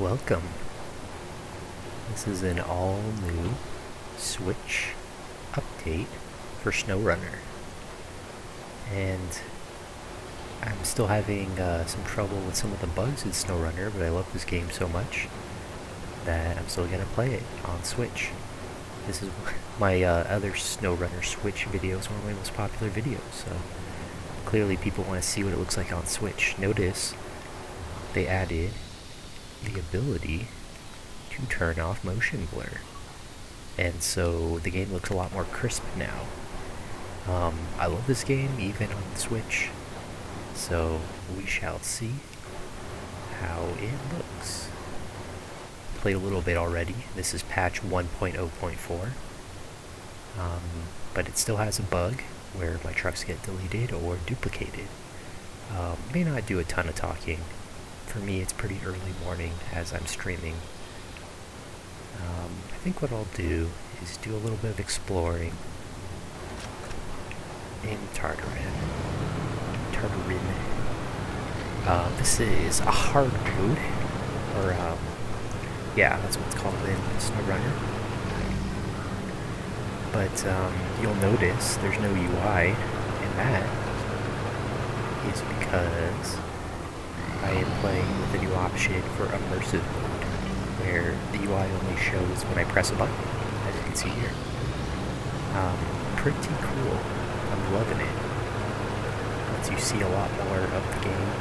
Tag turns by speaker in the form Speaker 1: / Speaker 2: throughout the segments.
Speaker 1: Welcome. This is an all-new Switch update for Snowrunner. And I'm still having some trouble with some of the bugs in Snowrunner, but I love this game so much that I'm still going to play it on Switch. This is my other Snowrunner Switch video is one of my most popular videos, so clearly people want to see what it looks like on Switch. Notice they added the ability to turn off motion blur, and so the game looks a lot more crisp now. I love this game even on Switch, so we shall see how it looks. Played a little bit already. This is patch 1.0.4, but it still has a bug where my trucks get deleted or duplicated. May not do a ton of talking. For me, it's pretty early morning as I'm streaming. I think what I'll do is do a little bit of exploring in Tatra. This is a hard mode, or yeah, that's what it's called in Snowrunner. But you'll notice there's no UI, and that is because I am playing with a new option for Immersive Mode, where the UI only shows when I press a button, as you can see here. Pretty cool. I'm loving it. Lets you see a lot more of the game.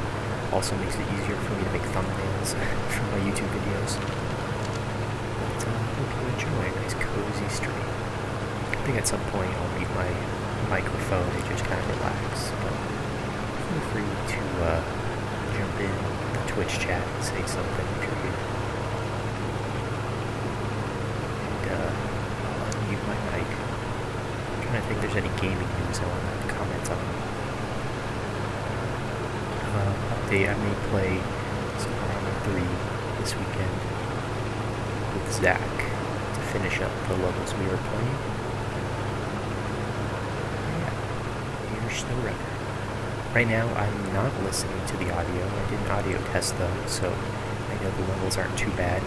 Speaker 1: Also makes it easier for me to make thumbnails for my YouTube videos. But hope you enjoy a nice cozy stream. I think at some point I'll mute my microphone and just kind of relax, but feel free to jump in the Twitch chat and say something if you're here. And I'll unmute my mic. I'm trying to think if there's any gaming news I want to comment on. Update, I may play Snowrunner 3 this weekend with Zach to finish up the levels we were playing. Yeah, here's Snowrunner. Right now, I'm not listening to the audio. I did an audio test though, so I know the levels aren't too bad.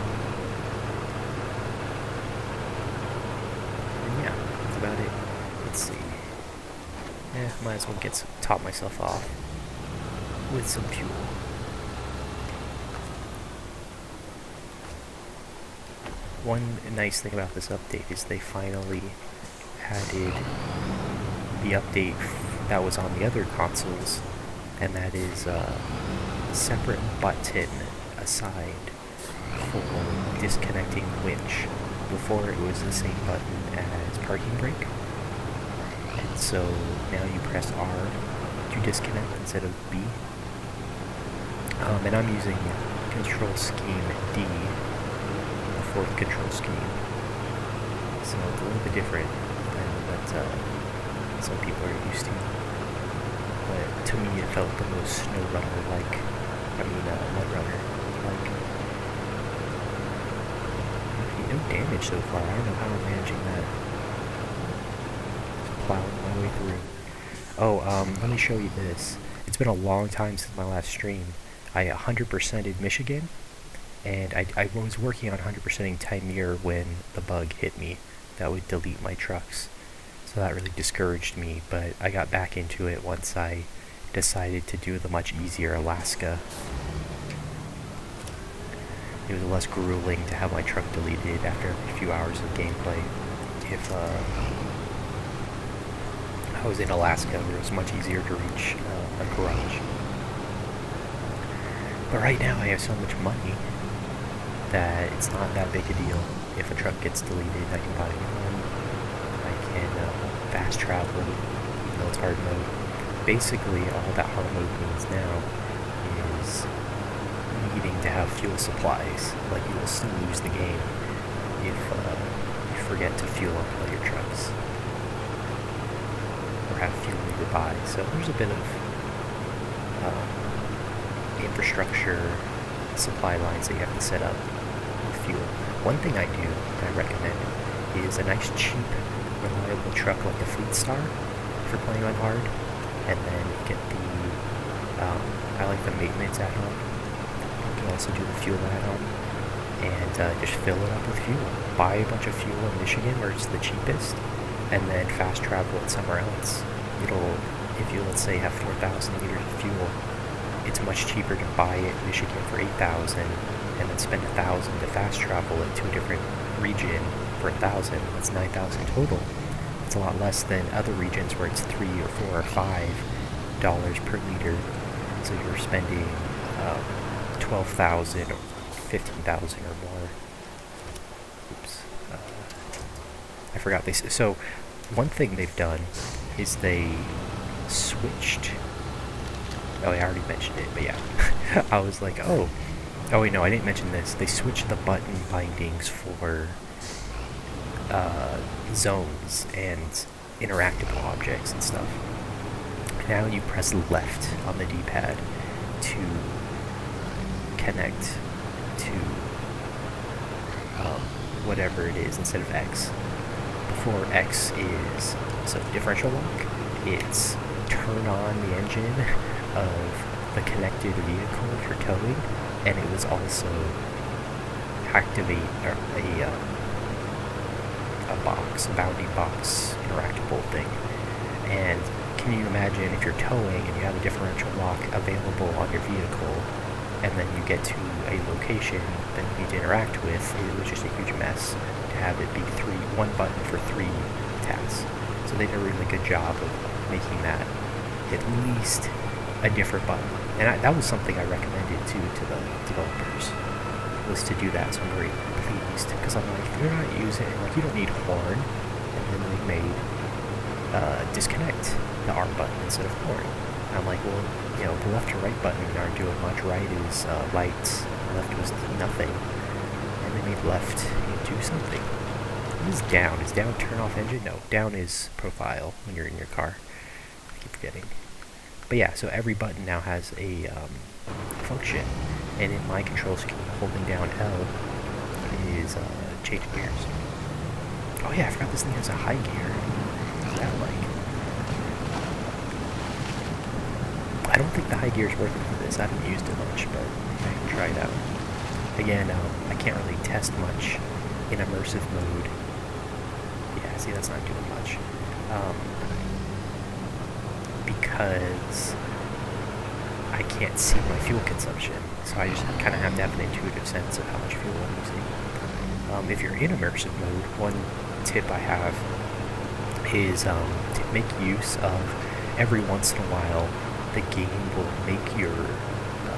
Speaker 1: And yeah, that's about it. Let's see. Might as well top myself off with some fuel. One nice thing about this update is they finally added the update that was on the other consoles, and that is a separate button assigned for disconnecting the winch. Before it was the same button as parking brake, and so now you press R to disconnect instead of B. And I'm using control scheme D, the fourth control scheme, so it's a little bit different than what some people are used to. But to me, it felt the most Snowrunner-like. Mudrunner-like. No damage so far. I don't know how I'm managing that. Just plowing my way through. Oh, let me show you this. It's been a long time since my last stream. I 100%ed Michigan, and I was working on 100%ing Timir when the bug hit me that would delete my trucks. So that really discouraged me, but I got back into it once I decided to do the much easier Alaska. It was less grueling to have my truck deleted after a few hours of gameplay. If I was in Alaska, where it was much easier to reach a garage. But right now I have so much money that it's not that big a deal. If a truck gets deleted, I can buy a new one. I can fast travel, even though it's hard mode. Basically, all that hard mode means now is needing to have fuel supplies. Like, you will still lose the game if you forget to fuel up all your trucks, or have fuel nearby. So there's a bit of infrastructure, supply lines that you have to set up with fuel. One thing I do that I recommend is a nice, cheap, reliable truck like a Fleet Star for playing on hard, and then get the I like the maintenance add-on. You can also do the fuel add-on. and just fill it up with fuel. Buy a bunch of fuel in Michigan where it's the cheapest, and then fast travel it somewhere else. If you, let's say, have 4,000 liters of fuel, it's much cheaper to buy it in Michigan for 8,000 and then spend 1,000 to fast travel it to a different region for 1,000. That's 9,000 total. It's a lot less than other regions where it's $3 or $4 or $5 per liter. So you're spending 12,000 or 15,000 or more. Oops. I forgot this. So one thing they've done is they switched. Oh, I already mentioned it, but yeah. I was like, oh wait, no, I didn't mention this. They switched the button bindings for zones and interactable objects and stuff. Now you press left on the D-pad to connect to whatever it is instead of X. Before X is, so differential lock, it's turn on the engine of the connected vehicle for towing, and it was also activate a bounding box interactable thing. And can you imagine if you're towing and you have a differential lock available on your vehicle, and then you get to a location that you need to interact with? It was just a huge mess to have it be one button for 3 tasks. So they did a really good job of making that at least a different button. And that was something I recommended to the developers, was to do that. So I'm very pleased, because I'm like, you're not using, like, you don't need horn. And then they made disconnect the R button instead of horn. And I'm like, well, the left or right button aren't doing much. Right is lights, left was nothing, and they made left do something. What is down? Is down turn off engine? No, down is profile when you're in your car. I keep forgetting. But yeah, so every button now has a function, and in my control scheme, holding down L is changing gears. Oh yeah, I forgot this thing has a high gear. What's that like? I don't think the high gear is worth it for this. I haven't used it much, but I can try it out. Again, I can't really test much in immersive mode. Yeah, see, that's not doing much. Because I can't see my fuel consumption, so I just kind of have to have an intuitive sense of how much fuel I'm using. If you're in immersive mode, one tip I have is to make use of, every once in a while, the game will make your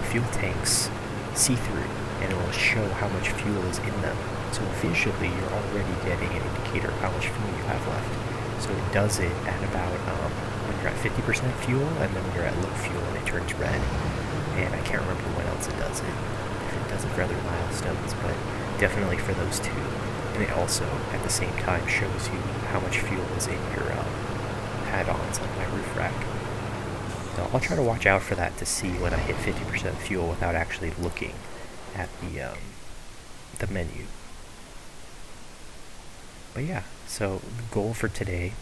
Speaker 1: fuel tanks see-through, and it will show how much fuel is in them. So visually, you're already getting an indicator of how much fuel you have left. So it does it at about when you're at 50% fuel, and then when you're at low fuel and it turns red. And I can't remember when else it does it. If it does it for other milestones, but definitely for those two. And it also, at the same time, shows you how much fuel is in your add-ons like my roof rack. So I'll try to watch out for that to see when I hit 50% fuel without actually looking at the menu. But yeah, so the goal for today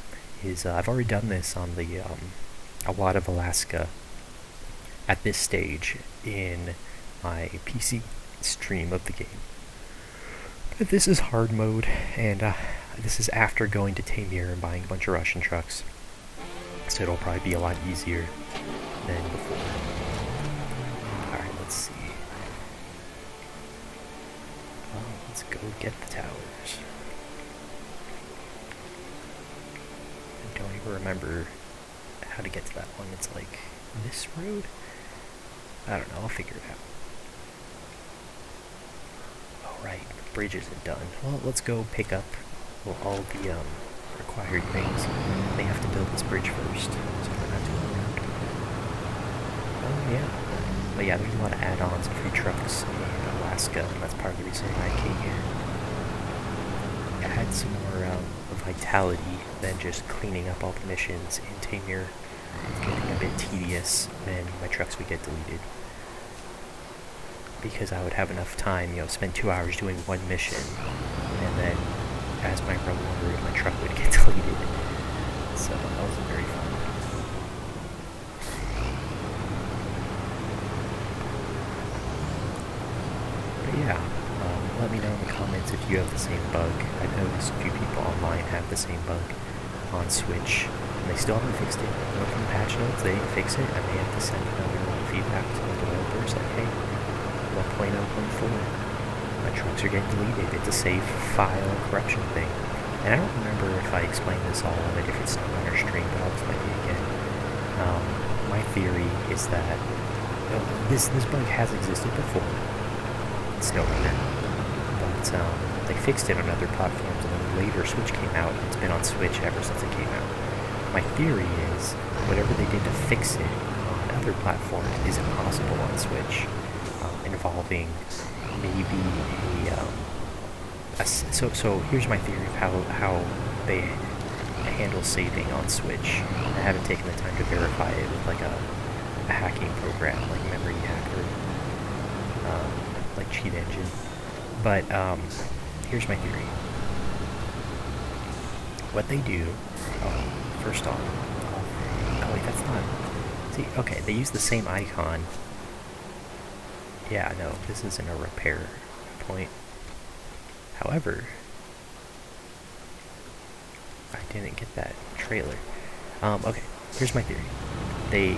Speaker 1: is, I've already done this on the a lot of Alaska at this stage in my PC stream of the game. But this is hard mode, and this is after going to Tamir and buying a bunch of Russian trucks. So it'll probably be a lot easier than before. Alright, let's see. Well, let's go get the towers. I don't even remember how to get to that one. It's like this road? I don't know, I'll figure it out. Oh right, the bridge isn't done. Well, let's go pick up all the required things. They have to build this bridge first, so I don't have to go around. Oh yeah. But yeah, there's a lot of add-ons and free trucks in Alaska, and that's part of the reason I came here. Add some more vitality than just cleaning up all the missions in Tamir. It's getting a bit tedious, and my trucks would get deleted. Because I would have enough time, spend 2 hours doing one mission, and then as my reward, my truck would get deleted. So that wasn't very fun. But yeah, let me know in the comments if you have the same bug. I've noticed a few people online have the same bug on Switch, and they still haven't fixed it. Look in the patch notes, they didn't fix it. I may have to send another feedback to the developers like, hey, 1.0.4, my trucks are getting deleted. It's a save file corruption thing. And I don't remember if I explained this all on a different Snowrunner stream, but I'll explain it again. My theory is that this bug has existed before, Snowrunner, but they fixed it on other platforms, and then later Switch came out, and it's been on Switch ever since it came out. My theory is whatever they did to fix it on other platforms is impossible on Switch, involving maybe so here's my theory of how they handle saving on Switch. I haven't taken the time to verify it with like a hacking program like Memory Hacker, like Cheat Engine, but here's my theory. What they do, first off, oh wait, that's not, see, okay, they use the same icon. Yeah, no, this isn't a repair point. However, I didn't get that trailer. Okay, here's my theory. They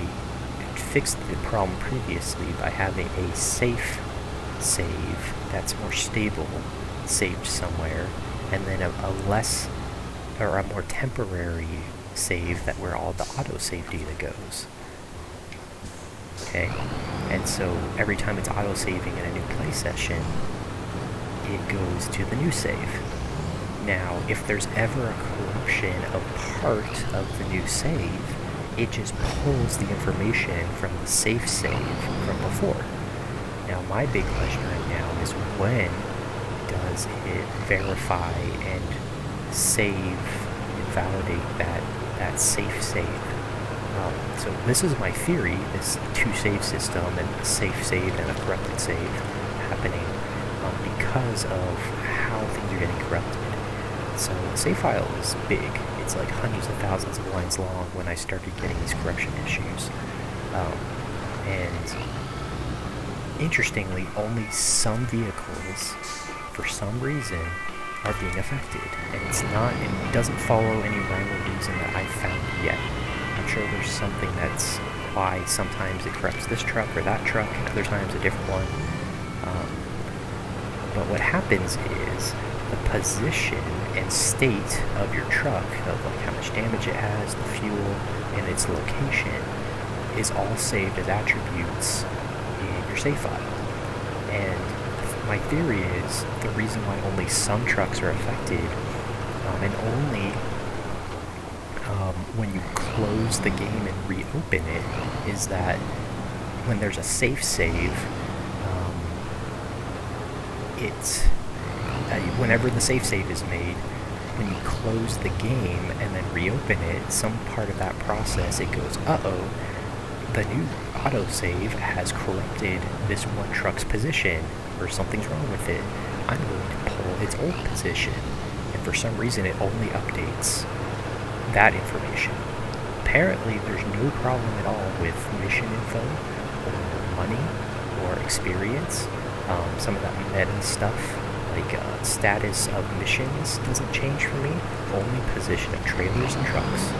Speaker 1: fixed the problem previously by having a safe save that's more stable saved somewhere, and then a less, or a more temporary save that where all the autosave data goes. Okay, and so every time it's auto-saving in a new play session, it goes to the new save. Now, if there's ever a corruption of part of the new save, it just pulls the information from the safe save from before. Now, my big question right now is when does it verify and save and validate that safe save? So this is my theory, this two-save system and a safe save and a corrupted save happening because of how things are getting corrupted. So the save file is big. It's like hundreds of thousands of lines long when I started getting these corruption issues. And interestingly, only some vehicles, for some reason, are being affected. And it doesn't follow any rhyme or reason that I've found yet. I'm sure there's something that's why sometimes it corrupts this truck or that truck, and other times a different one. But what happens is the position and state of your truck, of like how much damage it has, the fuel, and its location, is all saved as attributes in your save file. And my theory is the reason why only some trucks are affected, and only when you close the game and reopen it, is that when there's a safe save, whenever the safe save is made, when you close the game and then reopen it, some part of that process, it goes, uh-oh, the new autosave has corrupted this one truck's position, or something's wrong with it. I'm going to pull its old position, and for some reason it only updates that information. Apparently there's no problem at all with mission info, or money, or experience. Some of that meta stuff, like status of missions, doesn't change for me. Only position of trailers and trucks,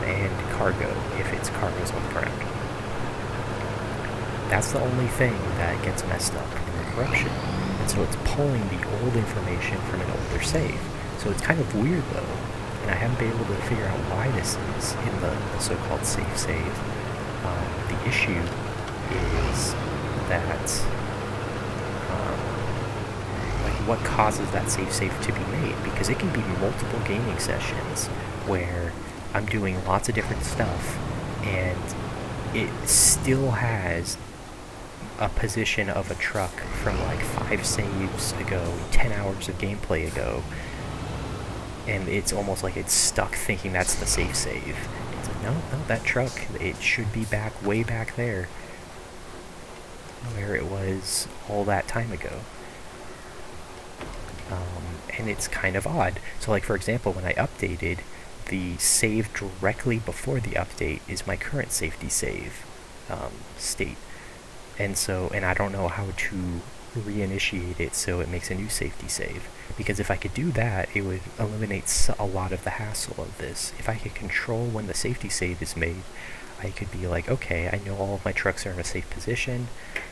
Speaker 1: and cargo, if it's cargo's on the ground. That's the only thing that gets messed up in the corruption. And so it's pulling the old information from an older save. So it's kind of weird though, and I haven't been able to figure out why this is in the so-called safe save. The issue is that what causes that safe save to be made, because it can be multiple gaming sessions where I'm doing lots of different stuff and it still has a position of a truck from like 5 saves ago, 10 hours of gameplay ago, and it's almost like it's stuck thinking that's the safe save. It's like, no, that truck, it should be way back there where it was all that time ago. And it's kind of odd. So like, for example, when I updated, the save directly before the update is my current safety save state. And I don't know how to reinitiate it so it makes a new safety save. Because if I could do that, it would eliminate a lot of the hassle of this. If I could control when the safety save is made, I could be like, okay, I know all of my trucks are in a safe position,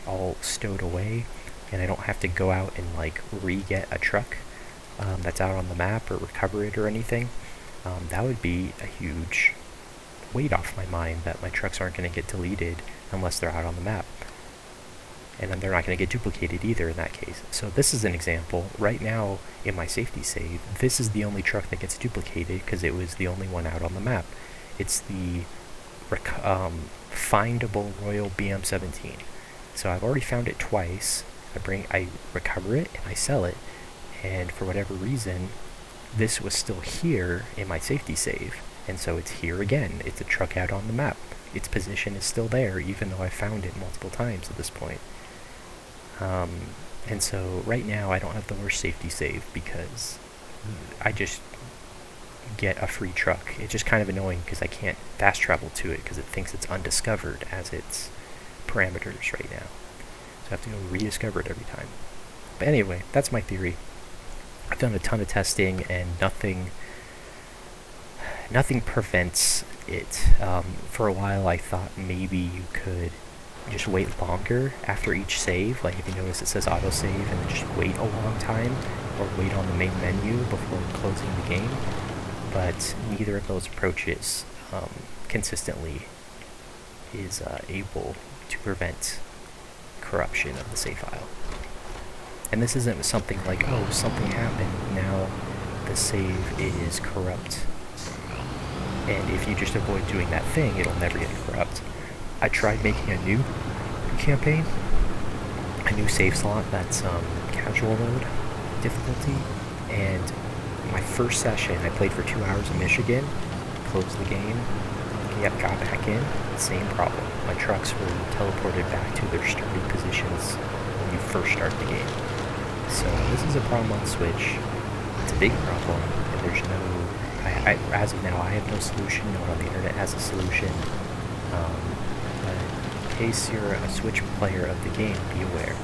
Speaker 1: all stowed away, and I don't have to go out and like re-get a truck that's out on the map or recover it or anything. That would be a huge weight off my mind that my trucks aren't going to get deleted unless they're out on the map. And then they're not going to get duplicated either in that case. So this is an example. Right now in my safety save, this is the only truck that gets duplicated because it was the only one out on the map. It's the findable Royal BM17. So I've already found it twice. I recover it and I sell it. And for whatever reason, this was still here in my safety save. And so it's here again. It's a truck out on the map. Its position is still there, even though I found it multiple times at this point. And so right now I don't have the worst safety save because I just get a free truck. It's just kind of annoying because I can't fast travel to it because it thinks it's undiscovered as its parameters right now. So I have to go rediscover it every time. But anyway, that's my theory. I've done a ton of testing and nothing prevents it. For a while I thought maybe you could just wait longer after each save, like if you notice it says autosave and then just wait a long time or wait on the main menu before closing the game, but neither of those approaches consistently is able to prevent corruption of the save file. And this isn't something like, oh, something happened, now the save is corrupt, and if you just avoid doing that thing, it'll never get corrupt. I tried making a new campaign, a new save slot that's casual mode difficulty, and my first session, I played for 2 hours in Michigan, closed the game, got back in, same problem. My trucks were teleported back to their starting positions when you first start the game. So this is a problem on Switch. It's a big problem, and there's no, as of now, I have no solution. No one on the internet has a solution. But in case you're a Switch player of the game, be aware.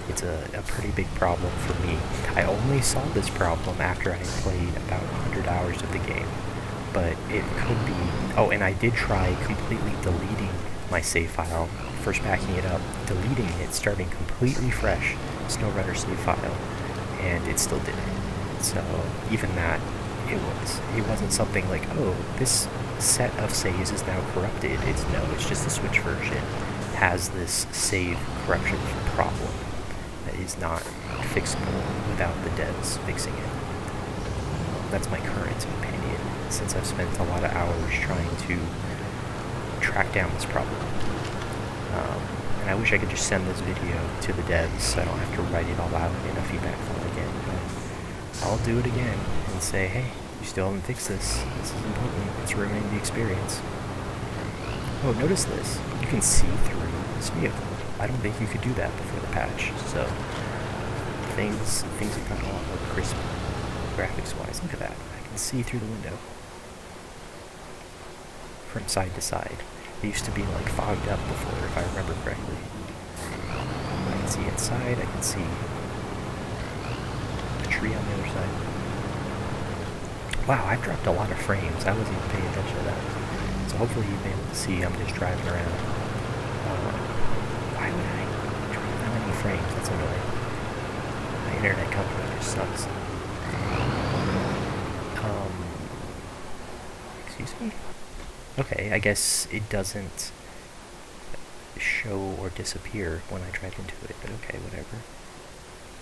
Speaker 1: It's a pretty big problem for me. I only saw this problem after I played about 100 hours of the game. But it could be... Oh, and I did try completely deleting my save file. First backing it up, deleting it, starting completely fresh Snowrunner save file. And it still didn't. So even that, it wasn't something like, oh, this set of saves is now corrupted. It's just the Switch version has this save corruption problem that is not fixable without the devs fixing it. That's my current opinion, since I've spent a lot of hours trying to track down this problem. And I wish I could just send this video to the devs so I don't have to write it all out in a feedback form again. But I'll do it again and say, hey, you still haven't fixed this. This is important. It's ruining the experience. Oh, notice this. You can see through this vehicle. I don't think you could do that before the patch. So things have gotten a lot more crisp graphics-wise. Look at that. I can see through the window from side to side. It used to be like fogged up before, if I remember correctly. I can see inside. I can see a tree on the other side. Wow, I've dropped a lot of frames. I wasn't even paying attention to that. So hopefully you'll be able to see I'm just driving around. Why would I drop that many frames? That's annoying. My internet company just sucks. Excuse me? Okay, I guess it doesn't show or disappear when I drive into it, but okay, whatever.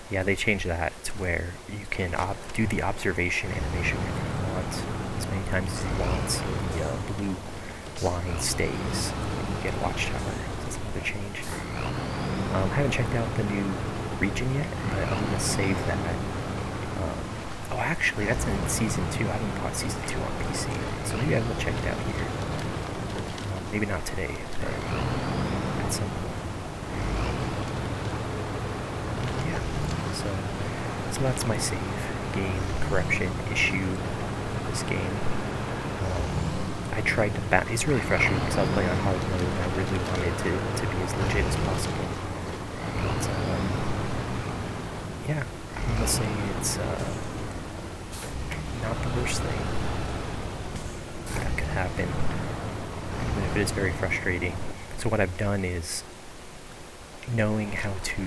Speaker 1: Yeah, they changed that to where you can do the observation animation if you want, as many times as you want, so the blue line stays when you get a watchtower. That's another change. I haven't checked out the new region yet, but I'm going to save that. Oh, actually, that's in Season 2. I haven't bought Season 2 on PC, so maybe I will check it out here. Maybe not today, but at some point. Yeah, so that's my save game corruption issue with this game. I tried to it's really frustrating because I was playing on hard mode and I really wanted to be as legit as possible. But, yeah, I'm gonna say it's not the worst thing that could happen, even if it is very frustrating. So what I've done is, knowing how to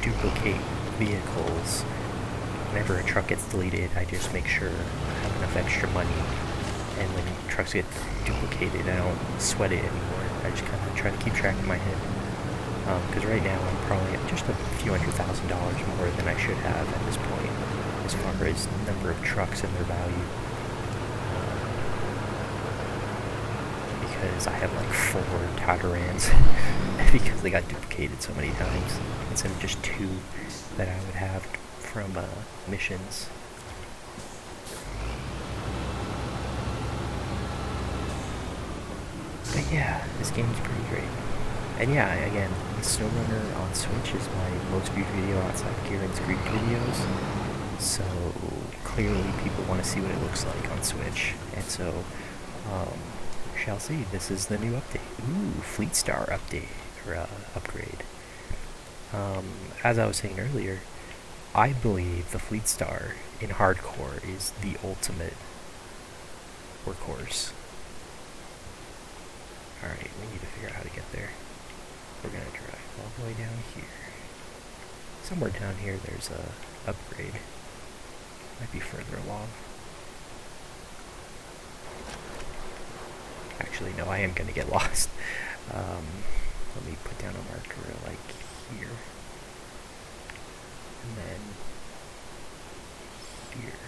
Speaker 1: duplicate vehicles, whenever a truck gets deleted, I just make sure I have enough extra money, and when trucks get duplicated, I don't sweat it anymore. I just kind of try to keep track in my head. Because right now I'm probably at just a few $100,000 more than I should have at this point, as far as number of trucks and their value. Because I have like 4 Tatarans because they got duplicated so many times, instead of just 2 that I would have from missions. But yeah, this game's pretty great. And yeah, again, Snowrunner on Switch is my most viewed video outside of Kieran's Greek videos. So clearly people want to see what it looks like on Switch. And so, we shall see. This is the new update. Ooh, Fleet Star update, or upgrade. As I was saying earlier, I believe the Fleet Star in hardcore is the ultimate workhorse. Alright, we need to figure out how to get there. We're gonna drive all the way down here. Somewhere down here there's a upgrade. Might be further along. Actually, no, I am gonna get lost. Let me put down a marker like here. And then here.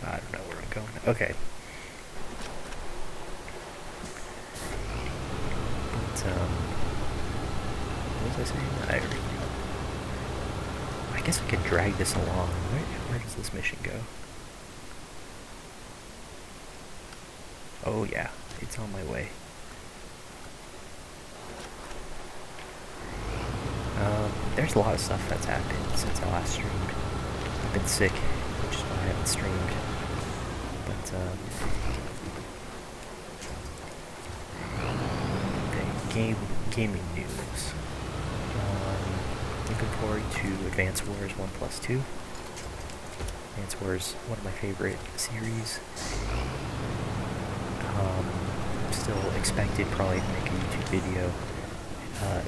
Speaker 1: I don't know where I'm going. Okay. What was I saying? I guess I could drag this along. Where does this mission go? Oh yeah, it's on my way. There's a lot of stuff that's happened since I last streamed. I've been sick, which is why I haven't streamed. But gaming news. Looking forward to Advance Wars 1+2. Advance Wars, one of my favorite series. Still expected probably to make a YouTube video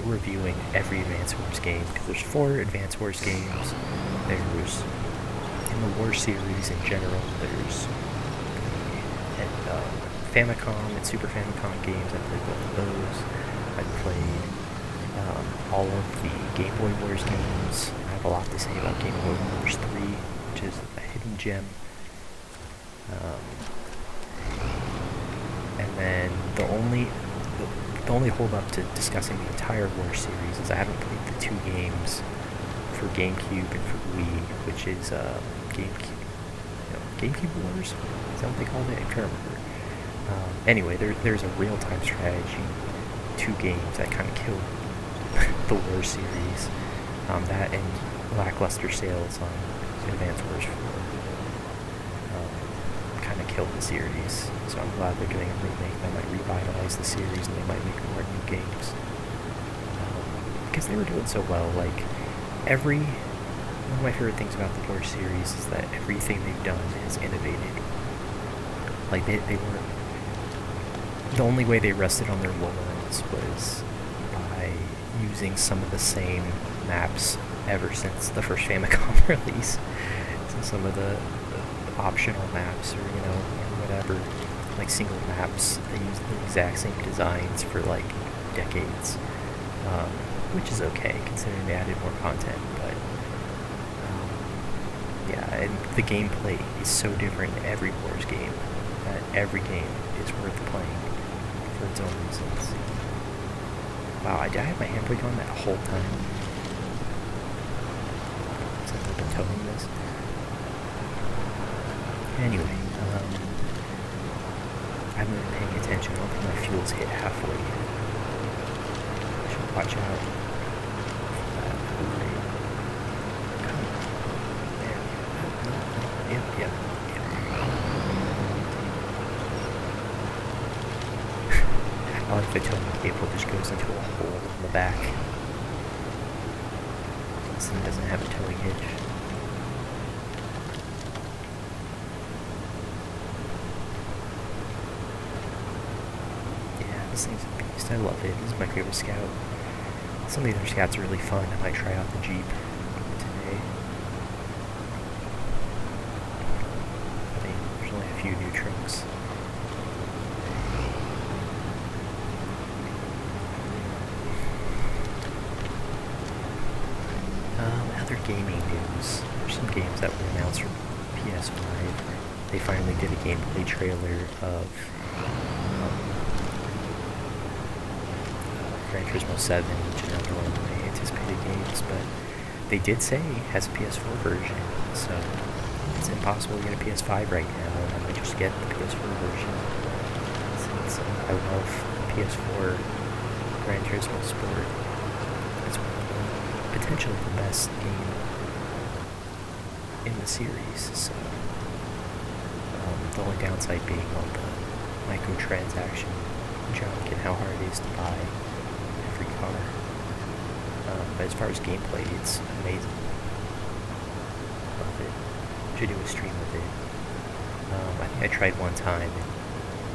Speaker 1: reviewing every Advance Wars game, because there's 4 Advance Wars games. There's, in the War series in general, there's Famicom and Super Famicom games. I played both of those. I played all of the Game Boy Wars games. I have a lot to say about Game Boy Wars 3, which is a hidden gem. And then the only hold up to discussing the entire War series is I haven't played the 2 games for GameCube and for Wii, which is GameCube Wars? Is that what they called it? I can't remember. Anyway, there's a real-time strategy 2 games that kind of killed the War series. That and lackluster sales on Advance Wars 4 kind of killed the series. So I'm glad they're doing a remake that might revitalize the series, and they might make more new games. Because they were doing so well. Like, one of my favorite things about the War series is that everything they've done is innovated. Like, they weren't... The only way they rested on their laurels was by using some of the same maps ever since the first Famicom release. So some of the optional maps, or whatever, like single maps, they use the exact same designs for like decades, which is okay considering they added more content. But yeah, and the gameplay is so different in every Wars game that every game is worth playing for its own reasons. Wow, did I have my handbrake on that whole time? Since I've been towing this. Anyway, I haven't been paying attention. I don't think my fuel's hit halfway yet. I should watch out for that upgrade. Come on. There we go. No. Yep. I like the towing cable just goes into a hole in the back. This thing doesn't have a towing hitch. Yeah, this thing's a beast. I love it. This is my favorite scout. Some of the other scouts are really fun. I might try out the Jeep today. I mean, there's only a few new trucks. Other gaming news. There's some games that were announced for PS5. They finally did a gameplay trailer of Gran Turismo 7, which is another one of my anticipated games, but they did say it has a PS4 version, so it's impossible to get a PS5 right now, and I might just get the PS4 version. Since I love PS4 Gran Turismo Sport. It's potentially the best game in the series, so the only downside being all the microtransaction junk and how hard it is to buy every car. But as far as gameplay, it's amazing. Love it. Should do a stream with it. I think I tried one time,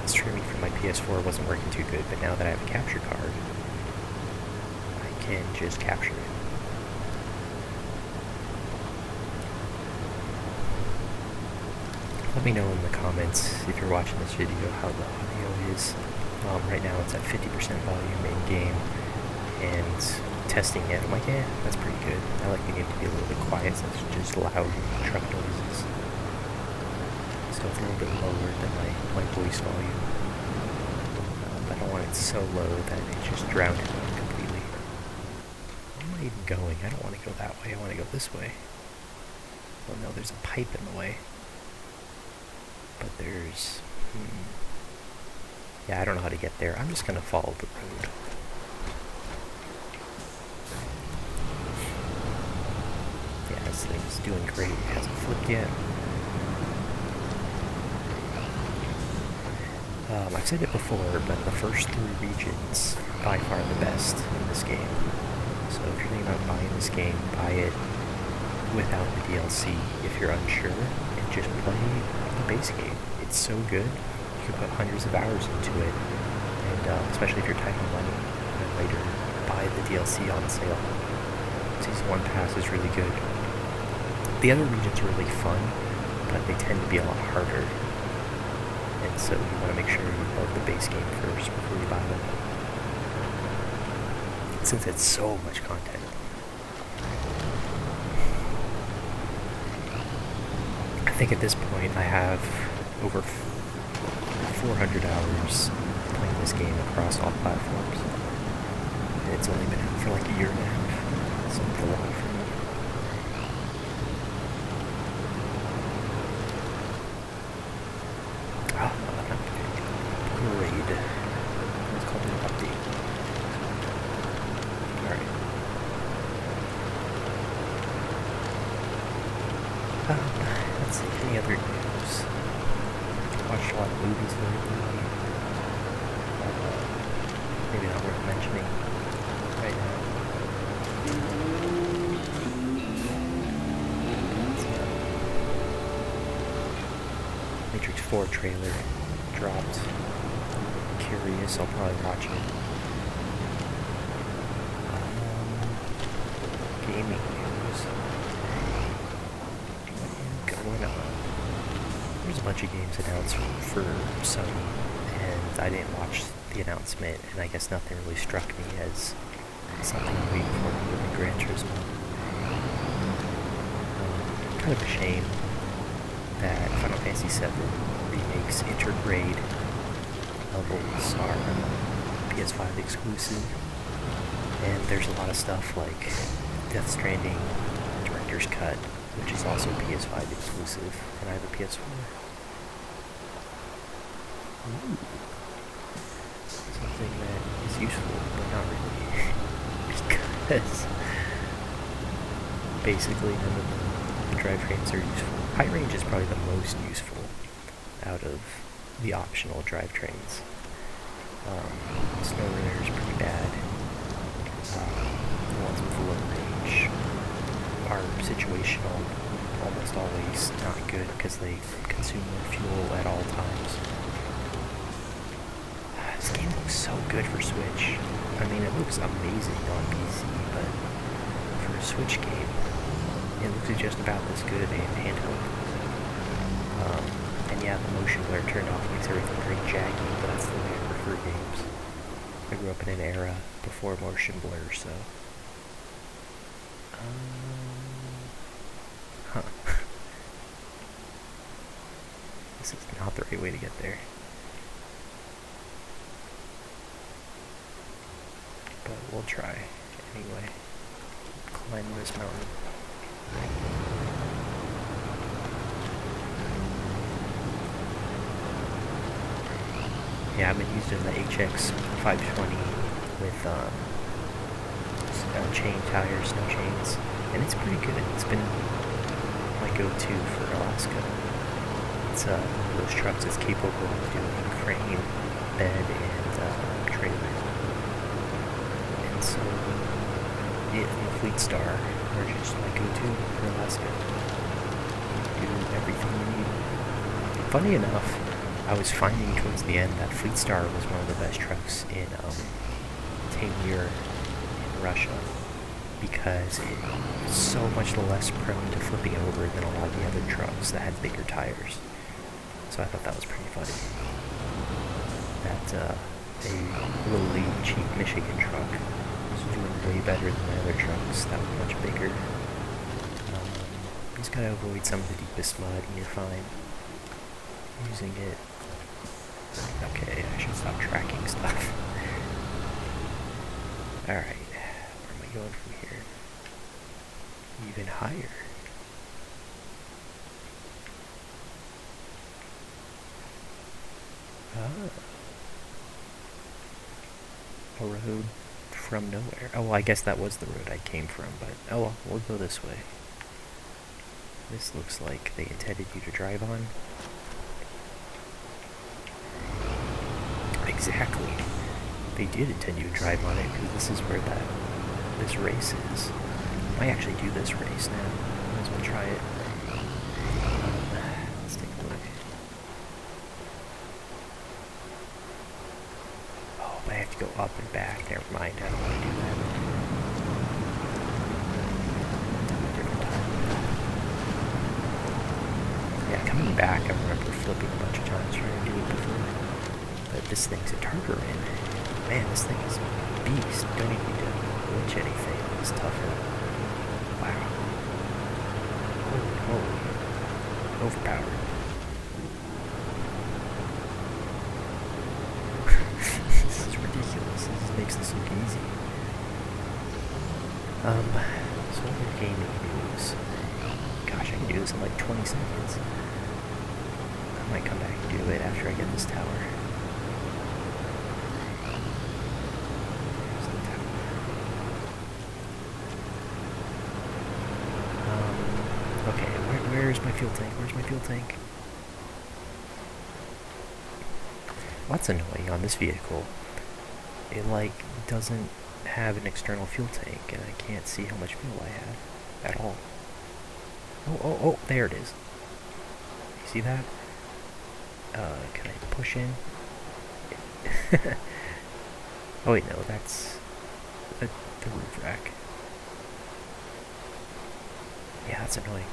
Speaker 1: and streaming from my PS4 wasn't working too good, but now that I have a capture card, I can just capture it. Let me know in the comments if you're watching this video how the audio is. Right now it's at 50% volume in-game, and testing it, I'm like, yeah, that's pretty good. I like the game to be a little bit quiet since it's just loud truck noises. So it's a little bit lower than my voice volume. I don't want it so low that it just drowns it out completely. Where am I even going? I don't want to go that way, I want to go this way. Oh no, there's a pipe in the way. But there's... yeah, I don't know how to get there. I'm just going to follow the road. Yeah, this thing's doing great. It hasn't flipped yet. I've said it before, but the first 3 regions are by far the best in this game. So if you're thinking about buying this game, buy it without the DLC if you're unsure, and just play the base game. It's so good. You can put hundreds of hours into it, and especially if you're tight on money, and then later buy the DLC on sale. Season 1 pass is really good. The other regions are really fun, but they tend to be a lot harder, and so you want to make sure you love the base game first before you buy them, since it's so much content. I think at this point I have over 400 hours playing this game across all platforms. And it's only been out for like a year and a half, so it's a lot for me. Upgrade. It's called an update. Alright. Let's see, any other news? Watched a lot of movies lately. Maybe not worth mentioning right now. Matrix 4 trailer dropped. Curious, I'll probably watch it. Gaming news. What is going on? There's a bunch of games announced for Sony, and I didn't watch the announcement, and I guess nothing really struck me as something I'm waiting for with the Gran Turismo. Kind of a shame that Final Fantasy VII Remake's intergrade levels are PS5 exclusive, and there's a lot of stuff like Death Stranding Director's Cut, which is also PS5 exclusive, and I have a PS4. Ooh. Something that is useful, but not really, because basically none of the drivetrains are useful. High range is probably the most useful out of the optional drivetrains. Snowrunner is pretty bad. The ones with low range are situational, almost always not good because they consume more fuel at all times. This game looks so good for Switch. I mean, it looks amazing on PC, but for a Switch game, it looks just about this good in handheld. And yeah, the motion blur turned off makes everything very jaggy, but that's the way I prefer games. I grew up in an era before motion blur, so... This is not the right way to get there. But we'll try anyway. Climb this mountain. Yeah, I've been using the HX 520 with chain tires, snow chains, and it's pretty good. It's been my go-to for Alaska. It's one of those trucks that's capable of doing crane, bed, and trailer. And so, yeah, the Fleet Star are just my go-to for Alaska. You do everything you need. Funny enough, I was finding towards the end that Fleet Star was one of the best trucks in Taymyr in Russia, because it was so much less prone to flipping over than a lot of the other trucks that had bigger tires. So I thought that was pretty funny. That a lowly, cheap Michigan truck was doing way better than the other trucks that were much bigger. You just gotta avoid some of the deepest mud and you're fine. Using it. Okay, I should stop tracking stuff. Alright, where am I going from here? Even higher. Ah. A road from nowhere. Oh, well, I guess that was the road I came from, but oh well, we'll go this way. This looks like they intended you to drive on. Exactly. They did intend you to drive on it, because this is where this race is. I might actually do this race now. Might as well try it. Let's take a look. Oh, but I have to go up and back. Never mind, I don't want to do that. Different time. Yeah, coming back, I remember flipping a bunch of times trying to do it before. But this thing's a Tatra in. Man, this thing is a beast. Don't even need to glitch anything. It's tougher. Wow. Holy. Overpowered. This is ridiculous. This makes this look easy. So other gaming news. Gosh, I can do this in like 20 seconds. I might come back and do it after I get this tower. Where's my fuel tank? Where's my fuel tank? Well, that's annoying on this vehicle. It, doesn't have an external fuel tank, and I can't see how much fuel I have at all. Oh, there it is. You see that? Can I push in? Oh, wait, no, that's the roof rack. Yeah, that's annoying.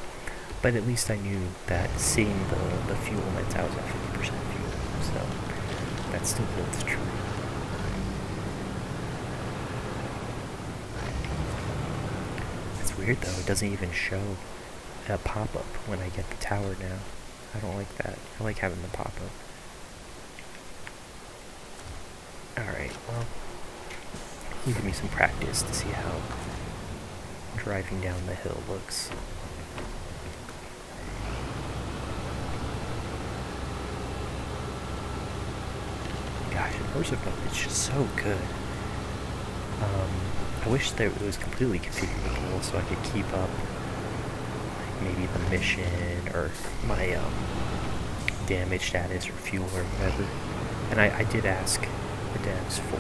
Speaker 1: But at least I knew that seeing the fuel meant I was at 50% fuel, so that still holds true. It's weird though, it doesn't even show a pop-up when I get the tower now. I don't like that. I like having the pop-up. Alright, well, give me some practice to see how driving down the hill looks. Gosh, Immersive Mode is just so good. I wish that it was completely configurable so I could keep up maybe the mission or my damage status or fuel or whatever. And I did ask the devs for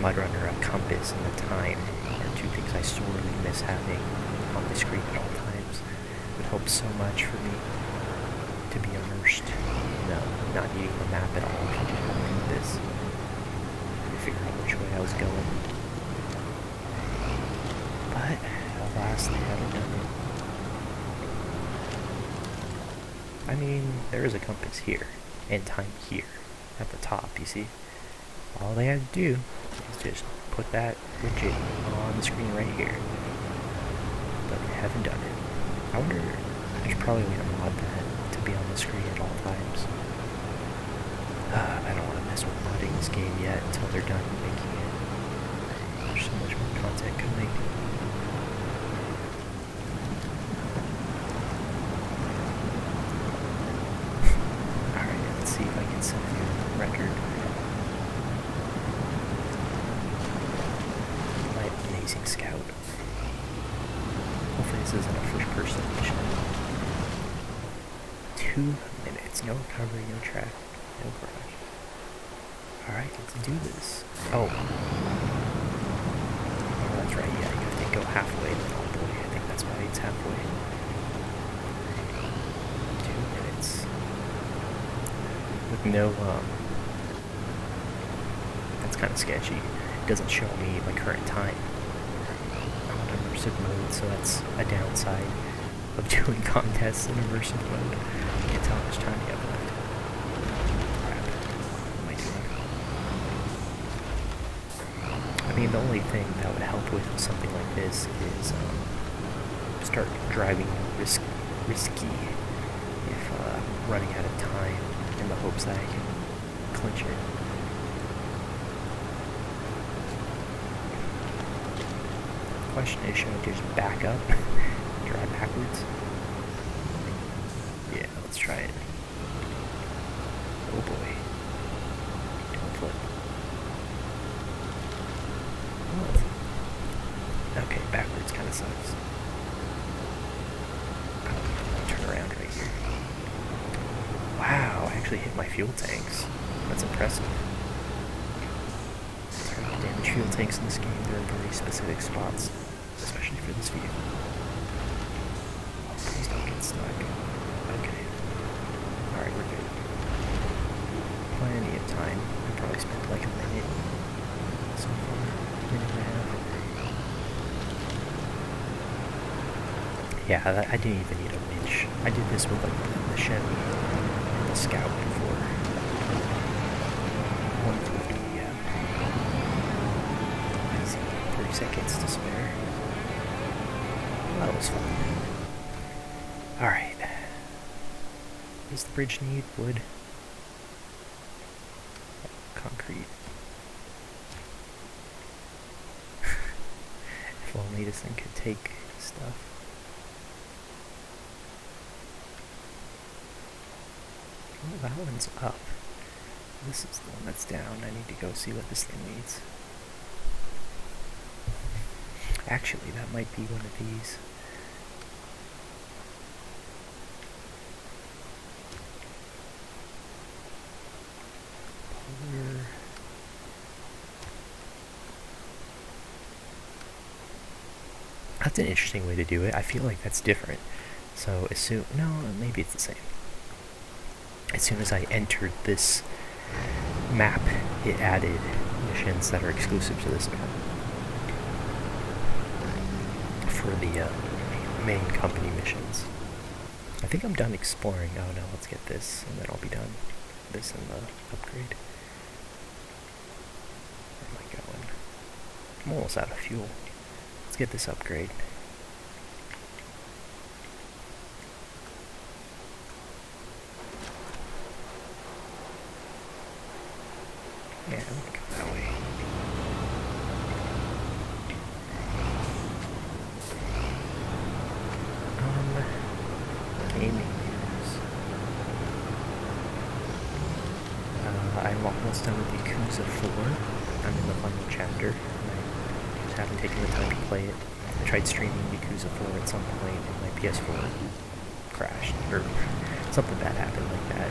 Speaker 1: Mudrunner, a compass, and the time are two things I sorely miss having the screen at all times. It would help so much for me to be immersed in not needing the map at all. If you just have like this, you figure out which way I was going. But alas, they haven't done it. I mean, there is a compass here, and time here, at the top, you see? All they have to do is just put that widget on the screen right here. But they haven't done it. I wonder, there's probably a way to mod that to be on the screen at all times. I don't want to mess with modding this game yet until they're done making it. There's so much more content coming. Alright, let's see if I can set a new record. My amazing scout. Hopefully this isn't a first person mission. 2 minutes, no recovery, no track, no crash. Alright, let's do this. Oh, that's right, yeah, you have to go halfway. Oh boy, I think that's why it's halfway. 2 minutes. With no, that's kind of sketchy. It doesn't show me my current time. I'm on Immersive Mode, so that's a downside of doing contests in Immersive Mode. You can't tell how much time you have left. Crap. What am I doing? I mean, the only thing that would help with something like this is start driving risky if I'm running out of time in the hopes that I can clinch it. The question is, should I just back up, drive backwards? Yeah, let's try it. Oh boy. Don't flip. Oh. Okay, backwards kind of sucks. I'll turn around right here. Wow, I actually hit my fuel tanks. That's impressive. It's hard to damage fuel tanks in this game. They're in very specific spots, especially for this vehicle. Oh, please don't get stuck. Okay. Alright, we're good. Plenty of time. I probably spent like a minute so far. Minute and a half. Yeah, I didn't even need a winch. I did this with like the Chevy and the Scout before. 150, yeah. Easy. 30 seconds to spare. That was fun. Alright. What does the bridge need? Wood? Concrete. If only this thing could take stuff. Oh, that one's up. This is the one that's down. I need to go see what this thing needs. Actually, that might be one of these. Polar. That's an interesting way to do it. I feel like that's different. So as soon, no, maybe it's the same. As soon as I entered this map, it added missions that are exclusive to this map for the main company missions. I think I'm done exploring. Oh no, let's get this and then I'll be done. This and the upgrade. Where am I going? I'm almost out of fuel. Let's get this upgrade. Yeah, I'm gonna go that way. Gaming news. I'm almost done with Yakuza 4. I'm in the final chapter. I just haven't taken the time to play it. I tried streaming Yakuza 4 at some point and my PS4 crashed, or something bad happened like that.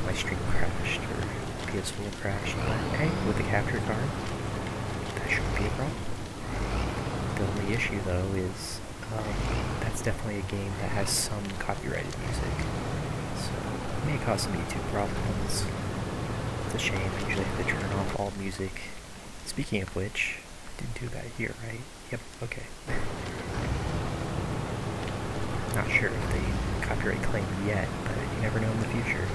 Speaker 1: My stream crashed, or PS4 crashed, but hey, with the capture card, that shouldn't be a problem. The only issue though is That's definitely a game that has some copyrighted music. So it may cause some YouTube problems. It's a shame. I usually have to turn off all music. Speaking of which, I didn't do that here, right? Yep, okay. Not sure if they copyright claim yet, but you never know in the future.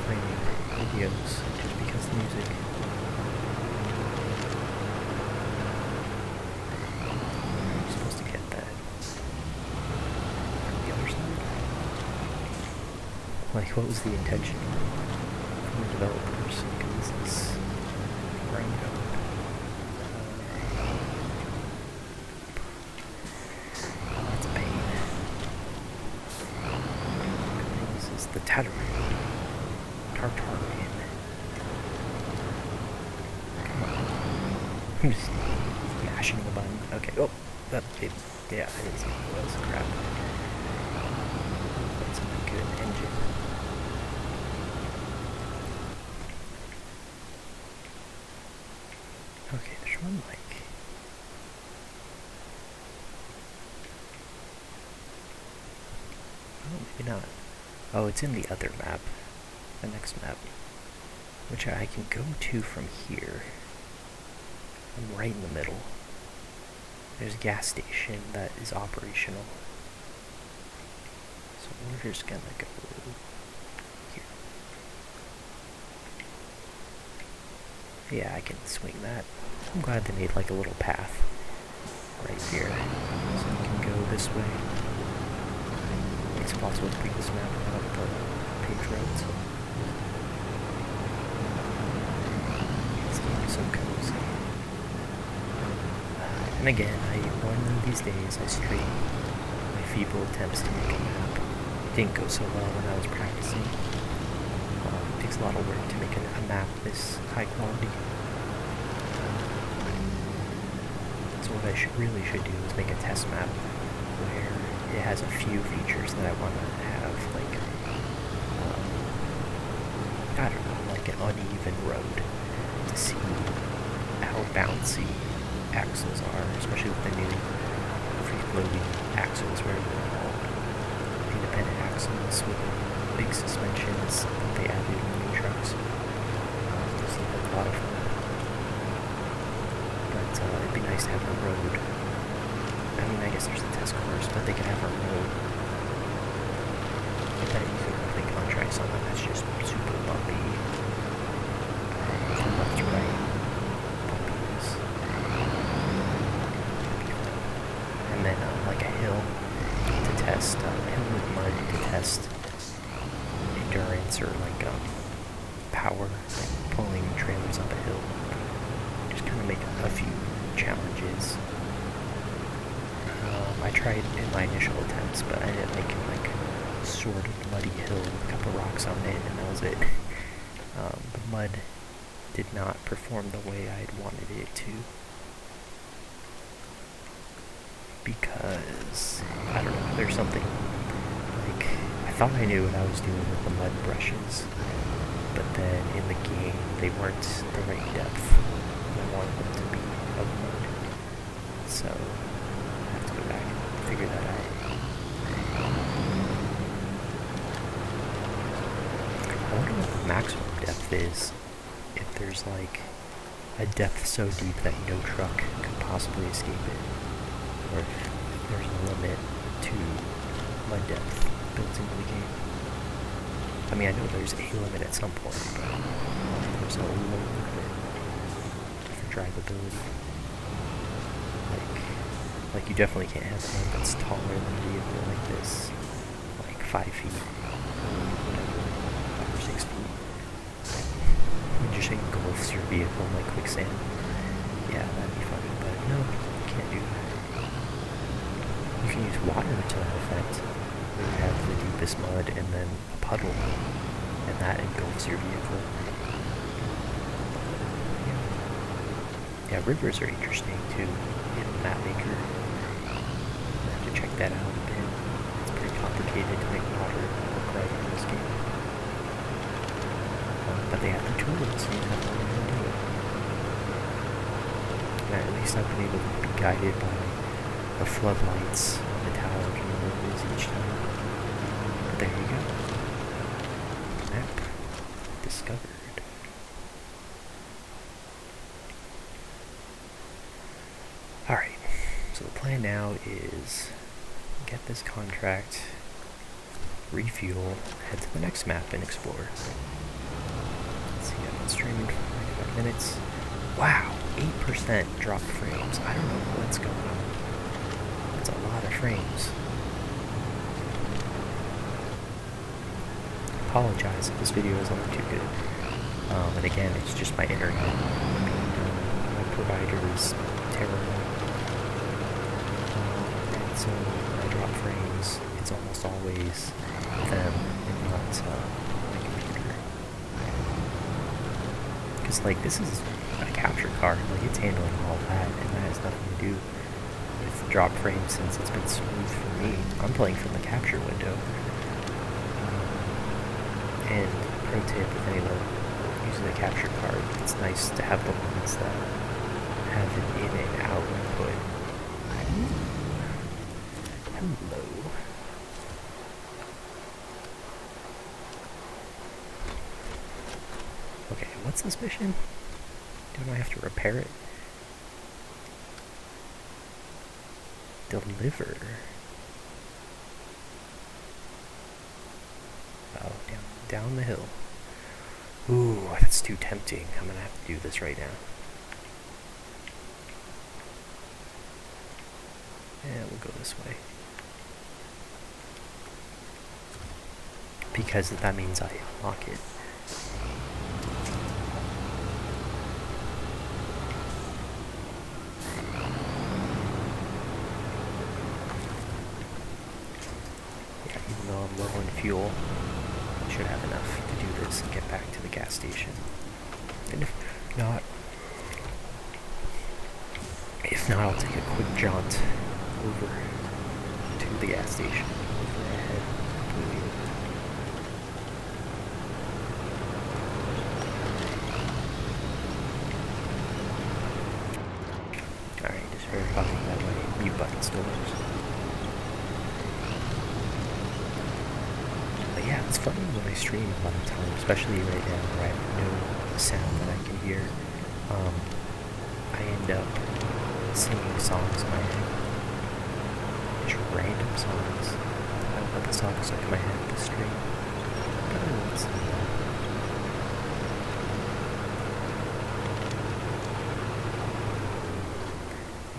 Speaker 1: Claiming videos just because of the music. I'm supposed to get that from the other side. Like, what was the intention from the developers? Because this random. That's a pain. This is the Tatra. Tatra in. Come on. I'm just mashing the button. Okay. Oh, that it. Yeah, I didn't see what it was. Crap. That's a good engine. Okay, there's one mic. Oh, maybe not. Oh, it's in the other map. The next map. Which I can go to from here. I'm right in the middle. There's a gas station that is operational. So we're just gonna go here. Yeah, I can swing that. I'm glad they made like a little path right here. So you can go this way. It's possible to beat this map without the paved roads. It's getting so cozy. And again, one of these days I stream my feeble attempts to make a map. It didn't go so well when I was practicing. It takes a lot of work to make a map this high quality. So what I really should do is make a test map where it has a few features that I want to have, like, I don't know, like an uneven road to see how bouncy axles are, especially with the new free-floating axles, where they're called independent axles with big suspensions that they added in the new trucks. Those look like a lot of fun. But it'd be nice to have a road. I mean, I guess there's the test course, but they could have a road. I bet you could play contracts on that. That's just super bumpy. From left to right. Bumpiness. And then like a hill to test, hill with mud to test endurance or like power, like pulling trailers up a hill. Just kind of make a few challenges. I tried in my initial attempts, but I ended up making like sort of muddy hill with a couple rocks on it, and that was it. The mud did not perform the way I had wanted it to. Because, I don't know, there's something, like, I thought I knew what I was doing with the mud brushes, but then in the game, they weren't the right depth. I wanted them to be of mud. So, I have to go back and figure that out. I wonder what the maximum depth is, if there's like a depth so deep that no truck could possibly escape it, or if there's a limit to mud depth built into the game. I mean, I know there's a limit at some point, but there's a low limit for drivability. Like you definitely can't have one that's taller than a vehicle like this, like 5 feet, or whatever, 5 or 6 feet. And just engulfs your vehicle like quicksand. Yeah, that'd be funny, but no, you can't do that. You can use water to that effect. You have the deepest mud and then a puddle, and that engulfs your vehicle. Yeah, rivers are interesting too in Map Maker. Check that out a bit. It's pretty complicated to make water look right in this game. But they have the tools, so you have to learn how to do it. At least I've been able to be guided by the floodlights on the tower, you know what it is each time. But there you go. Map discovered. Alright, so the plan now is get this contract, refuel, head to the next map and explore. Let's see, I've been streaming for 95 minutes. Wow, 8% drop frames. I don't know what's going on. That's a lot of frames. I apologize if this video isn't too good. And again, it's just my internet. My provider is terrible. And so when I drop frames, it's almost always them and not my computer. Because, like, this is a capture card, like, it's handling all that, and that has nothing to do with drop frames since it's been smooth for me. I'm playing from the capture window. And pro tip, if anyone uses a capture card, it's nice to have the ones that have an in and out input. Hello. Okay, what's this mission? Don't I have to repair it? Deliver. Oh, down the hill. Ooh, that's too tempting. I'm gonna have to do this right now. Yeah, we'll go this way. Because that means I unlock it. Yeah, even though I'm low on fuel, I should have enough to do this and get back to the gas station. And if not, I'll take a quick jaunt over to the gas station. Over ahead, completely. Alright, just verifying that my mute button still works. But yeah, it's funny when I stream a lot of time, especially right now where I have no sound that I can hear. I end up singing songs in my head. Just random songs. I don't know what the song stuck in my head to stream. But I won't sing that.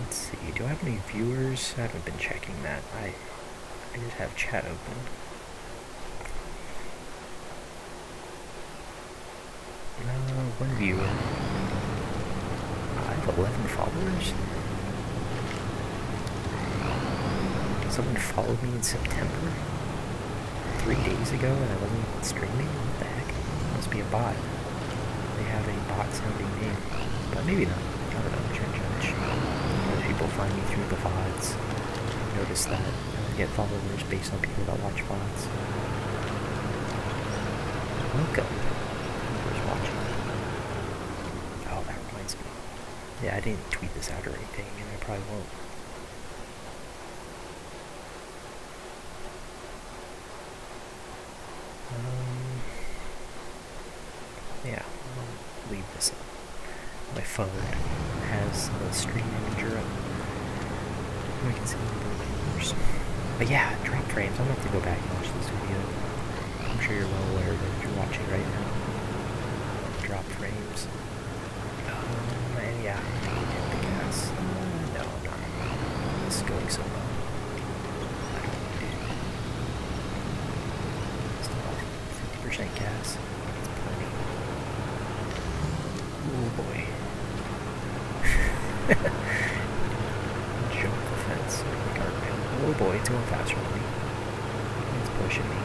Speaker 1: Let's see, do I have any viewers? I haven't been checking that. I just have chat open. One viewer. I have 11 followers. Someone followed me in September 3 days ago and I wasn't streaming? What the heck? It must be a bot. They have a bot sounding name. But maybe not. I don't know. Can't judge. Other people find me through the VODs. Notice that I get followers based on people that watch VODs. Welcome. Whoever's watching. Oh, that reminds me. Yeah, I didn't tweet this out or anything, and I probably won't. Yeah, I'll leave this up. My phone has a stream imager up. I can see a little bit of numbers. But yeah, drop frames. I'm going to have to go back and watch this video. I'm sure you're well aware of it if you're watching right now. Drop frames. And yeah, I need to hit the gas. No, I'm not. This is going so well. I don't want to do it. Still have 50% gas. That's plenty. Oh boy. Jump the fence. Oh boy, it's going faster than me. It's pushing me.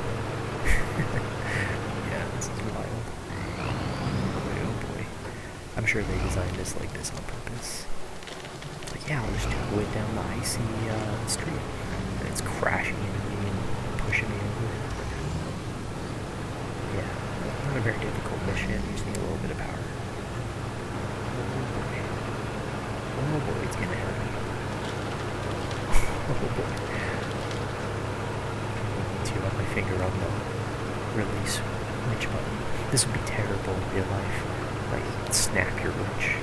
Speaker 1: Yeah, this is wild. Oh boy. I'm sure they designed this like this on purpose. Like, yeah, I'll just tow it down the icy street. And it's crashing into me and pushing me over. Yeah, not a very difficult mission. You just need a little bit of power. Oh To have my finger on the release winch button. This would be terrible in real life. Like, snap your winch.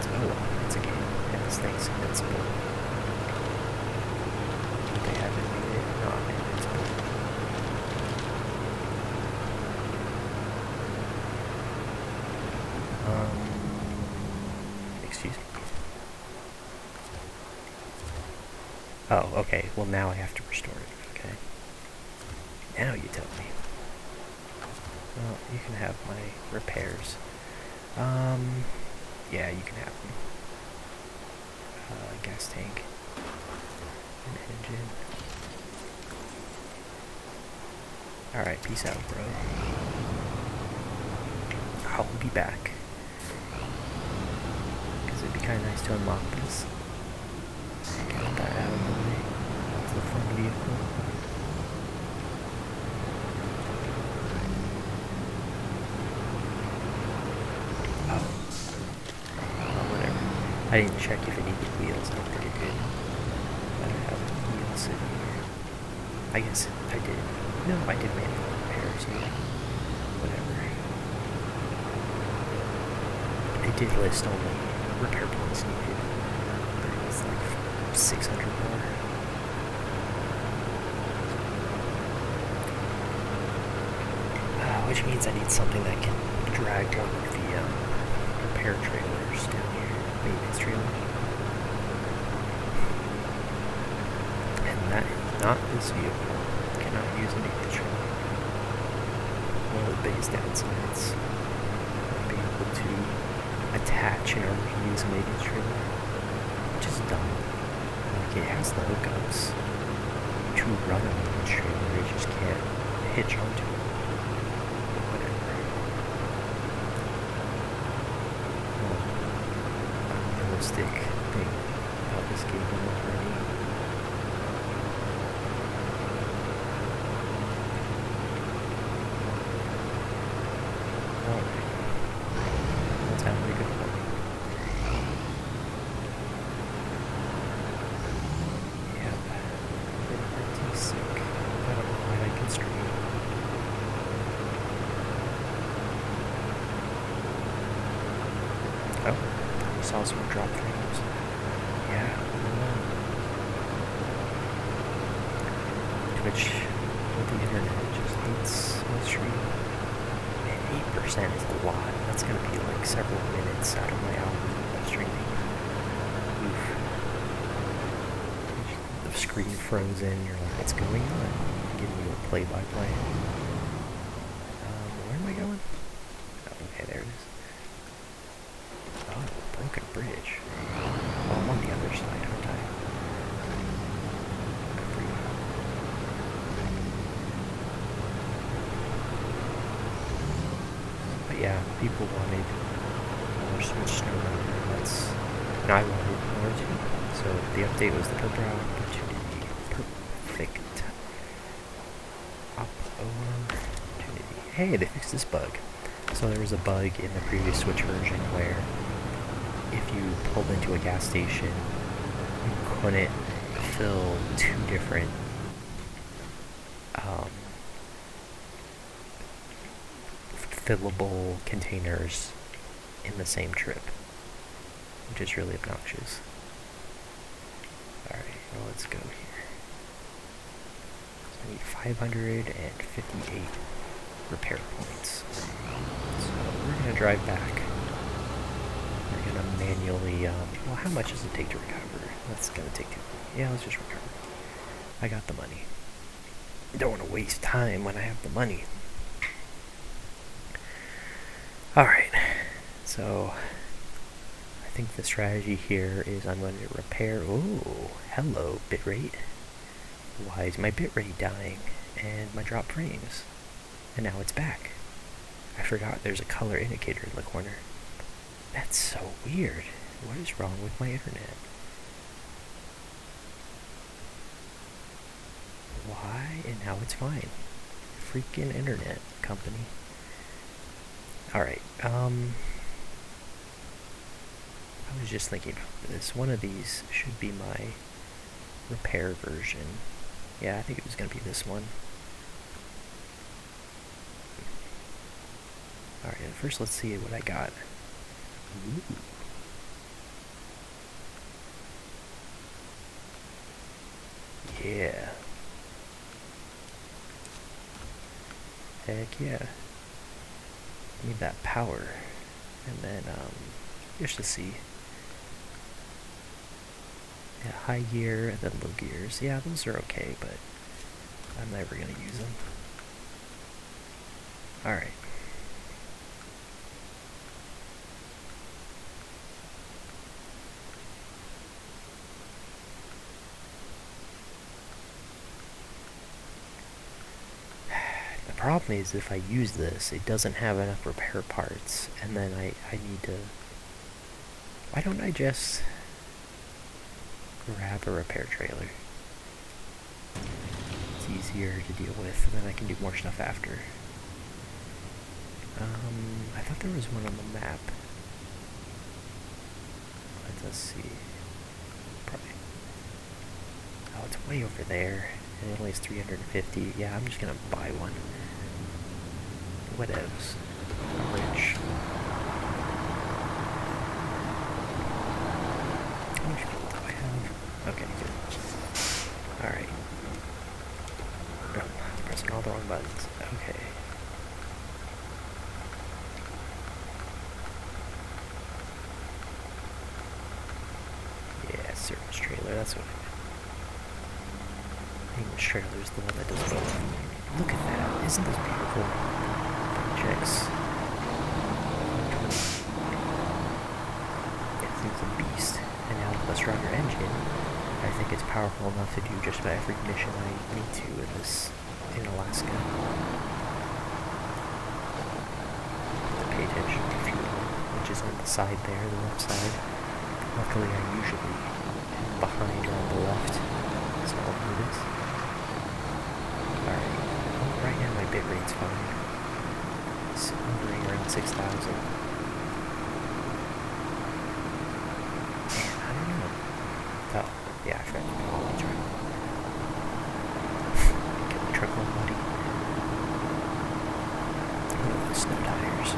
Speaker 1: Oh well, it's a game, and this thing's invincible. They haven't made it not invincible. Excuse me. Oh, okay. Well, now I have to restore it. Okay. Now you tell me. Well, you can have my repairs. Yeah, you can have them. Gas tank. An engine. Alright, peace out, bro. I'll be back. Because it'd be kind of nice to unlock this. Get that out of the way. It's a fun vehicle. I didn't check if it needed wheels. I don't think it did. I don't have wheels sitting here. I guess I did. No, I did manual repair, so whatever. It did list only repair points needed, but it was like 600 more. Which means I need something that can drag one of the repair trailers down here. Maintenance trailer. And that is not this vehicle. I cannot use a maintenance trailer. One of the biggest downsides. Not being able to attach in order to use a maintenance trailer. Which is dumb. Like, it has the hookups to run a maintenance trailer. You just can't hitch onto it. Thing about this game already. Alright. Let's have a good morning. Yep. Pretty sick. I don't know why I can stream. Oh. Saw some drop frames. Yeah. Twitch with the internet just hates my stream. And 8% is a lot. That's gonna be like several minutes out of my hour of streaming. Oof. The screen frozen, you're like, what's going on? Giving you a play-by-play. Where am I going? Oh, okay, there it is. Broken bridge. Oh, I'm on the other side, aren't I? But yeah, people wanted more Switch Snowrunner. And I wanted more too. So the update was the perfect opportunity. Perfect opportunity. Hey, they fixed this bug. So there was a bug in the previous Switch version where if you pulled into a gas station, you couldn't fill two different fillable containers in the same trip, which is really obnoxious. Alright, well, let's go here. So I need 558 repair points. So we're going to drive back. We're going to manually, well, how much does it take to recover? That's going to take yeah, let's just recover. I got the money. Don't want to waste time when I have the money. Alright, so I think the strategy here is I'm going to repair. Oh, hello, bitrate. Why is my bitrate dying? And my drop frames. And now it's back. I forgot there's a color indicator in the corner. That's so weird. What is wrong with my internet? Why? And now it's fine. Freaking internet company. Alright, I was just thinking about this. One of these should be my repair version. Yeah, I think it was going to be this one. Alright, first let's see what I got. Ooh. Yeah. Heck yeah. Need that power. And then, just to see. Yeah, high gear and then low gears. Yeah, those are okay, but I'm never going to use them. Alright. The problem is if I use this, it doesn't have enough repair parts, and then I need to... Why don't I just grab a repair trailer? It's easier to deal with, and then I can do more stuff after. I thought there was one on the map. Let us see. Probably. Oh, it's way over there, and it only has 350. Yeah, I'm just gonna buy one. Whatevs. I'm rich. How much fuel do I have? Okay, good. Alright. Oh, I'm pressing all the wrong buttons. Okay. Yeah, service trailer, that's what I mean. English trailer is the one that does both. Look at that. Isn't this beautiful? Checks. It's a beast, and now with a stronger engine, I think it's powerful enough to do just about every mission I need to in Alaska. To pay attention to fuel, which is on the side there, the left side. Luckily, I usually am behind or on the left, so I'll do this. Alright, well, right now my bit rate's fine. It's hovering around 6,000. Man, I don't know. Oh, yeah, I forgot to put all the truck. Get the truck all muddy. Oh, the snow tires.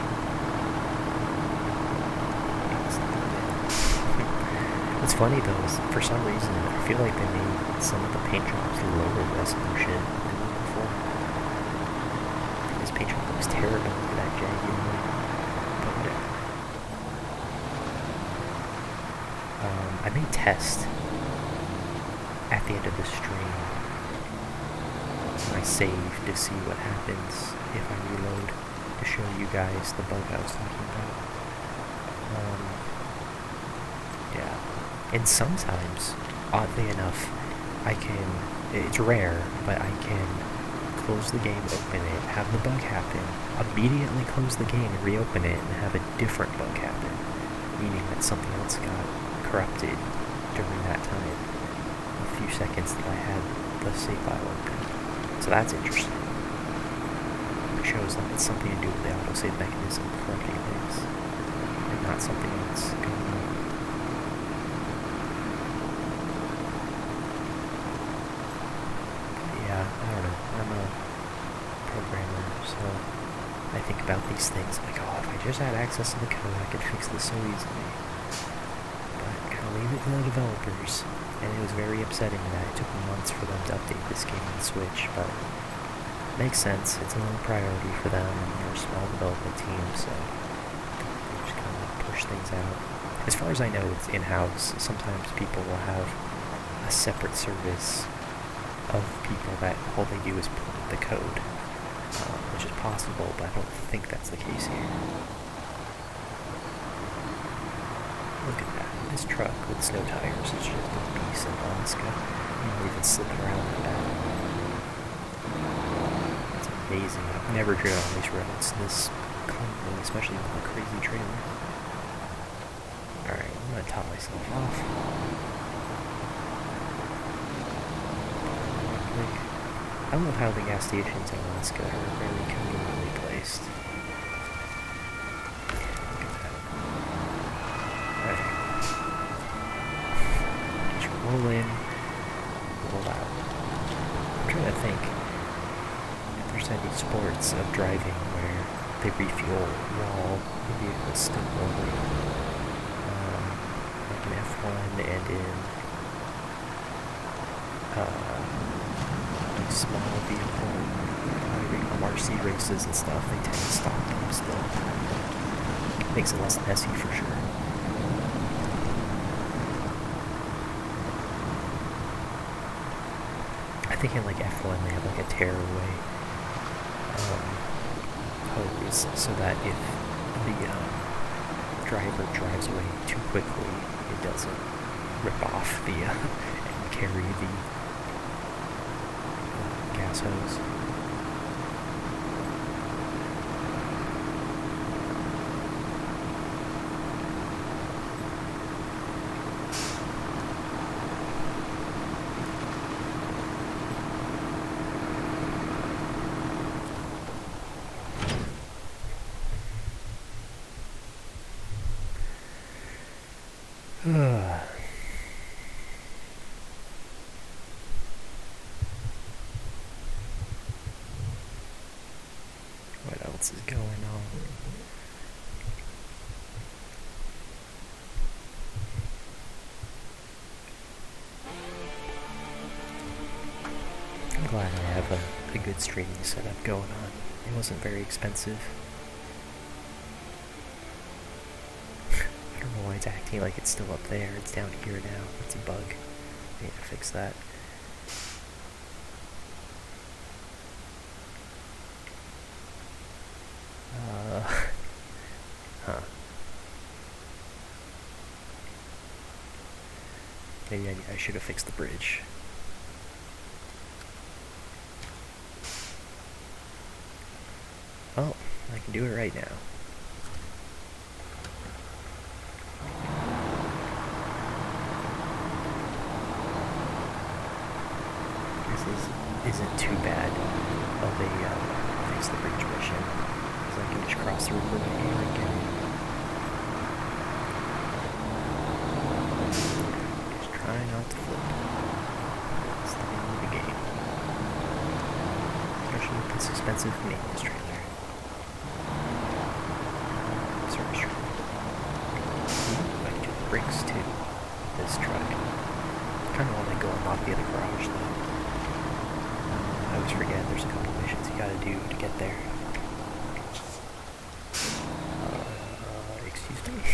Speaker 1: What's funny though is, for some reason, I feel like they made some of the paint jobs lower resolution than before. This paint job looks terrible. Look at that jagged line. But whatever. I may test at the end of the stream my save to see what happens if I reload, to show you guys the bug I was talking about. Yeah. And sometimes, oddly enough, it's rare, but I can close the game, open it, have the bug happen, immediately close the game and reopen it and have a different bug happen, meaning that something else got corrupted during that time, a few seconds that I had the save file open. So that's interesting. It shows that it's something to do with the autosave mechanism corrupting things, and not something else going on. Yeah, I don't know. I'm a programmer, so I think about these things like, oh, if I just had access to the code, I could fix this so easily. But I gotta leave it to the developers. And it was very upsetting that it took months for them to update this game on Switch, but it makes sense. It's a low priority for them, and they're a small development team, so they just kind of push things out. As far as I know, it's in-house. Sometimes people will have a separate service of people that all they do is put the code, which is possible, but I don't think that's the case here. Look at that. This truck with snow tires is just a beast in Alaska. I'm not even slipping around like that. It's amazing. I've never driven on these roads this cleanly, especially with a crazy trailer. Alright, I'm gonna top myself off. I love how the gas stations in Alaska are very conveniently placed. Look at that. Alright. modes of driving where they refuel while the vehicle's still rolling, like in F1 and in like small vehicle RC races and stuff. They tend to stop them still. Makes it less messy for sure. I think in like F1 they have like a tearaway hose so that if the driver drives away too quickly, it doesn't rip off the and carry the gas hose. What else is going on? I'm glad I have a good streaming setup going on. It wasn't very expensive. I don't know why it's acting like it's still up there. It's down here now. It's a bug. I need to fix that. Maybe I should have fixed the bridge. Oh, I can do it right now. This isn't too bad of a fix the bridge mission, because I can just cross the river again. Try not to flip. It's the name of the game. Especially with this expensive maintenance trailer. Service trailer. I can do the brakes too. This truck. Kind of want to go unlock the other garage though. I always forget there's a couple missions you gotta do to get there. Excuse me?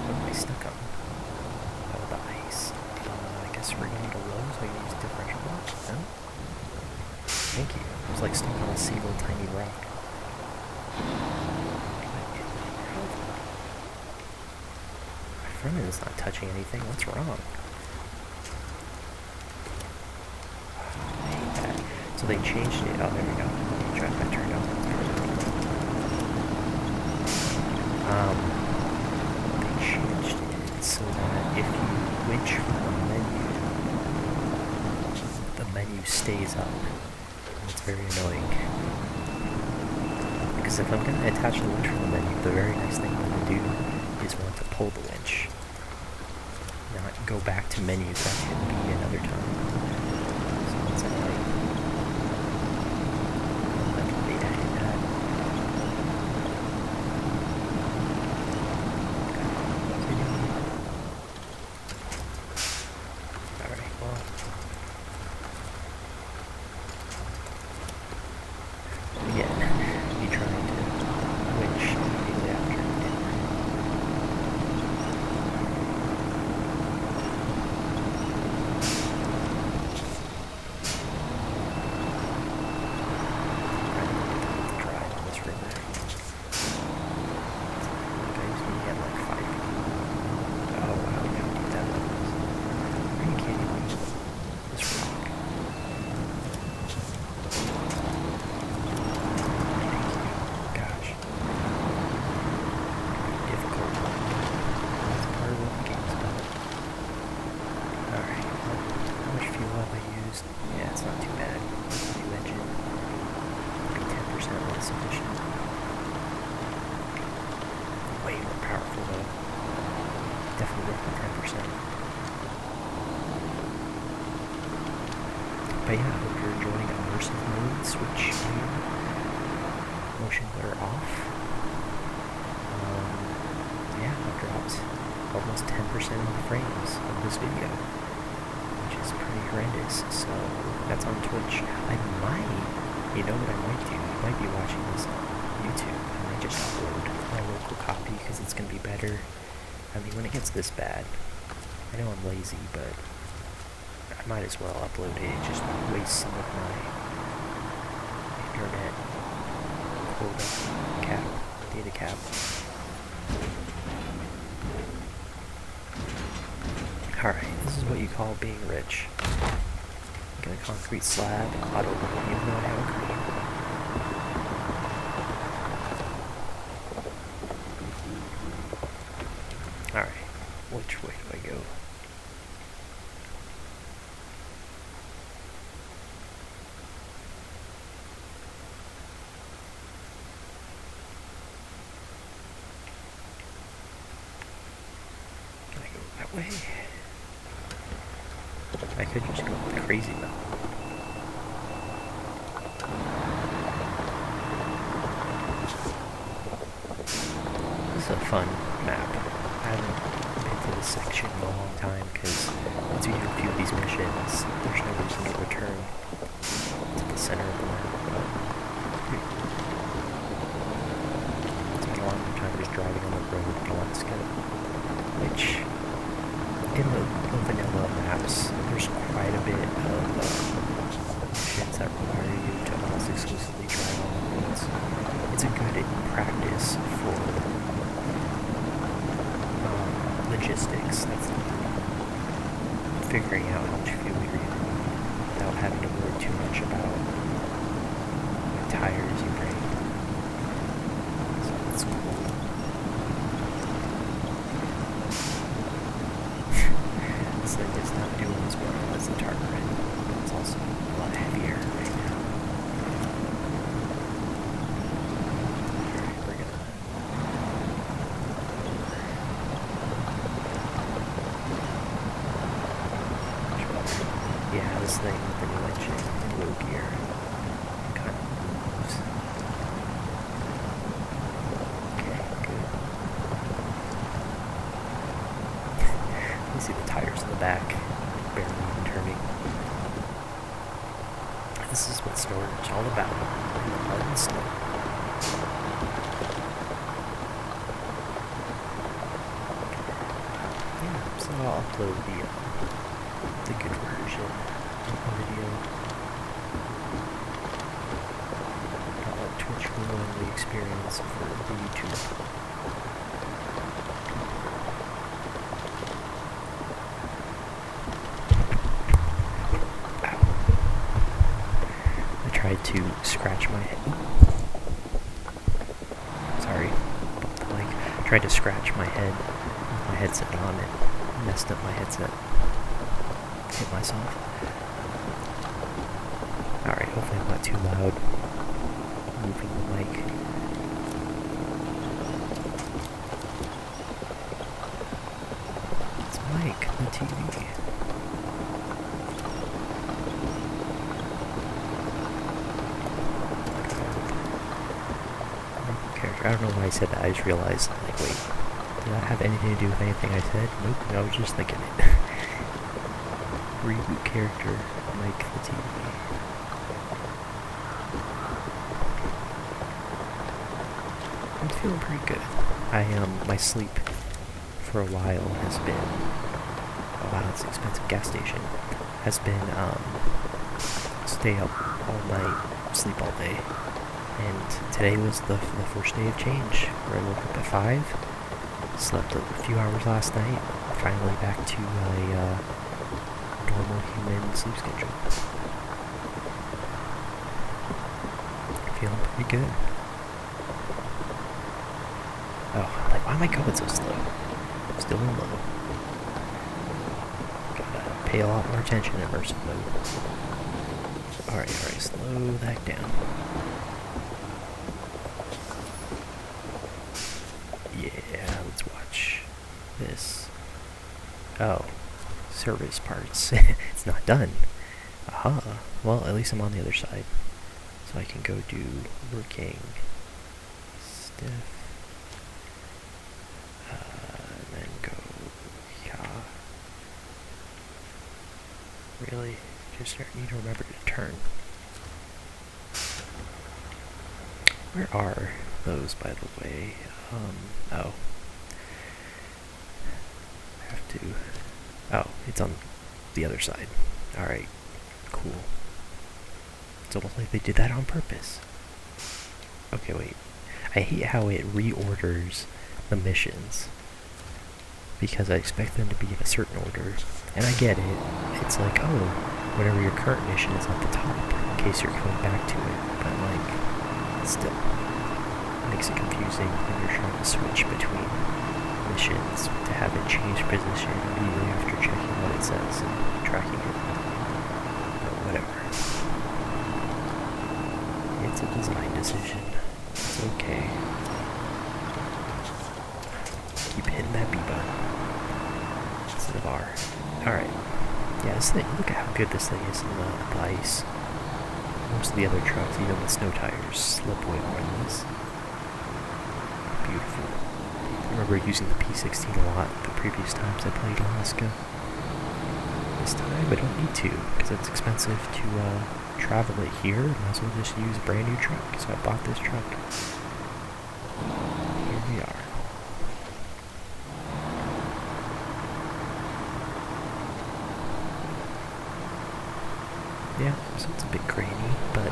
Speaker 1: What am I stuck on? Oh, the ice. I guess we're gonna need a low so I can use differential blocks. No? Thank you. I was like stuck on a single tiny rock. My front end is not touching anything. What's wrong? I hate that. So they changed it. Oh, there we go. Let me try if I turn it on. They changed it so that if you winch from the menu stays up. It's very annoying. Because if I'm going to attach the winch from the menu, the very next thing I'm going to do is want to pull the winch. Not go back to menus that can be another time. So once I like, they added that. Alright, well. Again, you trying to winch immediately after dinner. Drive on this river. Guys, we had like 5 people. Oh wow, we gotta do that. You can't even use this rock. Gosh. Difficult. That's part of what the game's about. Alright, well, how much fuel have I used? Yeah, it's not too bad. New engine. Maybe 10% less efficient. Way more powerful though. Definitely worth the 10%. But yeah, I hope you're enjoying Immersive Mode Switch here. motion blur off. Yeah, I've dropped almost 10% of the frames of this video, which is pretty horrendous. So that's on Twitch. I might, you know what I might do? I might be watching this on YouTube. I might just upload my local copy because it's going to be better. I mean, when it gets this bad, I know I'm lazy, but I might as well upload it. Just waste some of my internet quota data cap. Alright, this is what you call being rich. Get a concrete slab, auto load, even though I have a crane. Alright, which way do I go? Can I go that way? I could just go with the crazy mode. This is a fun map. I haven't been to this section in a long time because once you do a few of these missions, there's no reason to return to the center of the map. It's been a long time just driving on the road in Alaska, which in the vanilla maps, there's quite a bit of missions that require you to almost exclusively drive on the roads. It's a good practice for logistics. That's figuring out how much fuel you're going to need without having to worry too much about what tires you bring. So that's cool. This thing is not doing as well as the Tatra. It's also a lot heavier right now. Alright, we're gonna... Yeah, this thing with the new engine in low gear kind of moves. Okay, good. You see the tires in the back, barely even turning. This is what Snowrunner is all about, in the mud and snow. Yeah, so I'll upload the good version of the video. I'll let Twitch ruin the experience for the YouTube. Tried to scratch my head. Sorry, like tried to scratch my head with my headset on and messed up my headset. Hit myself. Alright, hopefully I'm not too loud. Moving the mic. It's Mike, the TV. I don't know why I said that. I just realized, like, wait, did that have anything to do with anything I said? Nope, I was just thinking it. Reboot character, Mike the TV. I'm feeling pretty good. My sleep for a while has been, oh wow, it's an expensive gas station, has been, stay up all night, sleep all day. And today was the first day of change, where I woke up at 5, slept a few hours last night, finally back to a normal human sleep schedule. Feeling pretty good. Oh, like, why am I going so slow? I'm still in low. Gotta pay a lot more attention in Immersive Mode. Alright, slow that down. Yeah, let's watch this. Oh, service parts. It's not done. Aha. Well, at least I'm on the other side. So I can go do working diff. And then go, yeah. Really, just need to remember to turn. Where are those, by the way? Oh. I have to... Oh, it's on the other side. Alright, cool. It's almost like they did that on purpose. Okay, wait. I hate how it reorders the missions, because I expect them to be in a certain order. And I get it. It's like, oh, whatever your current mission is at the top, in case you're coming back to it. But, like, still, it makes it confusing when you're trying to switch between missions to have it change position immediately after checking what it says and tracking it. But whatever. It's a design decision. It's okay. Keep hitting that B button instead of R. Alright. Yeah, this thing, look at how good this thing is in the ice. Most of the other trucks, even with snow tires, slip way more than this. Beautiful. I remember using the P16 a lot the previous times I played Alaska. This time I don't need to, because it's expensive to travel it here. Might as well just use a brand new truck, so I bought this truck. Here we are. Yeah, so it's a bit grainy, but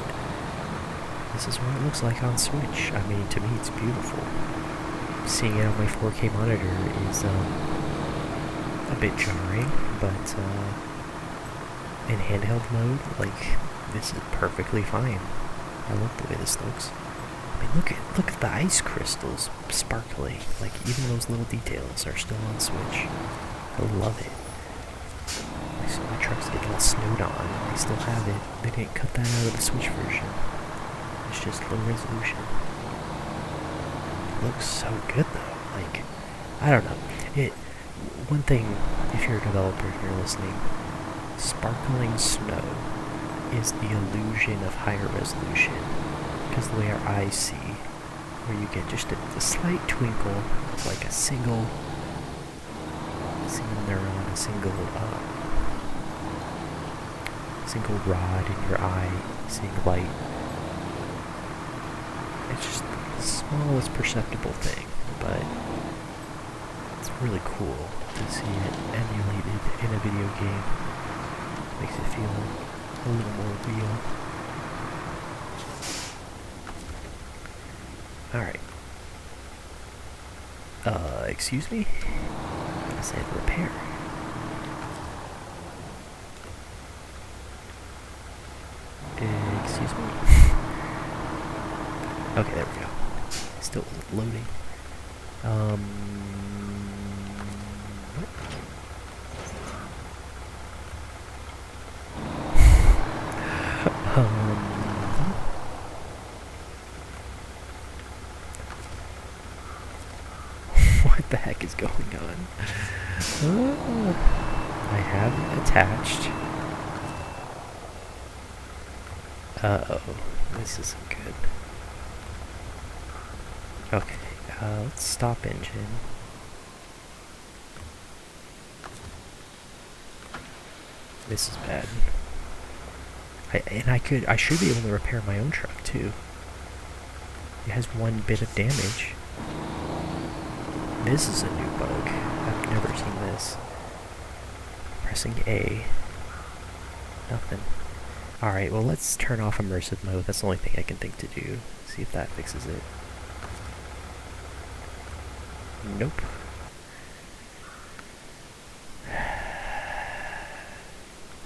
Speaker 1: this is what it looks like on Switch. I mean, to me it's beautiful. Seeing it on my 4K monitor is a bit jarring, but in handheld mode, like, this is perfectly fine. I love the way this looks. I mean, look at the ice crystals sparkling. Like, even those little details are still on Switch. I love it. My truck's getting all snowed on. They still have it. They didn't cut that out of the Switch version. It's just low resolution. It looks so good though. Like, I don't know. One thing, if you're a developer and you're listening, sparkling snow is the illusion of higher resolution. Because the way our eyes see, where you get just a slight twinkle of like a single neuron, a single rod in your eye seeing light. It's just the smallest perceptible thing, but it's really cool to see it emulated in a video game. Makes it feel a little more real. Alright. Excuse me? I said repair. Excuse me? Okay, there we go. Still loading. What the heck is going on? I have it attached. Uh-oh, this isn't good. Okay, let's stop engine. This is bad. I should be able to repair my own truck too. It has one bit of damage. This is a new bug. I've never seen this. Pressing A. Nothing. Alright, well let's turn off Immersive Mode. That's the only thing I can think to do. See if that fixes it. Nope.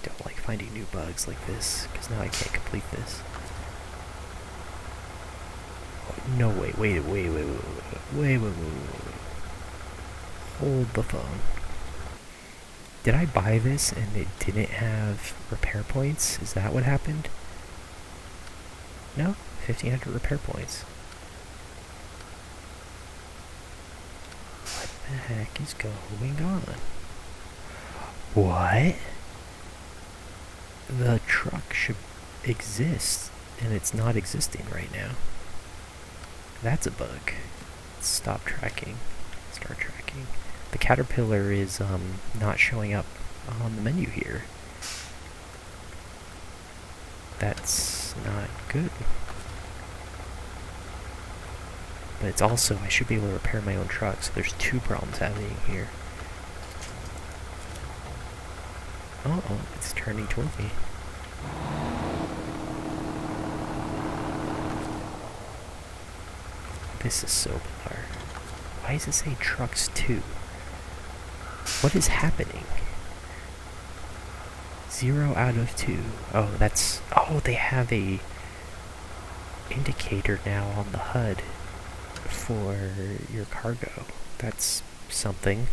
Speaker 1: Don't like finding new bugs like this, because now I can't complete this. Oh, no, wait. Hold the phone. Did I buy this and it didn't have repair points? Is that what happened? No? 1,500 repair points. What the heck is going on? What? The truck should exist, and it's not existing right now. That's a bug. Stop tracking. Start tracking. The caterpillar is not showing up on the menu here. That's not good. But it's also, I should be able to repair my own truck, so there's two problems happening here. Oh, it's turning toward me. This is so bizarre. Why does it say trucks 2? What is happening? 0 out of 2. Oh, that's... Oh, they have a indicator now on the HUD for your cargo. That's something.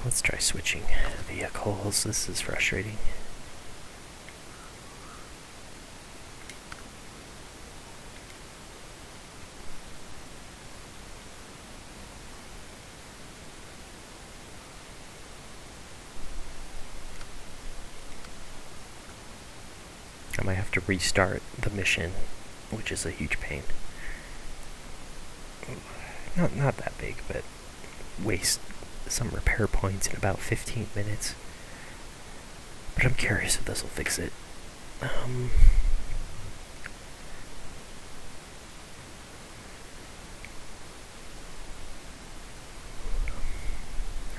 Speaker 1: Let's try switching vehicles. This is frustrating. I might have to restart the mission, which is a huge pain. Not that big, but waste some repair points in about 15 minutes. But I'm curious if this will fix it.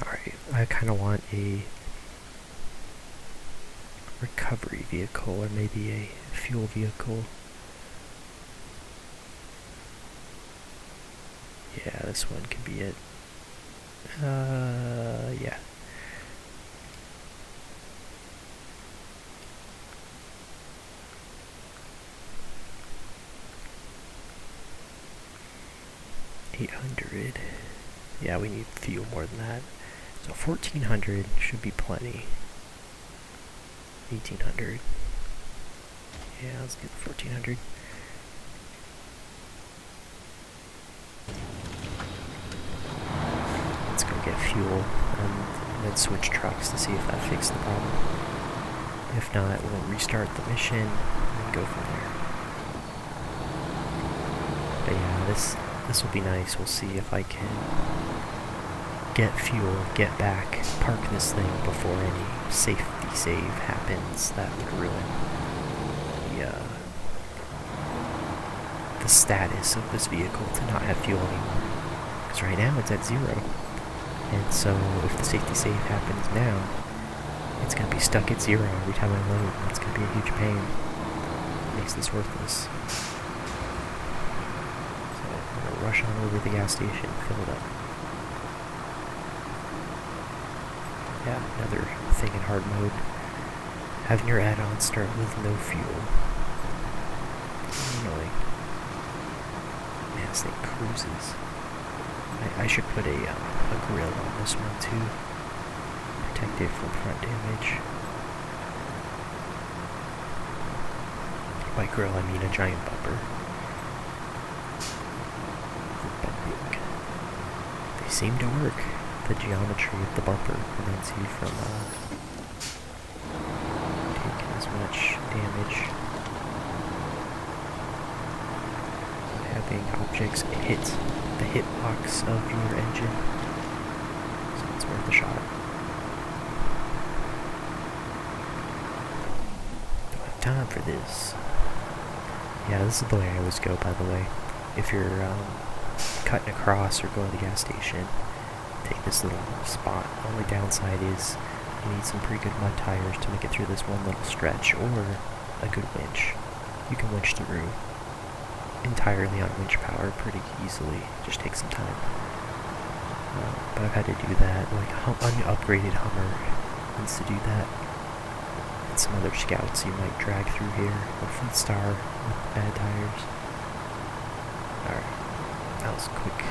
Speaker 1: Alright, I kind of want a recovery vehicle or maybe a fuel vehicle. Yeah, this one could be it. Yeah. $800. Yeah, we need fuel more than that. So 1,400 should be plenty. 1,800. Yeah, let's do 1,400. Let's go get fuel and then switch trucks to see if that fixes the problem. If not, we'll restart the mission and go from there. But yeah, this will be nice. We'll see if I can get fuel, get back, park this thing before any safety save happens that would ruin the status of this vehicle to not have fuel anymore. Because right now it's at 0. And so if the safety save happens now, it's going to be stuck at 0 every time I load. It's going to be a huge pain. It makes this worthless. So I'm going to rush on over to the gas station and fill it up. Yeah, another thing in hard mode. Having your add-on start with no fuel. Annoying. Man, this thing cruises. I should put a grill on this one too. Protect it from front damage. By grill, I mean a giant bumper. Bumping. They seem to work. The geometry of the bumper prevents you from taking as much damage. Having objects hit the hitbox of your engine, so it's worth a shot. Don't have time for this. Yeah, this is the way I always go, by the way. If you're cutting across or going to the gas station, take this little spot. The only downside is you need some pretty good mud tires to make it through this one little stretch, or a good winch. You can winch through entirely on winch power pretty easily. Just takes some time. But I've had to do that. Like unupgraded Hummer needs to do that. And some other scouts you might drag through here. Or Fleet Star with bad tires. Alright. That was quick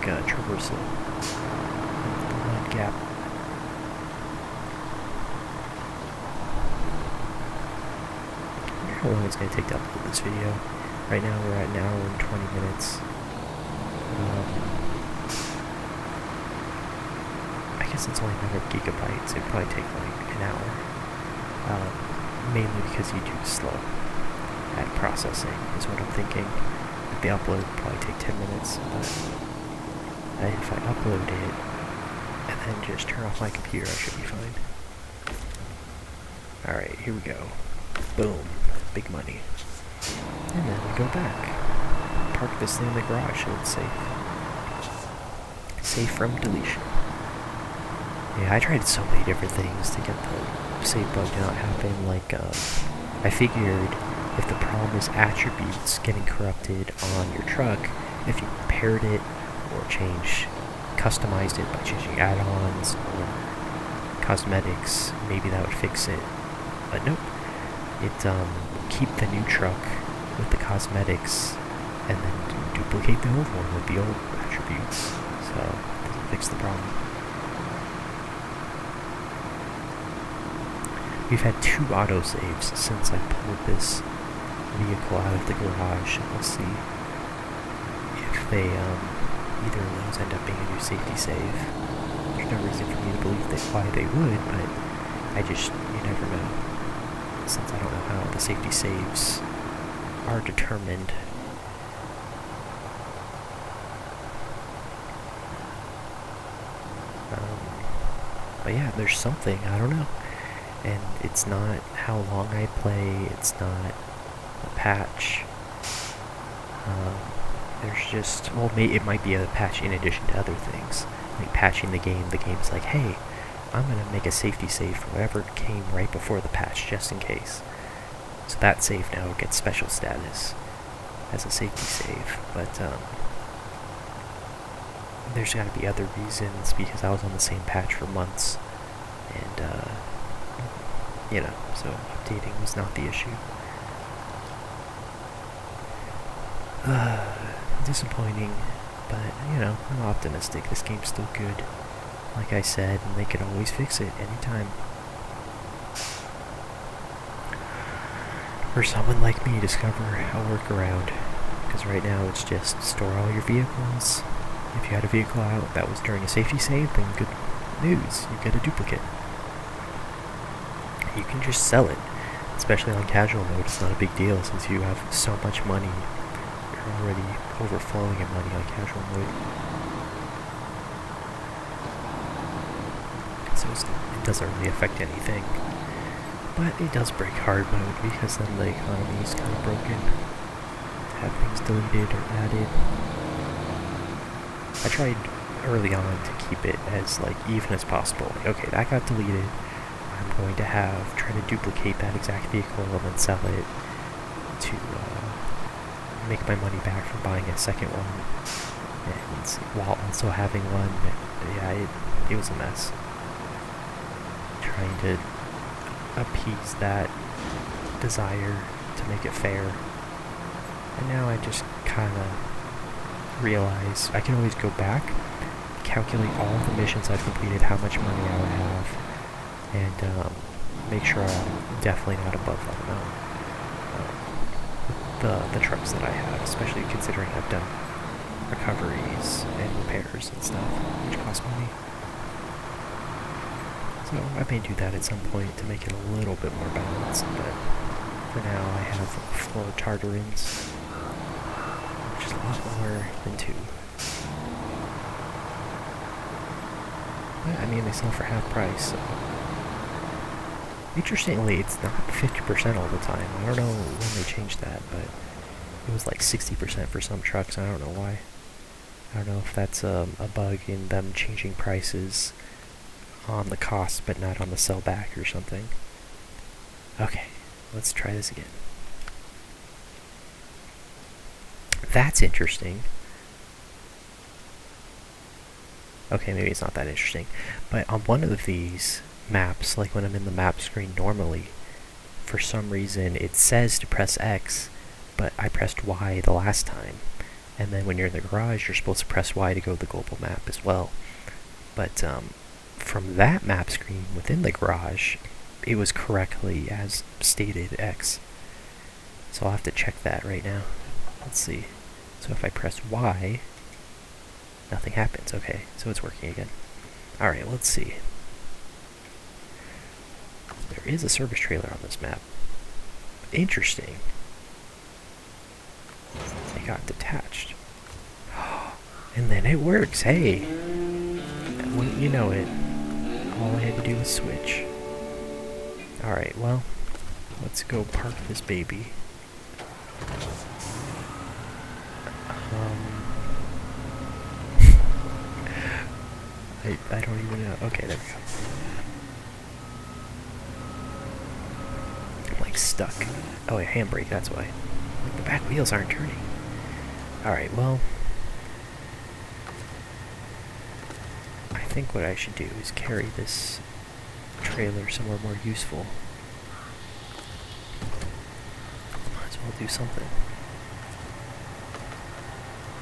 Speaker 1: traversal. The mud gap. I wonder how long it's going to take to upload this video. Right now we're at an hour and 20 minutes. I guess since it's only a matter of gigabytes, it'd probably take like an hour. Mainly because YouTube's slow at processing, is what I'm thinking. The upload would probably take 10 minutes, but if I upload it and then just turn off my computer, I should be fine. Alright, here we go. Boom. Big money. And then we go back. Park this thing in the garage so it's safe. Safe from deletion. Yeah, I tried so many different things to get the save bug to not happen. Like, I figured if the problem is attributes getting corrupted on your truck, if you repaired it or customized it by changing add-ons or cosmetics, maybe that would fix it. But nope. It keep the new truck with the cosmetics and then duplicate the old one with the old attributes. So it doesn't fix the problem. We've had 2 autosaves since I pulled this vehicle out of the garage. We'll see if they either of those end up being a new safety save. There's no reason for me to believe why they would, but you never know. Since I don't know how the safety saves are determined. But yeah, there's something, I don't know. And it's not how long I play, it's not a patch. There's just, well, it might be a patch in addition to other things. Like patching the game's like, hey, I'm going to make a safety save for whatever came right before the patch, just in case. So that save now gets special status as a safety save. But there's got to be other reasons, because I was on the same patch for months. And, so updating was not the issue. Disappointing, but, I'm optimistic. This game's still good. Like I said, and they can always fix it anytime. For someone like me, discover a workaround. Because right now it's just store all your vehicles. If you had a vehicle out that was during a safety save, then good news, you get a duplicate. You can just sell it. Especially on casual mode, it's not a big deal since you have so much money. You're already overflowing in money on casual mode. So it doesn't really affect anything. But it does break hard mode because then the economy is kind of broken. Have things deleted or added. I tried early on to keep it as even as possible. Like, okay, that got deleted. I'm going to try to duplicate that exact vehicle and then sell it to make my money back from buying a second one. And while also having one, yeah, it was a mess. Trying to appease that desire to make it fair. And now I just kind of realize I can always go back, calculate all the missions I've completed, how much money I would have, and make sure I'm definitely not above the trucks that I have, especially considering I've done recoveries and repairs and stuff, which cost money. So I may do that at some point to make it a little bit more balanced, but for now I have 4 Tartarans, which is a lot more than 2. But, I mean, they sell for half price, so... Interestingly, it's not 50% all the time. I don't know when they changed that, but it was like 60% for some trucks. I don't know why. I don't know if that's a bug in them changing prices on the cost, but not on the sell back or something. Okay, let's try this again. That's interesting. Okay, maybe it's not that interesting. But on one of these maps, like when I'm in the map screen normally, for some reason it says to press X, but I pressed Y the last time. And then when you're in the garage, you're supposed to press Y to go to the global map as well. But from that map screen within the garage, it was correctly as stated X. So I'll have to check that right now. Let's see. So if I press Y, nothing happens. Okay, so it's working again. Alright, let's see. There is a service trailer on this map. Interesting. It got detached. And then it works, hey! Wouldn't you know it? All I had to do was switch. Alright, well, let's go park this baby. I don't even know. Okay, there we go. I'm like stuck. Oh, yeah, handbrake, that's why. Like, the back wheels aren't turning. Alright, well, I think what I should do is carry this trailer somewhere more useful. Might as well do something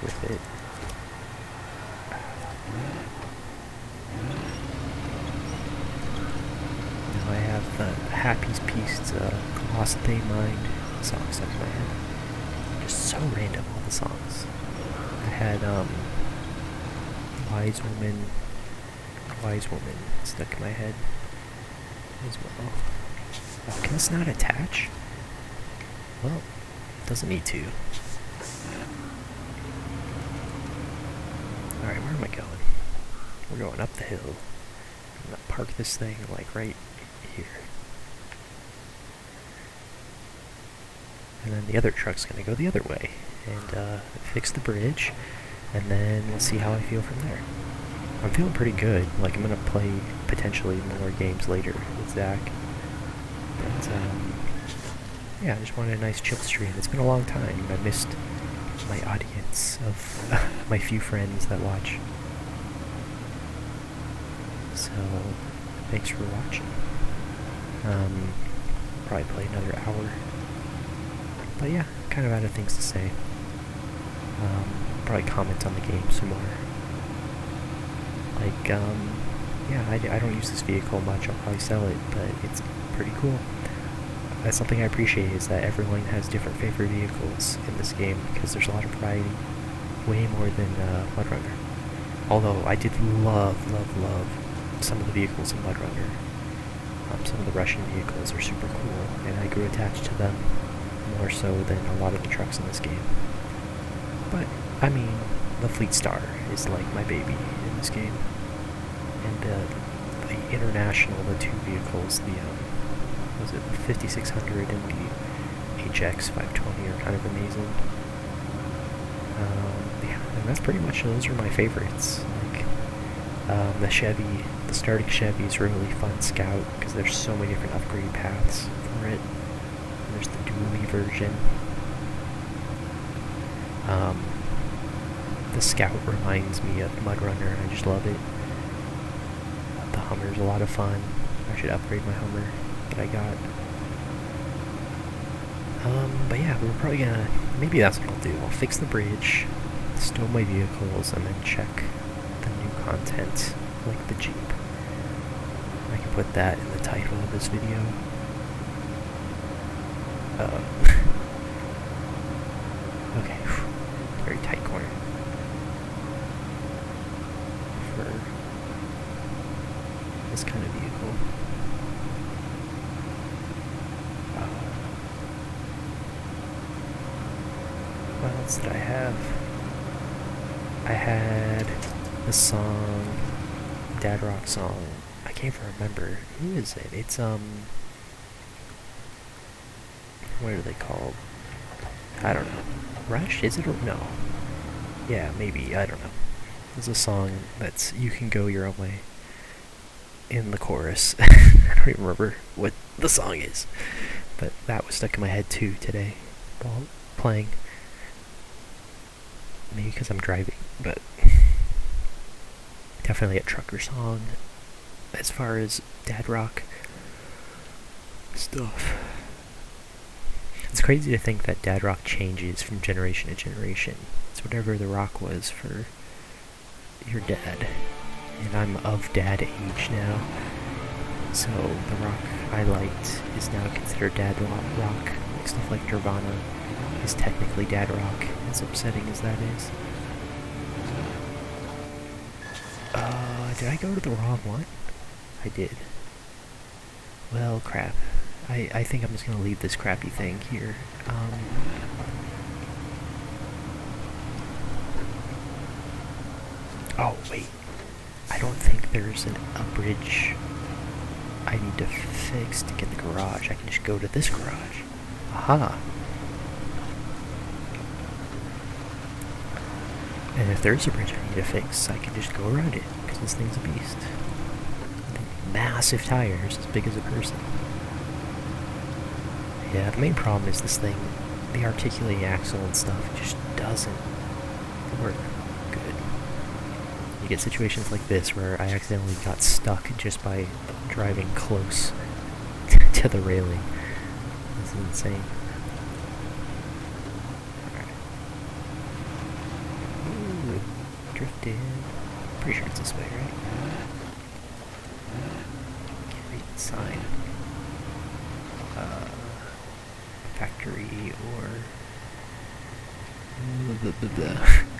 Speaker 1: with it. Now I have the Happy's Piece Lost Day Mind song stuck in my head. Just so random, all the songs. I had Wise Woman stuck in my head as well. Oh, can this not attach? Well, it doesn't need to. Alright, where am I going? We're going up the hill. I'm gonna park this thing like right here. And then the other truck's gonna go the other way and fix the bridge, and then we'll see how I feel from there. I'm feeling pretty good. Like, I'm gonna play potentially more games later with Zach. But yeah, I just wanted a nice chill stream. It's been a long time. I missed my audience of my few friends that watch. So, thanks for watching. Probably play another hour. But yeah, kind of out of things to say. Probably comment on the game some more. Like, yeah, I don't use this vehicle much. I'll probably sell it, but it's pretty cool. That's something I appreciate, is that everyone has different favorite vehicles in this game, because there's a lot of variety. Way more than MudRunner. Although I did love some of the vehicles in MudRunner. Some of the Russian vehicles are super cool, and I grew attached to them more so than a lot of the trucks in this game. But, I mean, the Fleet Star is like my baby in this game. And the International, the two vehicles, the was it the 5600 and the HX 520 are kind of amazing. Yeah, and that's pretty much, those are my favorites. Like, the Chevy, the starting Chevy is really fun Scout, because there's so many different upgrade paths for it. And there's the dually version. The Scout reminds me of MudRunner, and I just love it. The Hummer's a lot of fun. I should upgrade my Hummer that I got. But yeah, we're probably gonna, maybe that's what I'll do. I'll fix the bridge, stow my vehicles, and then check the new content, like the Jeep. I can put that in the title of this video. Okay, very tight corner. For this kind of vehicle. What else did I have? I had the song, Dad Rock song. I can't even remember. Who is it? It's, what are they called? I don't know. Rush? Is it? Or no. Yeah, maybe. I don't know. There's a song that's You Can Go Your Own Way in the chorus. I don't even remember what the song is. But that was stuck in my head too today while playing. Maybe because I'm driving, but definitely a trucker song as far as dad rock stuff. It's crazy to think that dad rock changes from generation to generation. It's whatever the rock was for your dad. And I'm of dad age now. So the rock I liked is now considered dad rock. Like stuff like Nirvana is technically dad rock, as upsetting as that is. Did I go to the wrong one? I did. Well, crap. I think I'm just gonna leave this crappy thing here. Oh, wait. I don't think there's a bridge I need to fix to get the garage. I can just go to this garage. Aha! And if there's a bridge I need to fix, I can just go around it, because this thing's a beast. Massive tires, as big as a person. Yeah, the main problem is this thing, the articulating axle and stuff, just doesn't work good. You get situations like this where I accidentally got stuck just by driving close to the railing. This is insane. Drifted. Pretty sure it's this way, right? Can't read the sign. Factory or... I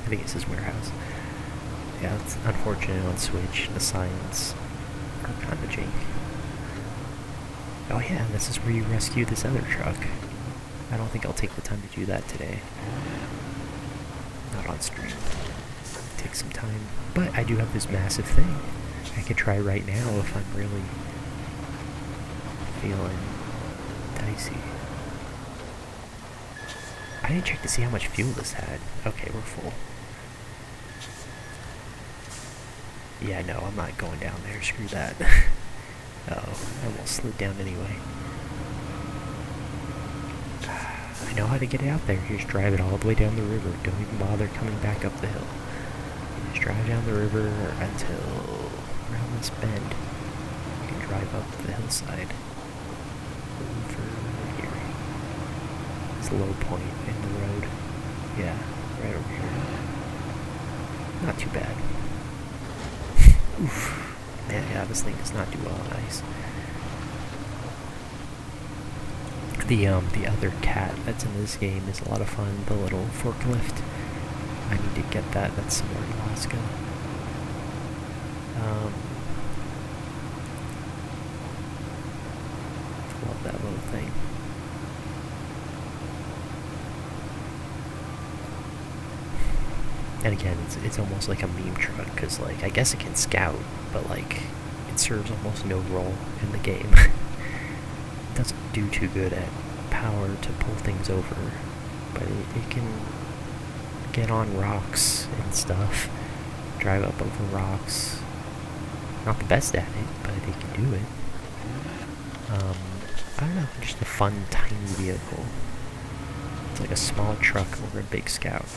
Speaker 1: think it says warehouse. Yeah, it's unfortunate on Switch. The signs are kind of jank. Oh yeah, this is where you rescue this other truck. I don't think I'll take the time to do that today. Not on stream. Take some time. But I do have this massive thing I could try right now if I'm really feeling dicey. I didn't check to see how much fuel this had. Okay, we're full. Yeah, no, I'm not going down there. Screw that. Uh-oh, I almost slid down anyway. I know how to get out there. You just drive it all the way down the river. Don't even bother coming back up the hill. Just drive down the river until around this bend. You can drive up the hillside. Over here. This low point in the road. Yeah, right over here. Not too bad. Oof. Man, yeah, this thing does not do well on ice. The other cat that's in this game is a lot of fun. The little forklift. I need to get that. That's somewhere in Alaska. Love that little thing. And again, it's almost like a meme truck, because, like, I guess it can scout, but, like, it serves almost no role in the game. It doesn't do too good at power to pull things over, but it can get on rocks and stuff, drive up over rocks. Not the best at it, but it can do it. I don't know, just a fun, tiny vehicle. It's like a small truck over a big scout.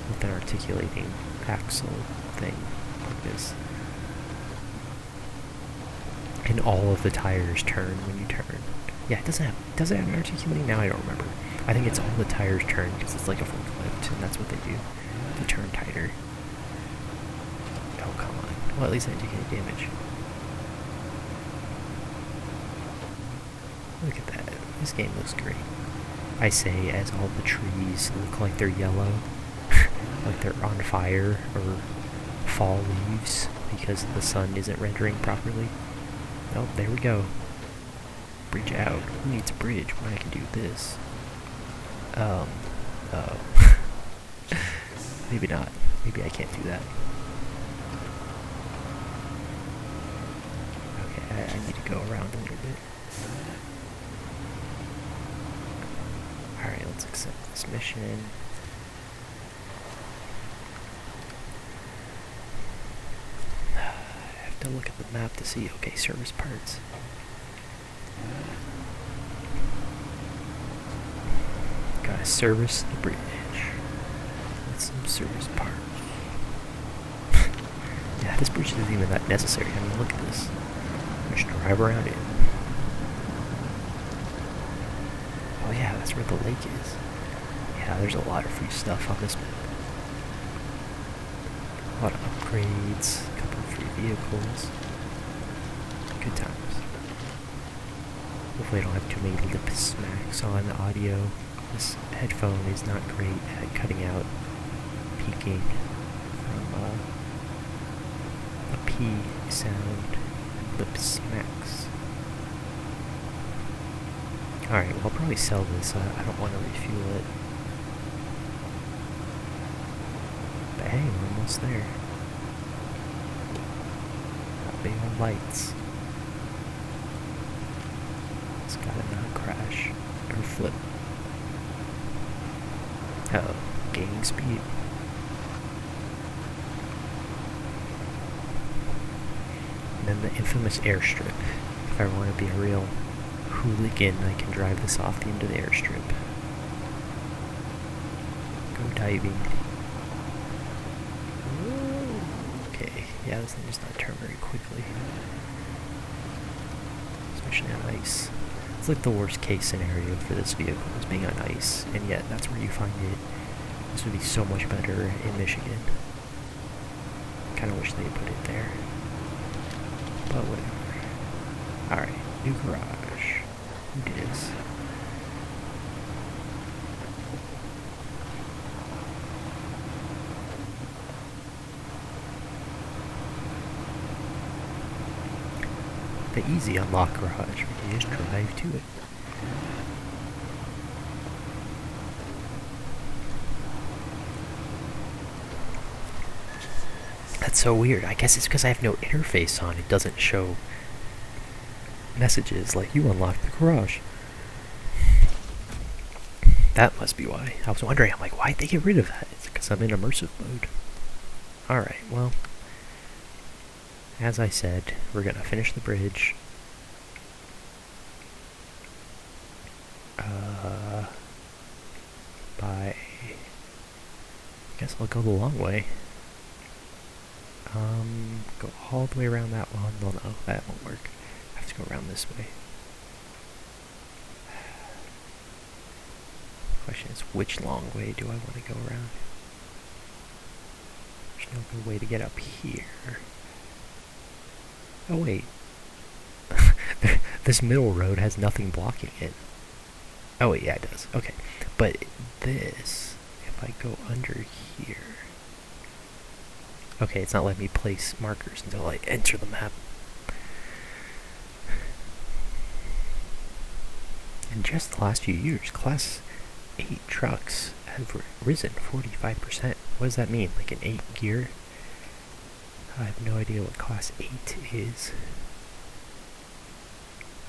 Speaker 1: With an articulating axle thing like this. And all of the tires turn when you turn. Yeah, does it have an articulating? Now I don't remember. I think it's all the tires turn because it's like a forklift, and that's what they do. They turn tighter. Oh, come on. Well, at least I didn't take any damage. Look at that. This game looks great. I say as all the trees look like they're yellow. Like they're on fire, or fall leaves because the sun isn't rendering properly. Oh, there we go. Bridge out. Who needs a bridge when I can do this? Oh. Maybe not. Maybe I can't do that. Okay, I need to go around a little bit. Alright, let's accept this mission. To look at the map to see, okay, service parts. Gotta service the bridge. That's some service parts. Yeah, this bridge isn't even that necessary. I mean, look at this. Just drive around it. Oh yeah, that's where the lake is. Yeah, there's a lot of free stuff on this map. A lot of upgrades. Vehicles. Good times. Hopefully I don't have too many lip smacks on the audio. This headphone is not great at cutting out peaking from a P sound. Lip smacks. Alright, well, I'll probably sell this. I don't want to refuel it. But hey, we're almost there. Got big old lights. It's gotta not crash or flip. Uh-oh, gaining speed. And then the infamous airstrip. If I want to be a real hooligan, I can drive this off the end of the airstrip. Go diving. Whoa. Okay, yeah, this thing does not turn very quickly. Especially on ice. It's like the worst case scenario for this vehicle, is being on ice, and yet that's where you find it. This would be so much better in Michigan. Kinda wish they put it there. But whatever. Alright, new garage. Who dis? The easy unlock garage, where you just drive to it. That's so weird. I guess it's because I have no interface on. It doesn't show messages like, you unlocked the garage. That must be why. I was wondering, I'm like, why'd they get rid of that? It's because I'm in immersive mode. Alright, well, as I said, we're gonna finish the bridge. By, I guess I'll go the long way. Go all the way around that one. Well, no, that won't work. I have to go around this way. Question is, which long way do I want to go around? There's no good way to get up here. Oh wait. This middle road has nothing blocking it. Oh wait, yeah it does. Okay. But this, if I go under here... Okay, it's not letting me place markers until I enter the map. In just the last few years, Class 8 trucks have risen 45%. What does that mean? Like an 8 gear? I have no idea what Class 8 is.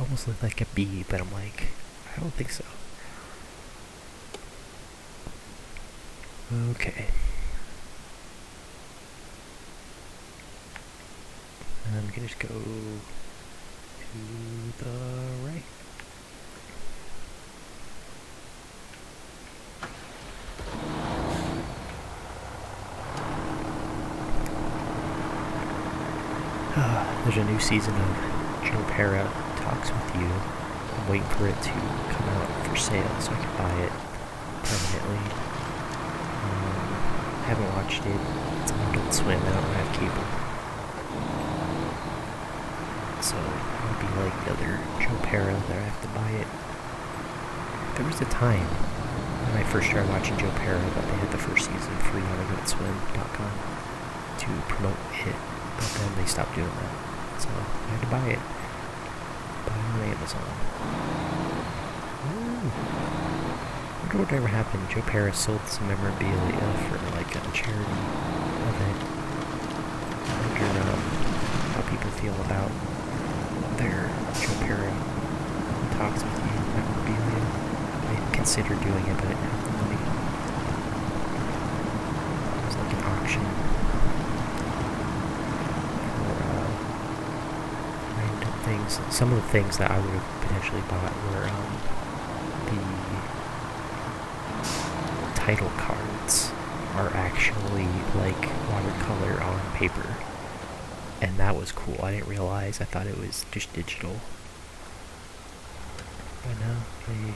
Speaker 1: Almost looked like a B, but I'm like, I don't think so. Okay. I'm gonna just go to the right. There's a new season of Joe Pera Talks With You. I'm waiting for it to come out for sale so I can buy it permanently. I haven't watched it. It's on Adult Swim. I don't have cable. So it'll be like the other Joe Pera that I have to buy it. There was a time when I first started watching Joe Pera that they had the first season free on AdultSwim.com to promote it, but then they stopped doing that. So I had to buy it. Buy it on Amazon. Ooh. I wonder whatever happened. Joe Pera sold some memorabilia for like a charity event. I wonder how people feel about their Joe Pera Talks With You memorabilia. They considered doing it, but I didn't have the money. It was like an auction for random things. Some of the things that I would have potentially bought were the title cards are actually like watercolor on paper. And that was cool. I didn't realize. I thought it was just digital. But no, they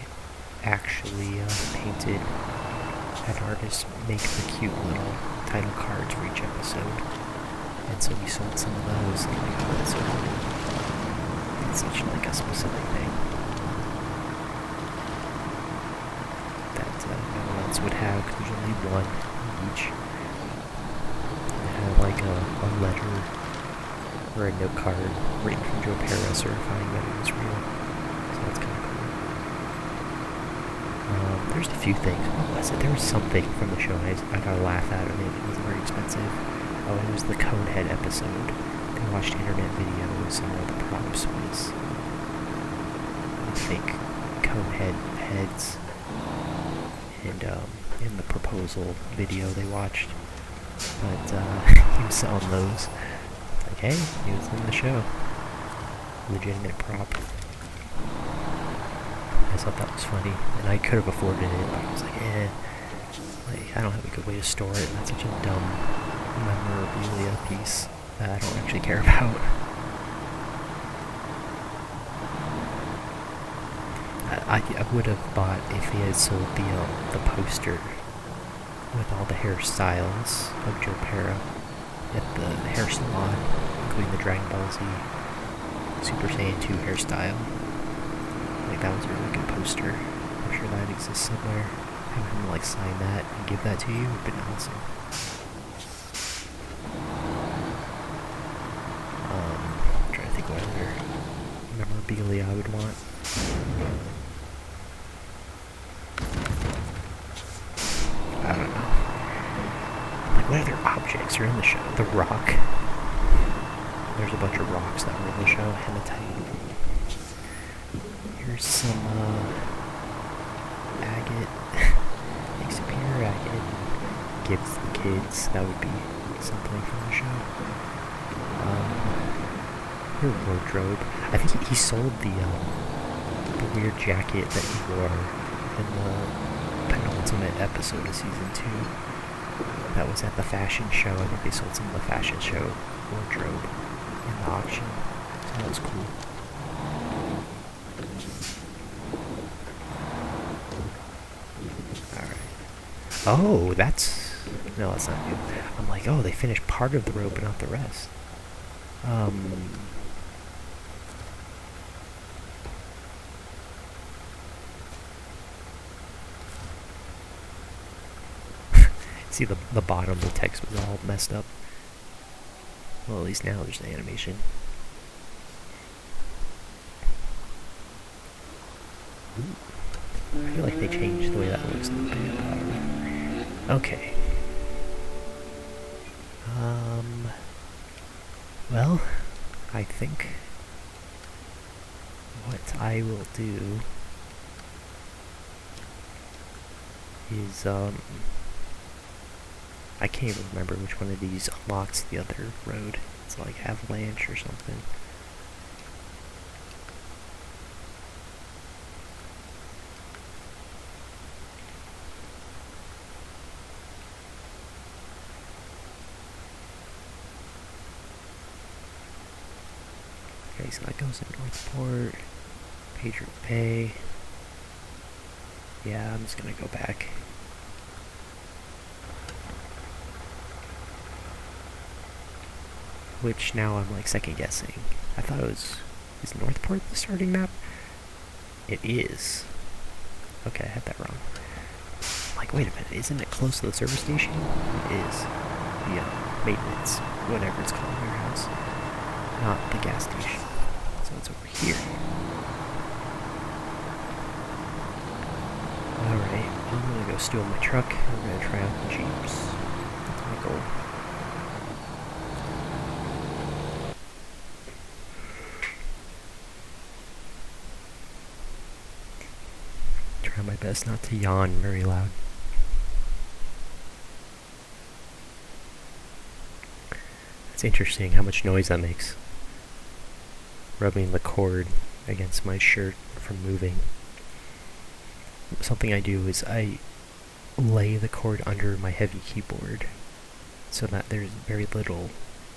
Speaker 1: actually painted, had artists make the cute little title cards for each episode. And so we sold some of those. And like, oh, that's so cool. It's such like a specific thing that no one else would have, because there's only one each. It like a letter or a note card written from Joe Pera certifying that it was real. So that's kind of cool. There's a few things. What was it? There was something from the show I gotta laugh at. I mean, it wasn't very expensive. Oh, it was the Conehead episode. They watched internet videos and all the props was fake Conehead heads. And in the proposal video they watched. But he was selling those. Like, hey, he was in the show. Legitimate prop. I thought that was funny, and I could have afforded it, but I was like, like, I don't have a good way to store it, and that's such a dumb memorabilia piece that I don't actually care about. I would have bought if he had sold the poster with all the hairstyles of Joe Pera at the hair salon, including the Dragon Ball Z Super Saiyan 2 hairstyle. Like, that was a really good poster. I'm sure that exists somewhere. Have him like sign that and give that to you would have been awesome. I'm trying to think what other memorabilia I would want. I don't know. Like, what other objects are in the show? The rock. There's a bunch of rocks that were in the show. Hematite. Here's some agate. Makes a pure agate. Gives the kids. That would be something from the show. Your wardrobe. I think he sold the weird jacket that he wore in the penultimate episode of season 2. That was at the fashion show. I think they sold some of the fashion show wardrobe in the auction. So that was cool. Alright. Oh, that's... No, that's not good. I'm like, oh, they finished part of the robe but not the rest. See, the bottom of the text was all messed up. Well, at least now there's the animation. Ooh. I feel like they changed the way that looks a little bit. Okay. Well, I think what I will do is, I can't even remember which one of these unlocks the other road. It's like Avalanche or something. Okay, so that goes in Northport, Patriot Bay. Yeah, I'm just gonna go back. Which now I'm like second guessing. I thought it was... Is Northport the starting map? It is. Okay, I had that wrong. I'm like, wait a minute, isn't it close to the service station? It is. The maintenance, whatever it's called in your house. Not the gas station. So it's over here. Alright, I'm gonna go steal my truck. I'm gonna try out the Jeeps. That's my goal. Try my best not to yawn very loud. It's interesting how much noise that makes. Rubbing the cord against my shirt from moving. Something I do is I lay the cord under my heavy keyboard so that there's very little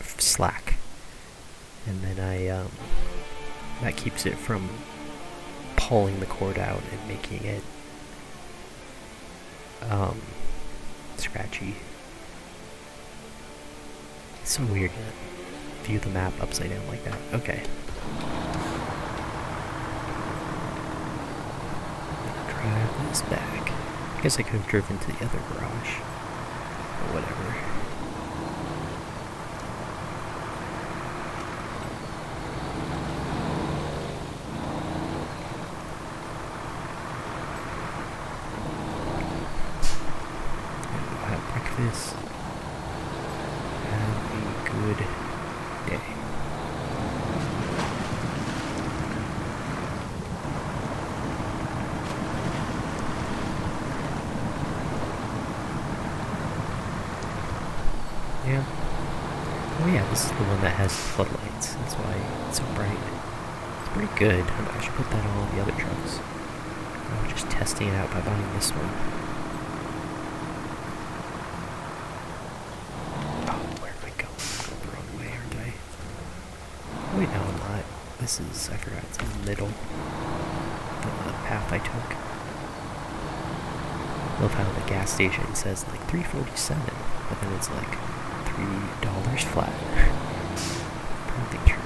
Speaker 1: slack. And then that keeps it from pulling the cord out and making it scratchy. It's so weird to view the map upside down like that. Okay. Drive this back. I guess I could have driven to the other garage. But whatever. This is the one that has floodlights. That's why it's so bright. It's pretty good. I should put that on all the other trucks. I'm just testing it out by buying this one. Oh, where am I going? I'm going the wrong way, aren't I? Oh, wait, no, I'm not. This is, I forgot, it's in the middle. The path I took. I love how the gas station says like $3.47, but then it's like $3 flat. Probably true.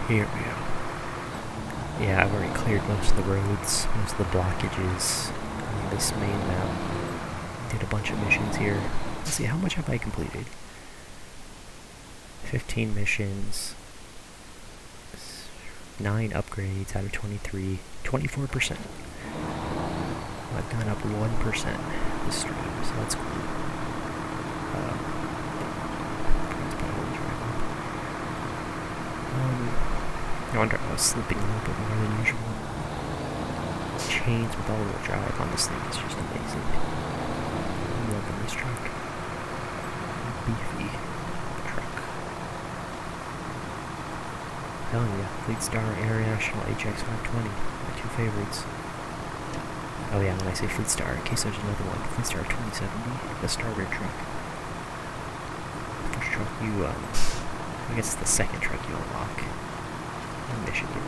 Speaker 1: Here we go. Yeah, I've already cleared most of the roads, most of the blockages on this main map. Did a bunch of missions here. Let's see, how much have I completed? 15 missions. 9 upgrades out of 23. 24%. I've gone up 1% this stream, so that's cool. No wonder I was slipping a little bit more than usual. Chains with all-wheel drive on this thing is just amazing. I'm loving this truck. Beefy truck. Telling ya, Fleet Star Air National HX 520. My two favorites. Oh yeah, when I say Fleet Star, in case there's another one, Fleet Star 2070, the starter truck. First truck you, I guess it's the second truck you unlock. Michigan.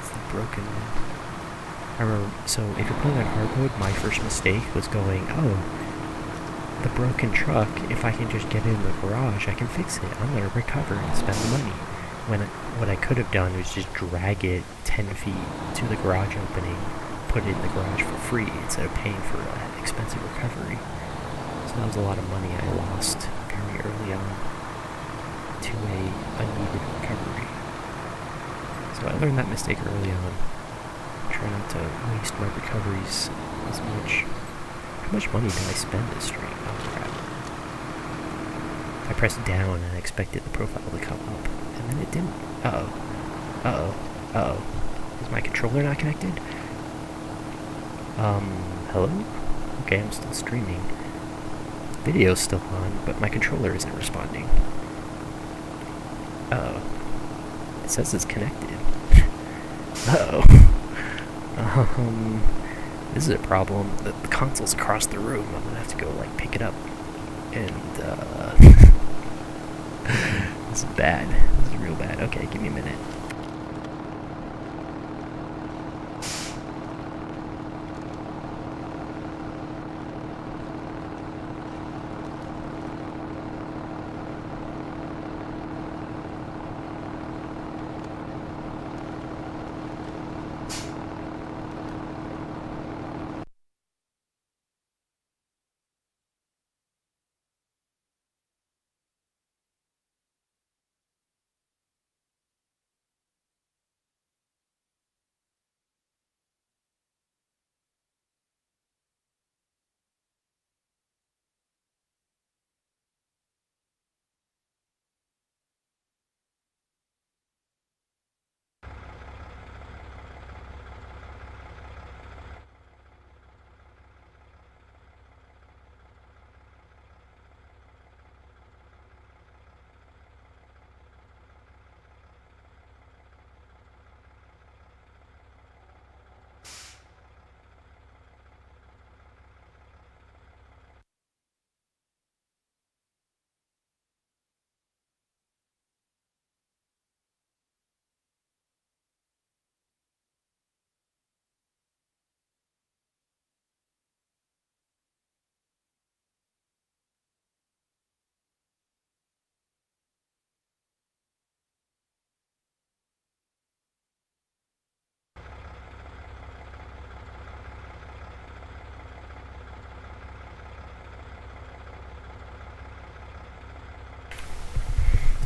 Speaker 1: It's the broken one. I remember, so if you're playing on hard mode, my first mistake was going, oh, the broken truck, if I can just get it in the garage, I can fix it. I'm going to recover and spend the money. What I could have done was just drag it 10 feet to the garage opening, put it in the garage for free instead of paying for an expensive recovery. So that was a lot of money I lost very early on to a unneeded recovery. So I learned that mistake early on. Try not to waste my recoveries as much. How much money did I spend this stream? Oh crap. I pressed down and I expected the profile to come up, and then it didn't. Uh-oh. Is my controller not connected? Hello? Okay, I'm still streaming. Video's still on, but my controller isn't responding. Uh-oh. It says it's connected. Uh-oh. This is a problem. The console's across the room. I'm gonna have to go, like, pick it up. And, this is bad. This is real bad. Okay, give me a minute.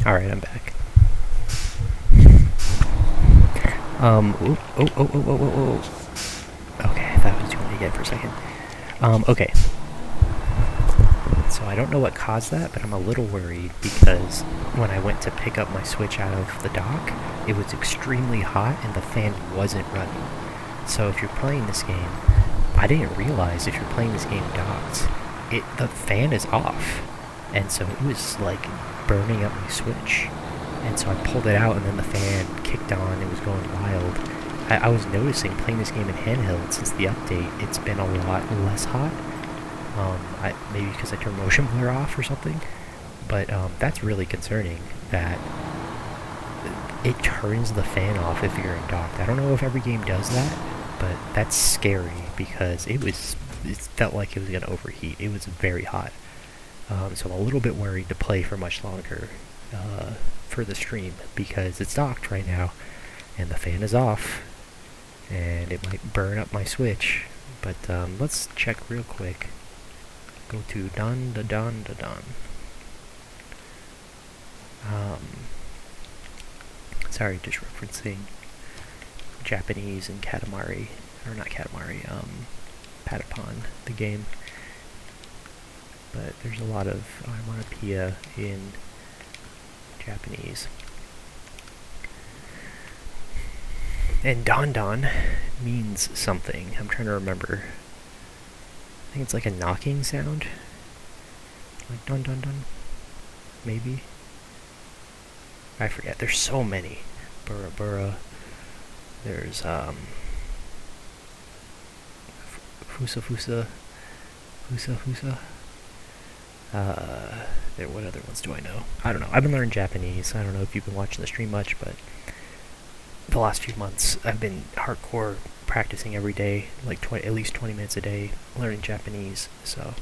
Speaker 1: Alright, I'm back. Okay, I thought I was doing it again for a second. Okay. So I don't know what caused that, but I'm a little worried because when I went to pick up my Switch out of the dock, it was extremely hot and the fan wasn't running. So if you're playing this game, I didn't realize if you're playing this game docked, the fan is off. And so it was like burning up my Switch. And so I pulled it out and then the fan kicked on, it was going wild. I was noticing playing this game in handheld since the update, it's been a lot less hot. Maybe because I turned motion blur off or something. But that's really concerning that it turns the fan off if you're in docked. I don't know if every game does that, but that's scary because it felt like it was going to overheat. It was very hot. So I'm a little bit worried to play for much longer for the stream because it's docked right now and the fan is off and it might burn up my Switch. But let's check real quick. Go to dun da dun da dun. Sorry, just referencing Japanese and Katamari, or not Katamari, Patapon, the game. But there's a lot of onomatopoeia in Japanese. And don don means something. I'm trying to remember. I think it's like a knocking sound. Like dun dun dun. Maybe. I forget. There's so many. Burra burra. There's fusa fusa. Fusa fusa. What other ones do I know? I don't know. I've been learning Japanese. I don't know if you've been watching the stream much, but the last few months I've been hardcore practicing every day, like at least 20 minutes a day, learning Japanese. So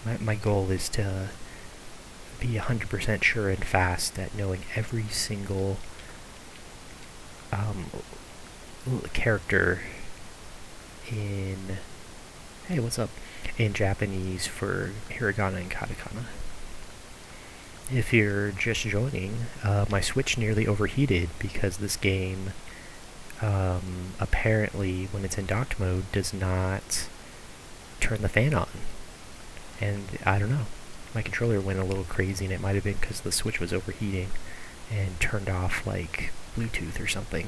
Speaker 1: my goal is to be 100% sure and fast at knowing every single character in hey, what's up? In Japanese for hiragana and katakana. If you're just joining, my Switch nearly overheated because this game apparently, when it's in docked mode, does not turn the fan on. And I don't know. My controller went a little crazy, and it might have been because the Switch was overheating and turned off like Bluetooth or something.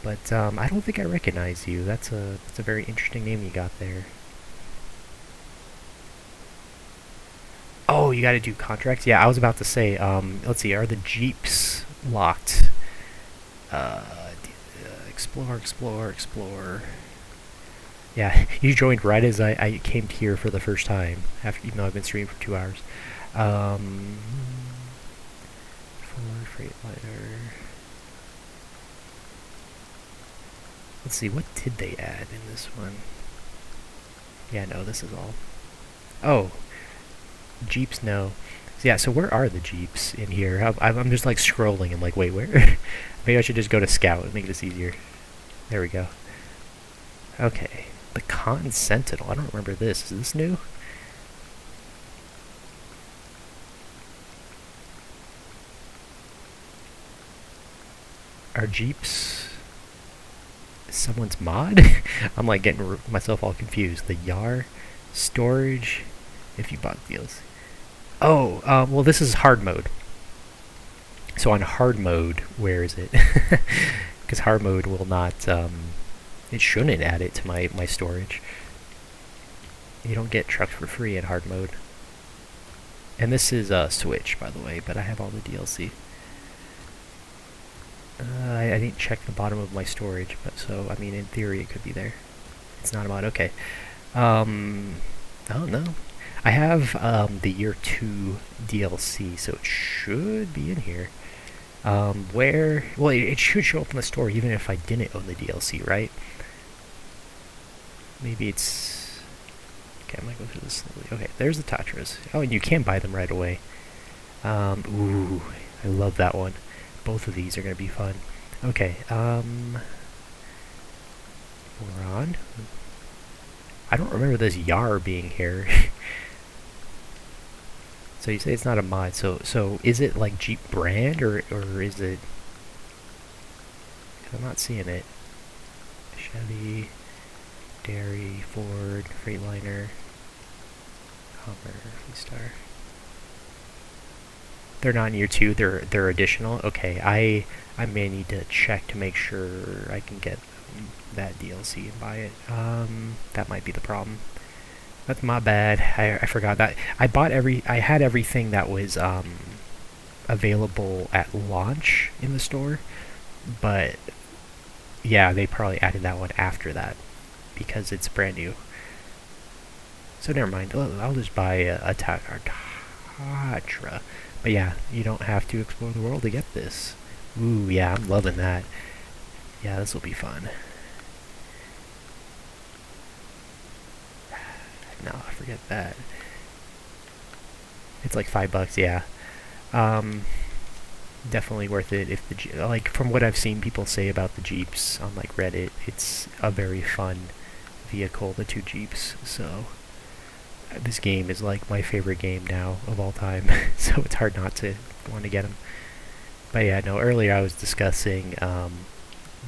Speaker 1: But I don't think I recognize you. That's a very interesting name you got there. Oh, you gotta do contracts? Yeah, I was about to say, let's see, are the Jeeps locked? Explore. Yeah, you joined right as I came here for the first time, even though I've been streaming for 2 hours. For Freightliner. Let's see, what did they add in this one? Yeah, no, this is all. Oh, Jeeps, no. Yeah, so where are the Jeeps in here? I'm just like scrolling and like, wait, where? Maybe I should just go to Scout and make this easier. There we go. Okay, the Con Sentinel. I don't remember this. Is this new? Are Jeeps someone's mod? I'm like getting myself all confused. The Yar storage, if you bought deals. Oh, well, this is hard mode. So on hard mode, where is it? Because hard mode will not, it shouldn't add it to my storage. You don't get trucks for free in hard mode. And this is Switch, by the way, but I have all the DLC. I didn't check the bottom of my storage, but so, I mean, in theory, it could be there. It's not a mod, okay. I don't know. I have the Year 2 DLC, so it should be in here. Well, it should show up in the store even if I didn't own the DLC, right? Maybe it's... Okay, I might go through this slowly. Okay, there's the Tatras. Oh, and you can buy them right away. Ooh, I love that one. Both of these are going to be fun. Okay, we're on. I don't remember this Yar being here. So you say it's not a mod, so is it like Jeep brand, or is it... I'm not seeing it. Chevy, Dairy, Ford, Freightliner. Hummer, Star. They're not in year 2. They're additional. Okay, I may need to check to make sure I can get that DLC and buy it. That might be the problem. That's my bad. I forgot that. I had everything that was available at launch in the store, but yeah, they probably added that one after that because it's brand new. So never mind. I'll just buy a Tatra. But yeah, you don't have to explore the world to get this. Ooh, yeah, I'm loving that. Yeah, this will be fun. No, forget that. It's like $5, yeah. Definitely worth it if like from what I've seen people say about the Jeeps on like Reddit, it's a very fun vehicle, the 2 Jeeps. So this game is like my favorite game now of all time. So it's hard not to want to get them. But yeah, no, earlier I was discussing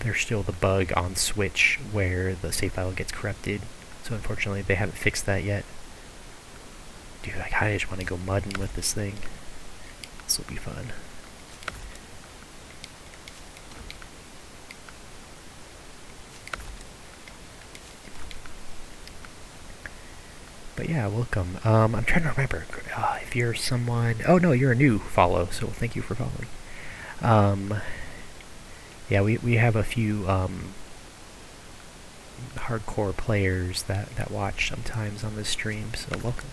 Speaker 1: there's still the bug on Switch where the save file gets corrupted. So unfortunately they haven't fixed that yet. Dude, I kinda just want to go mudding with this thing. This will be fun. But yeah, welcome. I'm trying to remember if you're someone... Oh no, you're a new follow, so thank you for following. Yeah, we have a few hardcore players that watch sometimes on this stream, so welcome.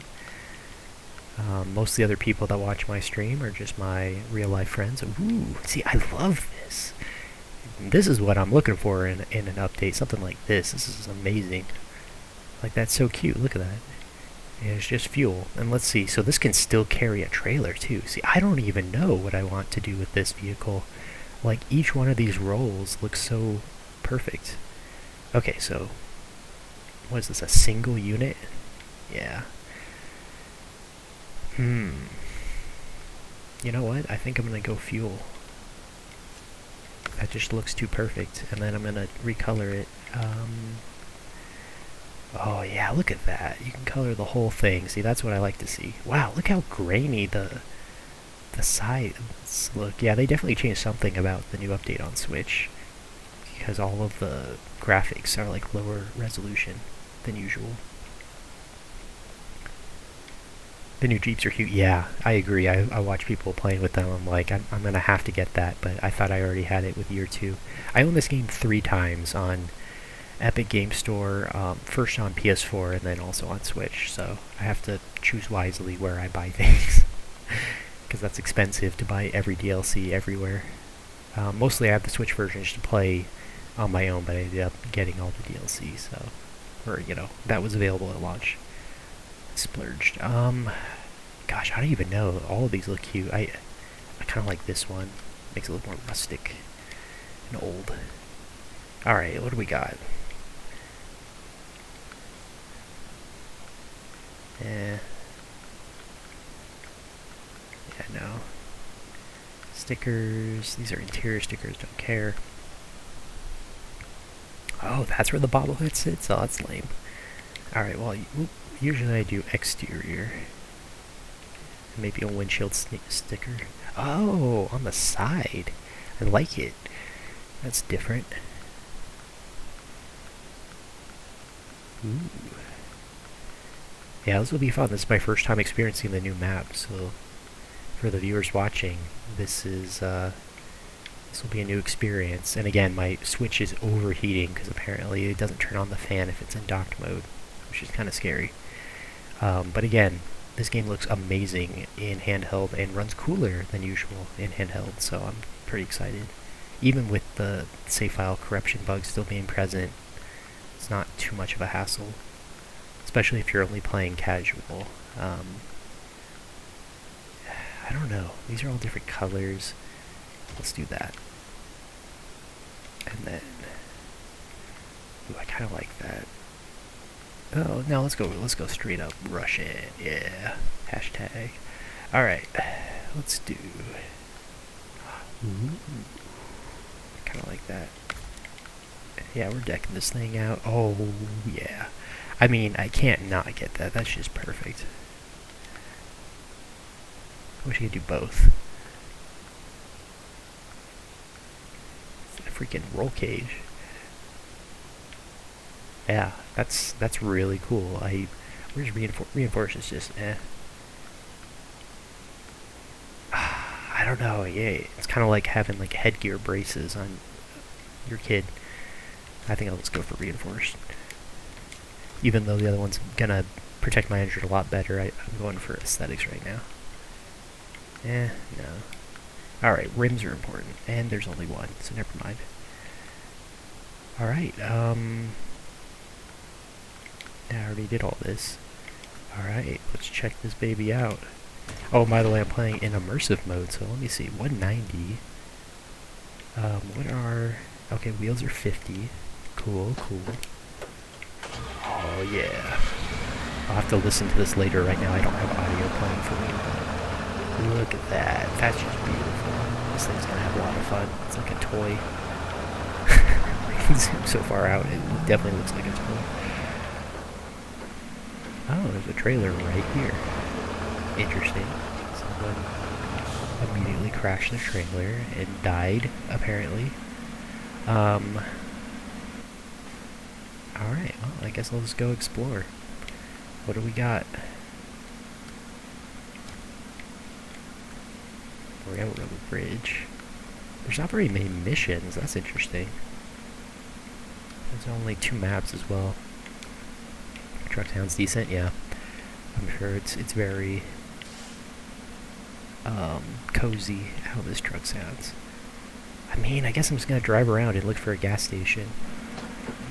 Speaker 1: Most of the other people that watch my stream are just my real life friends. Ooh, see, I love this. This is what I'm looking for in an update, something like this. This is amazing. Like, that's so cute. Look at that. And it's just fuel. And let's see, so this can still carry a trailer too. See, I don't even know what I want to do with this vehicle. Like, each one of these rolls looks so perfect. Okay, so what is this, a single unit? Yeah. You know what? I think I'm gonna go fuel. That just looks too perfect. And then I'm gonna recolor it. Oh yeah, look at that. You can color the whole thing. See, that's what I like to see. Wow, look how grainy the sides look. Yeah, they definitely changed something about the new update on Switch. Because all of the graphics are like lower resolution than usual. The new Jeeps are cute. Yeah, I agree. I watch people playing with them. I'm like, I'm gonna have to get that, but I thought I already had it with year 2. I own this game 3 times on Epic Game Store, first on PS4 and then also on Switch, so I have to choose wisely where I buy things. Because that's expensive to buy every DLC everywhere. Mostly I have the Switch version just to play on my own, but I ended up getting all the DLC, so... Or, you know, that was available at launch. Splurged. Gosh, I don't even know. All of these look cute. I kind of like this one. Makes it look more rustic and old. Alright, what do we got? Yeah, no. Stickers. These are interior stickers. Don't care. Oh, that's where the bobblehead sits? Oh, that's lame. Alright, well, usually I do exterior. Maybe a windshield sticker. Oh, on the side. I like it. That's different. Ooh. Yeah, this will be fun. This is my first time experiencing the new map, so for the viewers watching, this will be a new experience. And again, my Switch is overheating because apparently it doesn't turn on the fan if it's in docked mode, which is kind of scary. But again, this game looks amazing in handheld and runs cooler than usual in handheld, so I'm pretty excited. Even with the save file corruption bug still being present, it's not too much of a hassle, especially if you're only playing casual. I don't know. These are all different colors. Let's do that. And then, ooh, I kind of like that. Oh, no, let's go straight up rush it. Yeah. Hashtag. Alright. Let's do... Ooh. I kind of like that. Yeah, we're decking this thing out. Oh, yeah. I mean, I can't not get that. That's just perfect. I wish I could do both. It's a freaking roll cage. Yeah, that's really cool. Where's reinforce is just I don't know. Yeah, it's kind of like having like headgear braces on your kid. I think I'll just go for reinforced. Even though the other one's gonna protect my engine a lot better, I'm going for aesthetics right now. No. Alright, rims are important. And there's only one, so never mind. Alright, I already did all this. Alright, let's check this baby out. Oh, by the way, I'm playing in immersive mode, so let me see. 190. Okay, wheels are 50. Cool. Oh, yeah. I'll have to listen to this later. Right now, I don't have audio playing for me, but look at that. That's just beautiful. This thing's gonna have a lot of fun. It's like a toy. I can zoom so far out, it definitely looks like a toy. Oh, there's a trailer right here. Interesting. Someone immediately crashed the trailer and died, apparently. Alright, well, I guess I'll just go explore. What do we got? Railroad bridge. There's not very many missions, that's interesting. There's only 2 maps as well. Truck sounds decent, yeah. I'm sure it's very cozy how this truck sounds. I mean, I guess I'm just gonna drive around and look for a gas station.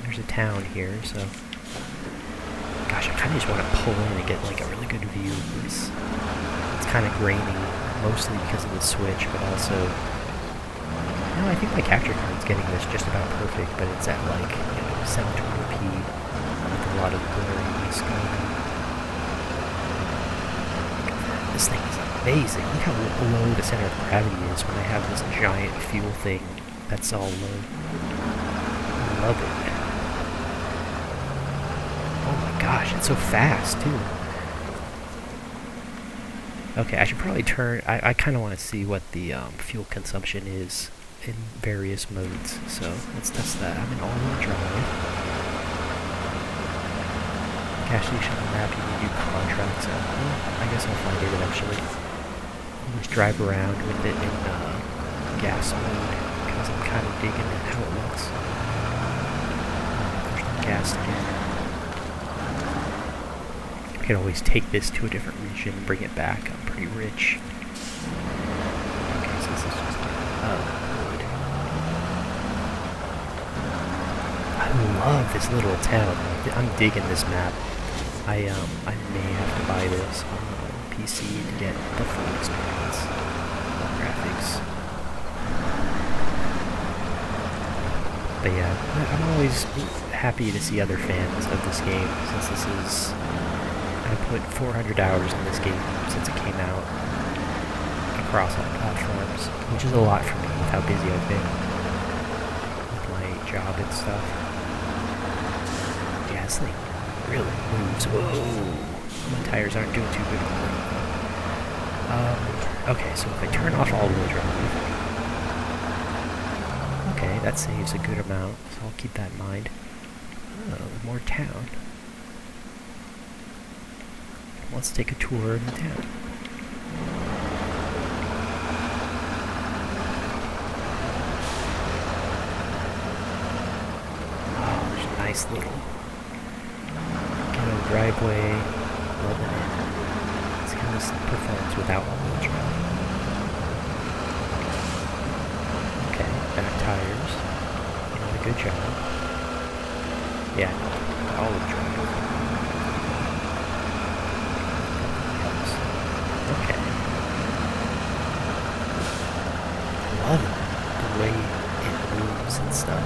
Speaker 1: There's a town here, so gosh, I kind of just want to pull in and get like a really good view. It's kind of grainy, mostly because of the Switch, but also, no, I think my capture card's getting this just about perfect, but it's at like 720p with a lot of blurriness going on. This thing is amazing. Look how low the center of gravity is when I have this giant fuel thing that's all low. I love it. Oh my gosh, it's so fast too. Okay, I should probably turn... I kind of want to see what the fuel consumption is in various modes, so let's test that. I'm in all-wheel drive. Gas station on the map, you can do contracts. I guess I'll find it eventually. I'll just drive around with it in gas mode, because I'm kind of digging at how it looks. There's no gas here. I can always take this to a different region and bring it back. I'm pretty rich. Okay, so this is just wood. I love this little town. I'm digging this map. I may have to buy this on PC to get the full experience. Graphics. But yeah, I'm always happy to see other fans of this game, since this is... I put 400 hours in this game since it came out across all platforms, which is a lot for me with how busy I've been with my job and stuff. Yeah, this thing really moves. Whoa! My tires aren't doing too good on that. Okay, so if I turn off all-wheel drive, okay, that saves a good amount, so I'll keep that in mind. Oh, more town. Let's take a tour of the town. Oh, there's a nice little driveway. Loving it. It's kind of performs without all-wheel drive. Okay, back tires. Doing a good job. Yeah, all-wheel drive. Okay. Love it. The way it moves and stuff.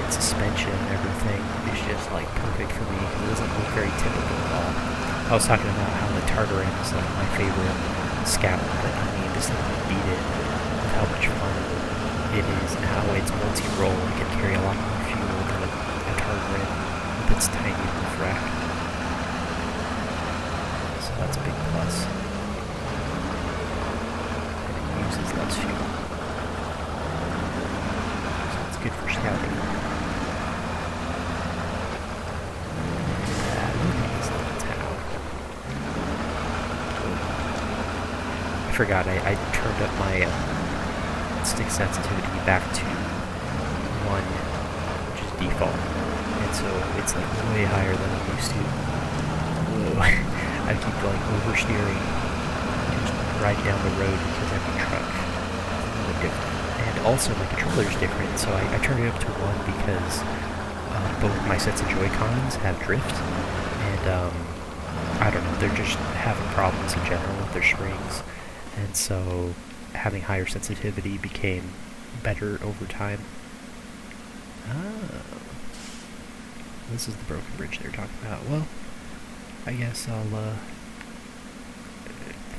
Speaker 1: Its suspension and everything is just like perfect for me because it doesn't look very typical at all. I was talking about how the Tatra is like my favorite scout, but I mean this thing would beat it with how much fun it is and how it's multi-role. It can carry a lot more fuel than a Tatra with its tiny roof rack. So that's a big plus. forgot, I turned up my stick sensitivity back to 1, which is default. And so it's like way higher than I'm used to. Whoa. I keep like oversteering, just right down the road because I'm in a truck. It's a little different. And also my controller's different, so I turned it up to 1 because both my sets of Joy-Cons have drift. And I don't know, they're just having problems in general with their springs. And so having higher sensitivity became better over time. Oh. This is the broken bridge they're talking about. Well, I guess I'll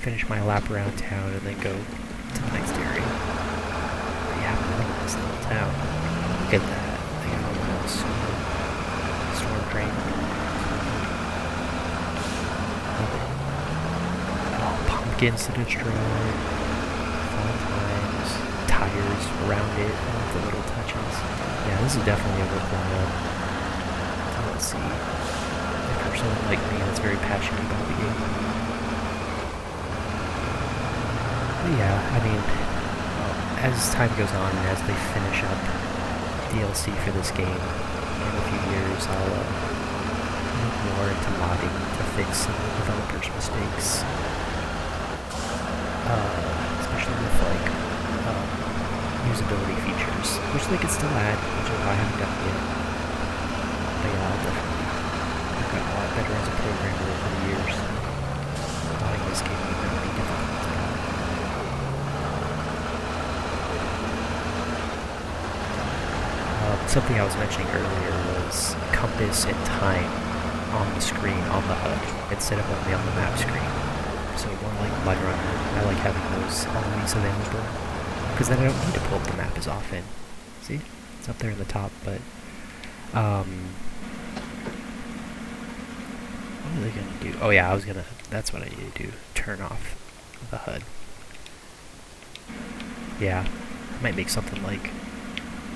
Speaker 1: finish my lap around town and then go to the next area. But yeah, I love this little town. Look at that. They got a little storm drain. Oh, pumpkins to destroy. Fun times. Tires around it. All the little touches. Yeah, this is definitely a worthwhile. Let's see. For someone like me that's very passionate about the game. But yeah, I mean, as time goes on and as they finish up DLC for this game in a few years, I'll look more into modding to fix some of the developers' mistakes. Especially with like usability features, which they could still add, which I haven't done yet. But yeah, I'll definitely have gotten a lot better as a programmer over the years. Modding this game would never be difficult at all. Something I was mentioning earlier was compass and time on the screen on the HUD instead of only on the map screen. So more like Mudrunner, I like having those always available because then I don't need to pull up the map as often. See? It's up there in the top, but what are they gonna do? Oh yeah, that's what I need to do. Turn off the HUD. Yeah, I might make something like,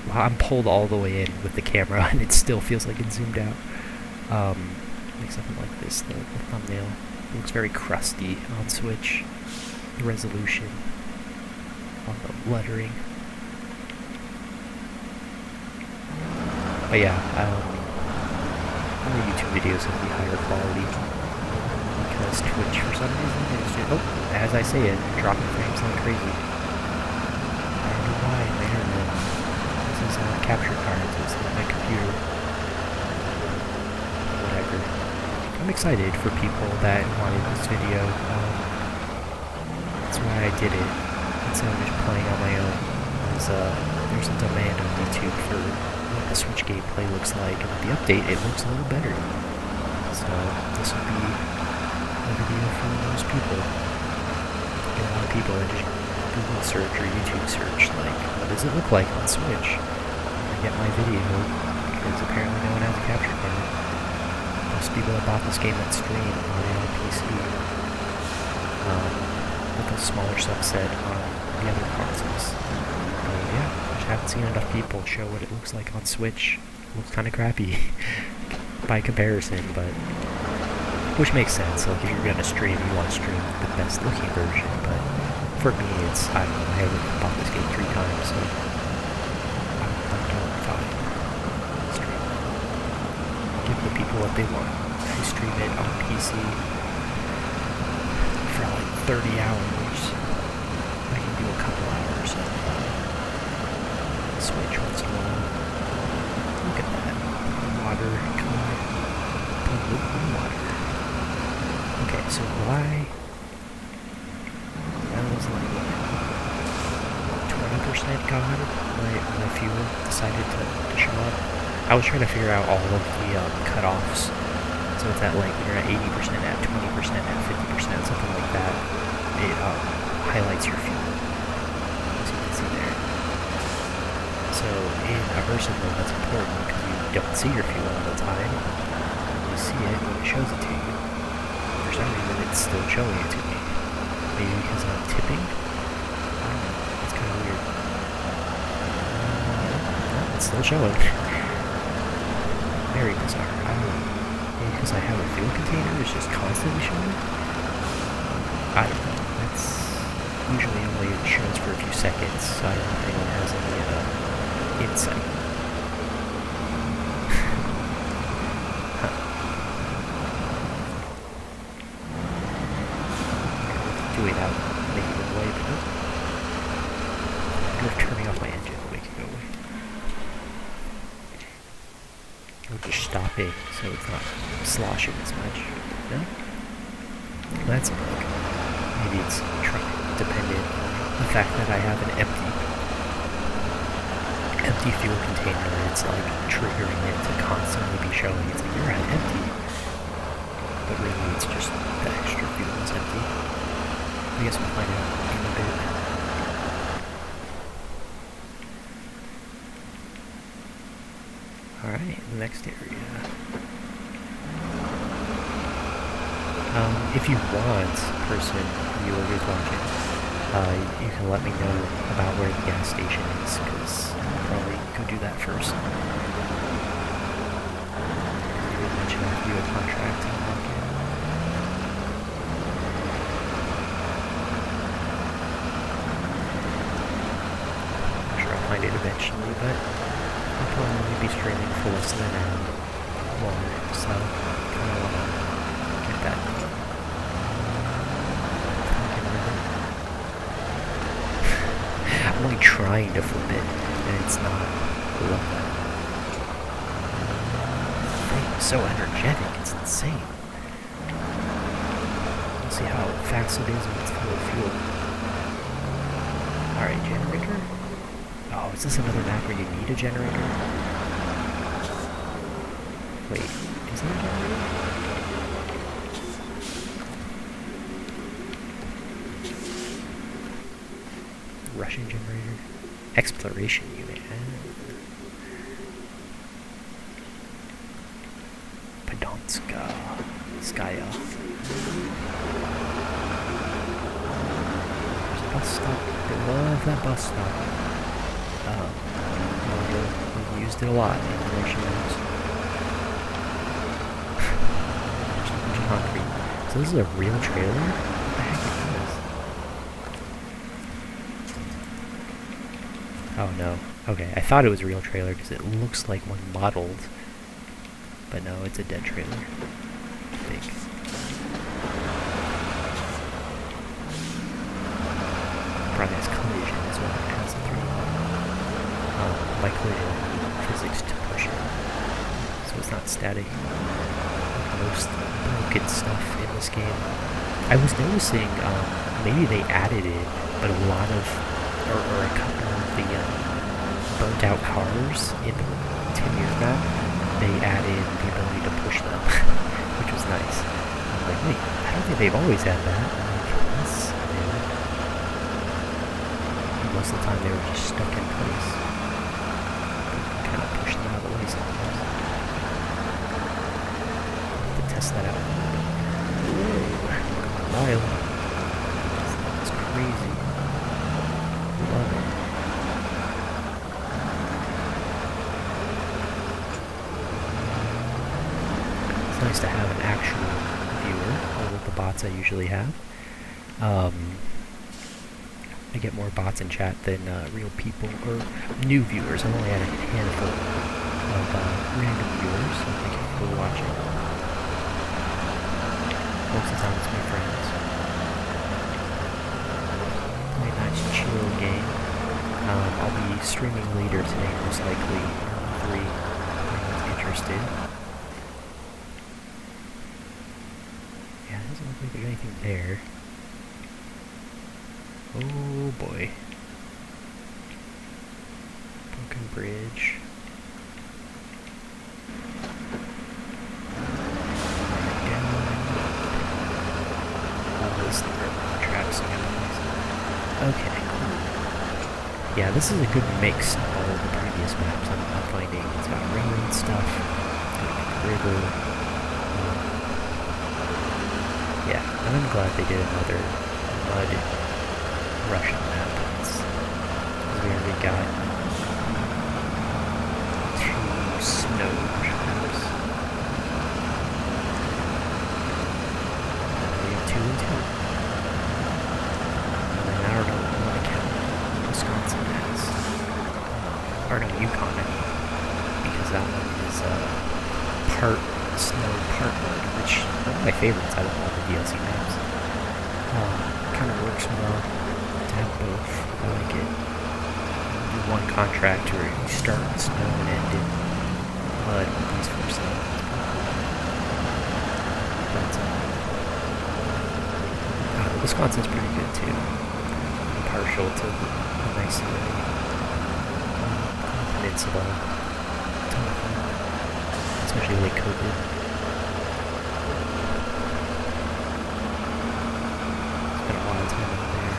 Speaker 1: well, I'm pulled all the way in with the camera and it still feels like it's zoomed out. Make something like this, the thumbnail. It looks very crusty on Switch. The resolution on the lettering. But yeah, all the YouTube videos will be higher quality because Twitch for some reason is just, as I say it, dropping frames like crazy. I don't know why, my internet. This is capture cards, it's not my computer. Whatever. I'm excited for people that wanted this video. That's why I did it instead of just playing on my own. There's a demand on YouTube for what the Switch gameplay looks like, and with the update it looks a little better. So this will be a video for those people. Get a lot of people that just Google search or YouTube search, like, what does it look like on Switch? I get my video, because apparently no one has a capture card. Most people that bought this game on stream on PC, with a smaller subset on the other consoles. Yeah, I just haven't seen enough people show what it looks like on Switch. It looks kind of crappy by comparison, but which makes sense. Like if you're gonna stream, you want to stream the best looking version. But for me, it's, I don't know, I haven't bought this game 3 times, so I'm totally fine. Stream. Give the people what they want. I stream it on PC for like 30 hours. I can do a couple hours of Switch once in a while. Look at that. Water, come on. Polluting water. Okay, so why? That was like 20% gone. My fuel decided to show up. I was trying to figure out all of the cutoffs. So it's at like when you're at 80%, at 20%, at 50%, something like that. It highlights your fuel, as you can see there. So in Immersive Mode, that's important because you don't see your fuel all the time. You see it when it shows it to you. For some reason, it's still showing it to me. Maybe because I'm tipping? I don't know. It's kind of weird. No, it's still showing. Very bizarre. I don't know. Maybe because I have a fuel container, it's just constantly showing? I don't know. usually only shows for a few seconds, so I don't know if anyone has any insight. Do it out, make it go away, but nope. You're turning off my engine to make it go away. Or just stopping so it's not sloshing as much. No? That's a bug. Maybe it's dependent on the fact that I have an empty fuel container. It's like triggering it to constantly be showing. It's like, you're at empty. But really it's just the extra fuel is empty. I guess we'll find out in a bit. Alright, next area. If you want, viewer who's watching, you can let me know about where the gas station is, because I'll probably go do that first. You did mention I have to do a contract to unlock it. I'm sure I'll find it eventually, but I'll probably be streaming for less than an hour longer, so I kind of want to get that done. I'm like trying to flip it, and it's not. I love that. The thing is so energetic, it's insane. Let's see how fast it is when it's full of fuel. Alright, generator? Oh, is this another map where you need a generator? Wait, is there a generator? Russian generator? Exploration unit. Podonska. Skya. There's a bus stop. I love that bus stop. We've used it a lot in Immersive Mode. There's a bunch of concrete. So this is a real trailer? What the heck is this? Oh no. Okay, I thought it was a real trailer because it looks like one modeled. But no, it's a dead trailer. I think. Probably has collision as well. It has a 3. By collision, physics to push it. So it's not static. Most broken stuff in this game. I was noticing, maybe they added it, but a lot of, or a couple of the burnt out cars in the 10-year map, they added the ability to push them, which was nice. I was like, wait, I don't think they've always had that. I'm like, that's new. Most of the time they were just stuck in place. Kind of push them out of the way sometimes. To test that out. Whoa, wild. It's crazy. Love it. It's nice to have an actual viewer over the bots I usually have. I get more bots in chat than real people or new viewers. I've only had a handful of random viewers, so thank you for watching. Most of the time it's my friends. Play a nice chill game. I'll be streaming later today, most likely, Arma 3, if anyone's interested. Yeah, it doesn't look like there's anything there. Oh boy. Broken bridge. Tracks again. Okay, cool. Yeah, this is a good mix of all of the previous maps I'm finding. It's got rain stuff, river. Yeah, and I'm glad they did another mud Russian map. Because we already got 2 snow maps. We have 2 and 2. And then our snow part mode, which is one of my favorites out of all the DLC maps. Kind of works well to have both. I like it. You do one contract where you start in snow and end in mud, vice versa. But Wisconsin's pretty good too. I'm partial to a nice peninsula, especially Lake COVID. Spent a lot of time out there.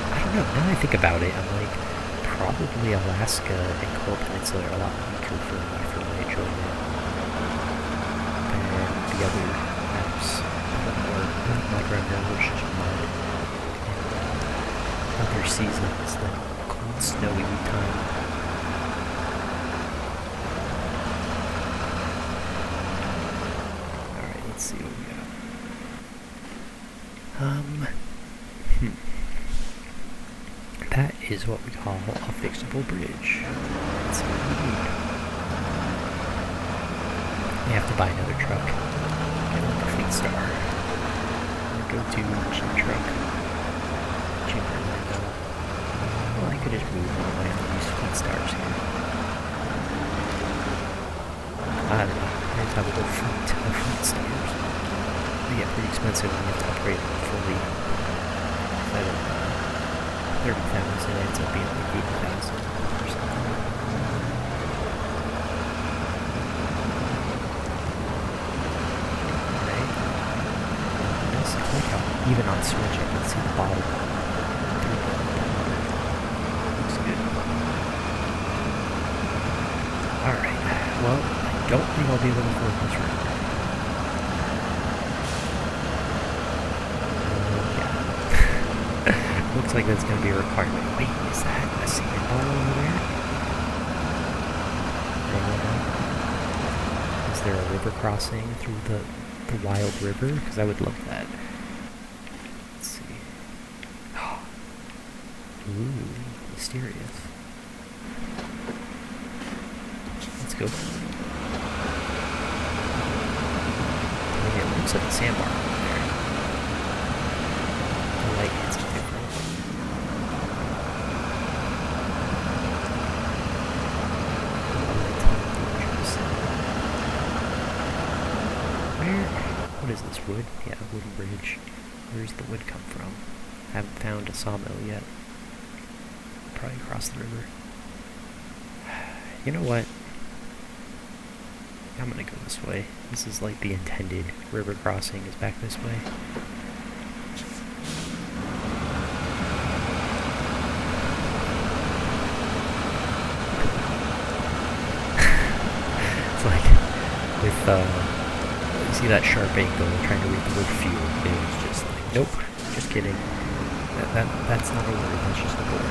Speaker 1: I don't know, now that I think about it, I'm like, probably Alaska and Coral Peninsula are a lot weaker for me for my enjoyment than the other maps. Mud Runner, which is mud, and other seasons than cold, snowy time. Alright, let's see what we got. That is what we call a fixable bridge. Let's see what we need. We have to buy another truck. Get like a Fleet Star. Go to cheap truck. Cheaper than well, I could just move on my own use Fleet Stars here. I don't know. I have to have a little Fleet Stars. They get pretty expensive when you have to upgrade them fully. Instead of 30,000, it ends up being like 80,000 or something. Even on Switch, I can see the bottom. Looks good. Alright, well, I don't think I'll be able to afford this room. Yeah. Looks like that's going to be a requirement. Wait, is that a sandbar over there? Is there a river crossing through the wild river? Because I would love that. Ooh, mysterious. Let's go. Maybe it looks like a sandbar over there. The light hits it different. What is this, wood? Yeah, wooden bridge. Where's the wood come from? Haven't found a sawmill yet. Probably across the river. You know what? I'm gonna go this way. This is like the intended river crossing is back this way. It's like with you see that sharp angle trying to read the word fuel. It was just like, nope, just kidding. That's not a word, that's just a word.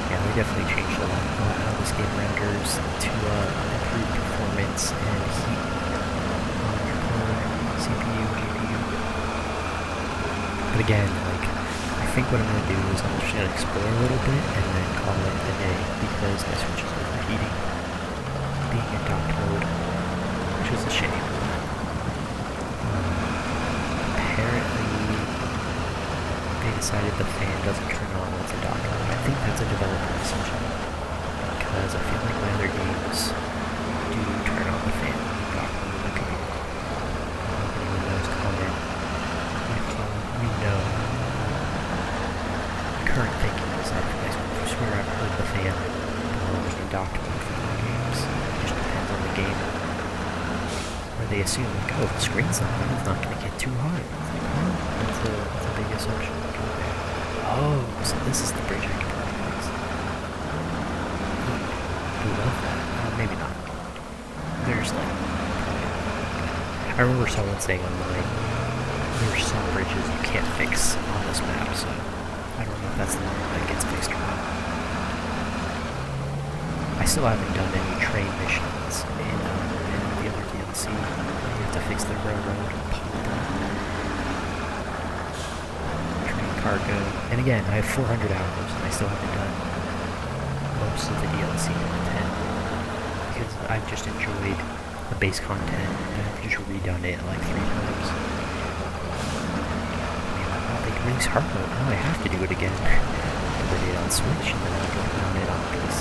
Speaker 1: Yeah, they definitely changed a lot how this game renders to improve performance and heat on your core, CPU, GPU. But again, like, I think what I'm going to do is I'm just going to explore a little bit and then call it a day because my Switch is overheating, being in dock mode, which is a shame. Apparently, they decided the fan doesn't turn on once a dock mode. I think that's a developer decision because I feel like my other games do turn on the fan when you dock mode. That could be wrong. If anyone knows, comment. If you know, the current thinking is that I swear I've heard the fan blowing in dock mode for more games. It just depends on the game. Where they assume, like, oh, if the screen's not on, it's not going to get too hot. It's like, oh, that's a big assumption. Oh, so this is the bridge I can recognize. I love that. Maybe not. There's like... I remember someone saying online, there's some bridges you can't fix on this map, so I don't know if that's the one that gets fixed or not. I still haven't done any train missions in the other DLC. You have to fix the railroad and pull train cargo. And again, I have 400 hours and I still haven't done most of the DLC content. I've just enjoyed the base content, and I've just redone it like 3 times. They can release hard mode. Now I have to do it again. I did it on Switch, and then I did it on PC.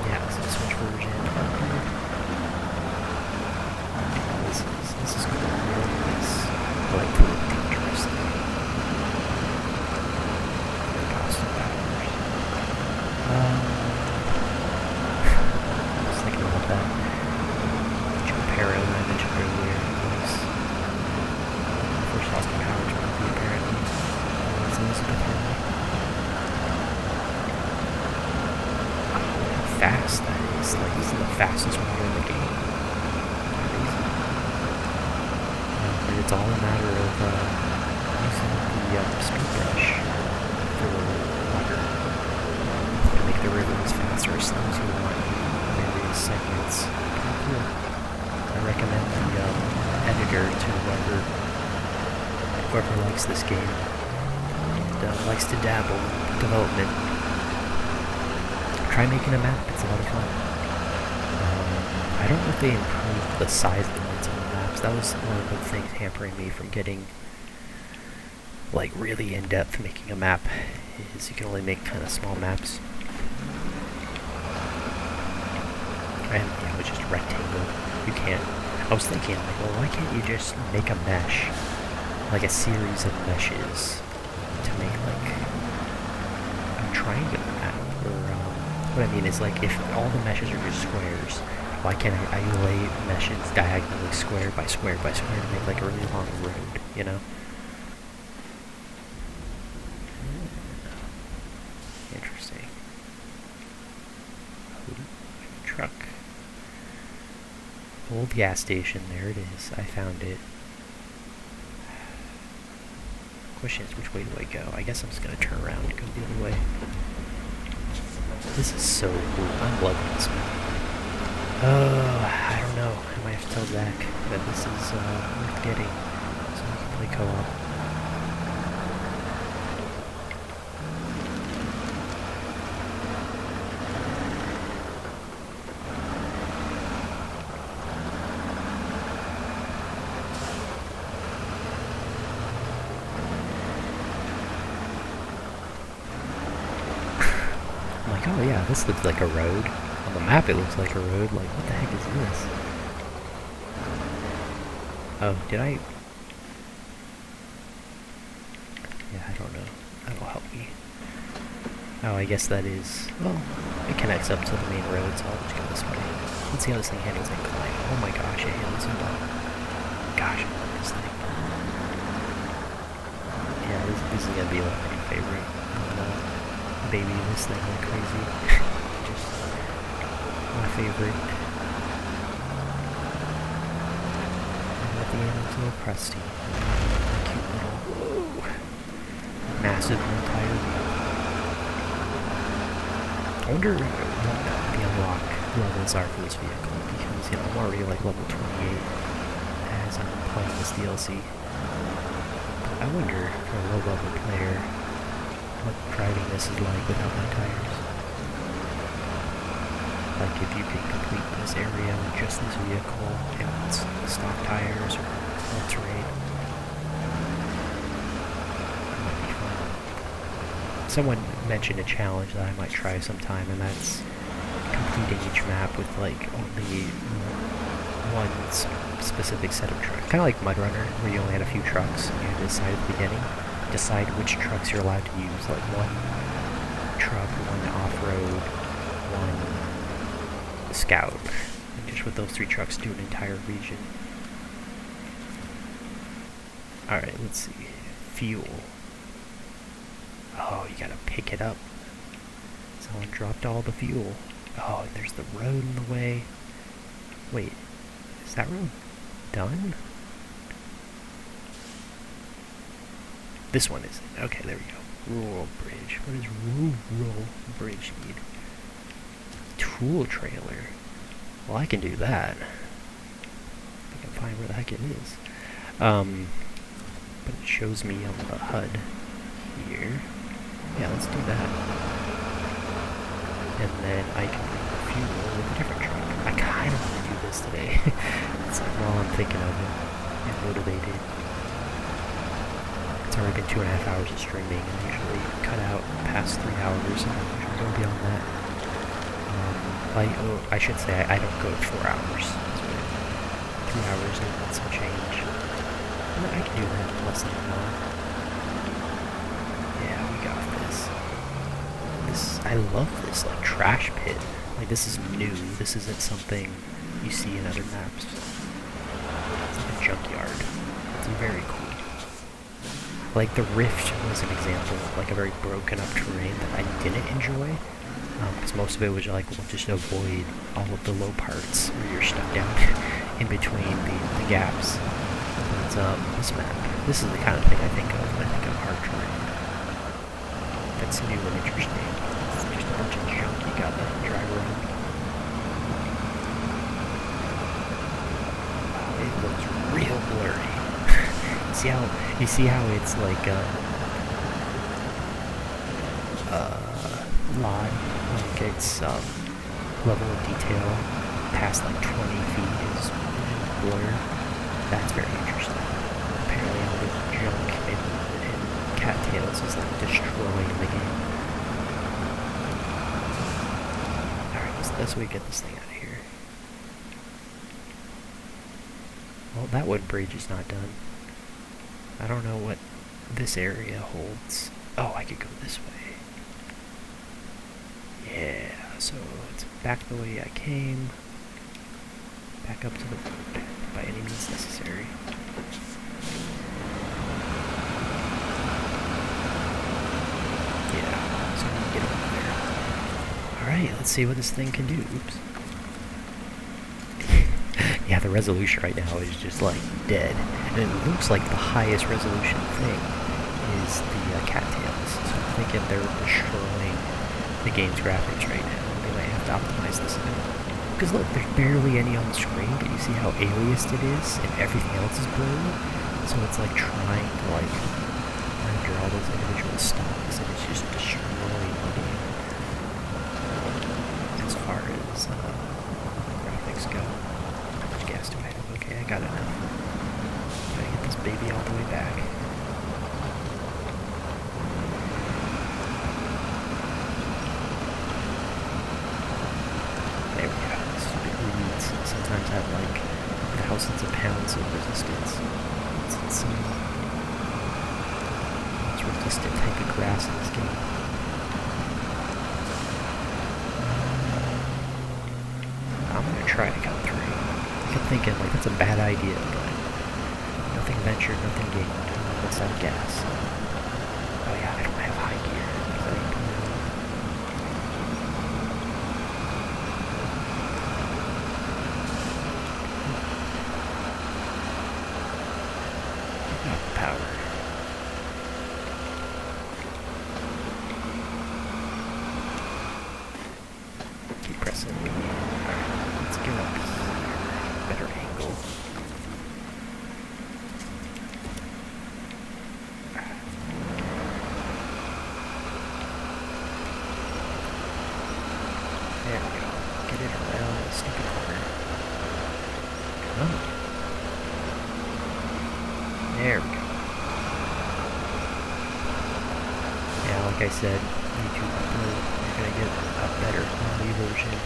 Speaker 1: Yeah, this is the Switch version. This is cool. I like the dangerous thing. Constant powers. I was thinking about that. Jump arrow that I mentioned earlier was first Austin Powers movie apparently. It's Elizabeth Hurley. How fast that is. Like, this is the fastest water in the game. It's all a matter of using the speed brush for water to make the river as fast or as slow as you want in various segments. Pretty cool. I recommend the editor to whoever likes this game and likes to dabble in development. Try making a map. It's a lot of fun. I don't know if they improved the size limits on the maps. That was one of the things hampering me from getting like really in-depth making a map, is you can only make kind of small maps. And it's just a rectangle. You can't. I was thinking, like, well, why can't you just make a mesh, like a series of meshes, to make like a triangular map? Or what I mean is, like, if all the meshes are just squares, why can't I lay meshes diagonally square by square by square to make like a really long road, you know? Interesting. Truck. Old gas station, there it is. I found it. Question is, which way do I go? I guess I'm just gonna turn around and go the other way. This is so cool. I'm loving this map. I don't know. I might have to tell Zach that this is worth getting so we can play co-op. I'm like, oh yeah, this looks like a road. On the map it looks like a road. Like, what the heck is this? Oh, did I? Yeah, I don't know. That'll help me. Oh, I guess that is... Well, it connects up to the main road, so I'll just go this way. Let's see how this thing handles incline. Oh my gosh, it handles it well. Gosh, I love this thing. Yeah, this is gonna be like my new favorite. I'm gonna baby this thing like crazy. Just my favorite. And at the end it's a little crusty. Cute little, whoa, massive entire view. I wonder what the unlock levels are for this vehicle, because, you know, I'm already like level 28 as I'm playing this DLC. But I wonder, for a low level player, what driving this is like without my tires. Like, if you could complete this area with just this vehicle and stock tires or all terrain, it might be fun. Someone mentioned a challenge that I might try sometime, and that's completing each map with like only one specific set of trucks. Kind of like Mud Runner, where you only had a few trucks and you had to decide at the beginning. Decide which trucks you're allowed to use, like one truck, one off-road, one scout, and just with those 3 trucks do an entire region. Alright, let's see. Fuel. Oh, you gotta pick it up. Someone dropped all the fuel. Oh, and there's the road in the way. Wait, is that road done? This one isn't. Okay, there we go. Rural bridge. What does rural bridge mean? Tool trailer. Well, I can do that. I can find where the heck it is. But it shows me on the HUD here. Yeah, let's do that. and then I can refuel with a different truck. I kind of want to do this today. It's like while I'm thinking of it and motivated. It's already been 2.5 hours of streaming, and I usually cut out past 3 hours, and I usually go beyond that. I should say I don't go 4 hours. So 3 hours and some change. I can do that in less than an hour. Yeah, we got this. I love this, like, trash pit. Like, this is new. This isn't something you see in other maps. It's like a junkyard. It's very cool. Like, the Rift was an example of, like, a very broken up terrain that I didn't enjoy. Because most of it was like, well, just avoid all of the low parts where you're stuck down in between the gaps. But this map, this is the kind of thing I think of when I think of hard terrain. That's new and interesting. It's just a bunch of junk you gotta drive around. Wow, it looks real blurry. You see how it's like live, like its level of detail past like 20 feet is blurred. That's very interesting. Apparently all the junk in cattails is like destroying the game. Alright, let's get this thing out of here. Well, that wood bridge is not done. I don't know what this area holds. Oh, I could go this way. Yeah, so it's back the way I came. Back up to the road by any means necessary. Yeah, so we can get over there. Alright, let's see what this thing can do. Oops. Yeah, the resolution right now is just like dead. And it looks like the highest resolution thing is the cattails. So I'm thinking they're destroying the game's graphics right now. They might have to optimize this a bit. Because look, there's barely any on the screen, but you see how aliased it is, and everything else is blurry. So it's like trying to like render all those individual stocks, and it's just destroying the game. As far as graphics go. How much gas do I have? Okay, I got enough. Gotta get this baby all the way back. Sometimes have like thousands of pounds of resistance. It's insane. It's resistant type of grass in this game. I'm gonna try to come through. I kept thinking like that's a bad idea, but nothing ventured, nothing gained. Let's have gas. Oh yeah, I don't have high gear. There we go. Get it around the stupid corner. Come on. There we go. Yeah, like I said, YouTube upload, you're gonna get a better quality version.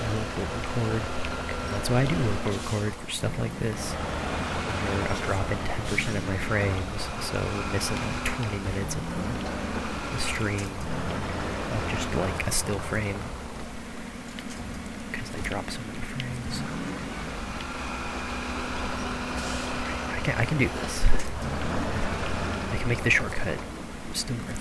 Speaker 1: I will record. That's why I do record for stuff like this. I'm dropping 10% of my frames, so we're missing like 20 minutes of the stream of just like a still frame. Because they drop so many frames. I can do this. I can make the shortcut still worth it.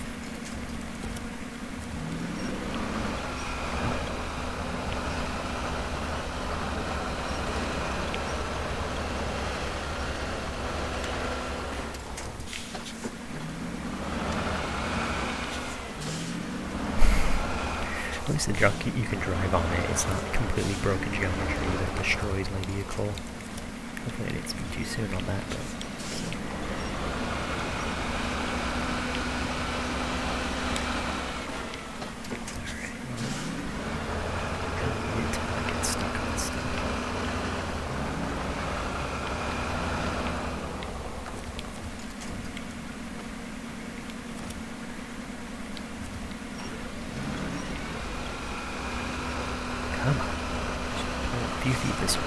Speaker 1: At least the junk you can drive on it. It's not completely broken geometry that destroys my vehicle. Hopefully I didn't speak too soon on that, but... Alright, few feet this way.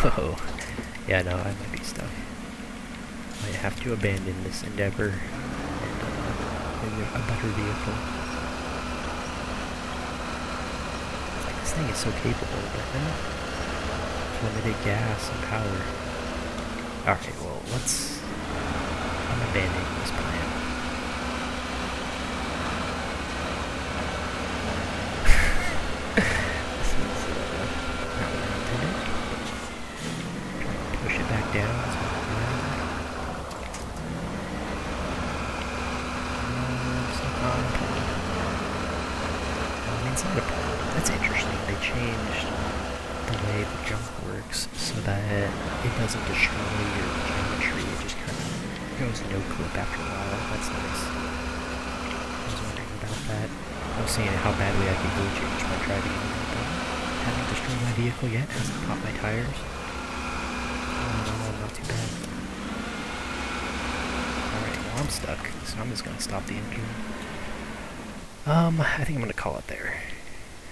Speaker 1: Whoa. Yeah, no, I might be stuck. Might have to abandon this endeavor and maybe a better vehicle. This thing is so capable, but limited gas and power. Alright, well, I'm abandoning this plan. This is not what I intended. Trying to push it back down. Inside a pond. That's interesting. They changed the way the jump works so that it doesn't destroy your geometry. It just kind of goes no clip after a while. That's nice. I was wondering about that. I was seeing how badly I could glitch it just by driving it. But haven't destroyed my vehicle yet. Hasn't popped my tires. No, not too bad. Alright, well I'm stuck, so I'm just gonna stop the engine. I think I'm gonna call it there.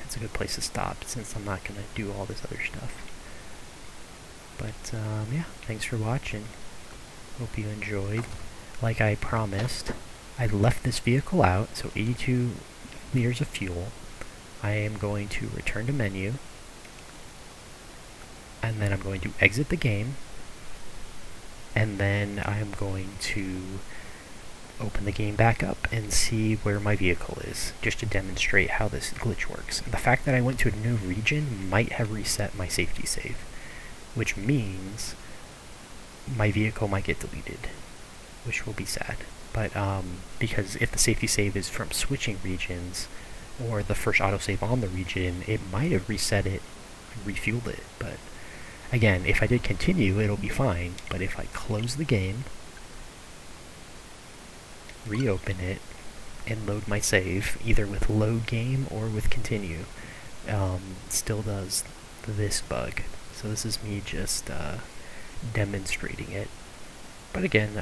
Speaker 1: It's a good place to stop since I'm not gonna do all this other stuff. But, yeah, thanks for watching. Hope you enjoyed. Like I promised, I left this vehicle out, so 82 liters of fuel. I am going to return to menu, and then I'm going to exit the game, and then I'm going to open the game back up and see where my vehicle is, just to demonstrate how this glitch works. The fact that I went to a new region might have reset my safety save, which means my vehicle might get deleted, which will be sad. But because if the safety save is from switching regions, or the first autosave on the region, it might have reset it and refueled it. But again, if I did continue, it'll be fine. But if I close the game, reopen it, and load my save, either with load game or with continue, still does this bug. So this is me just demonstrating it. But again,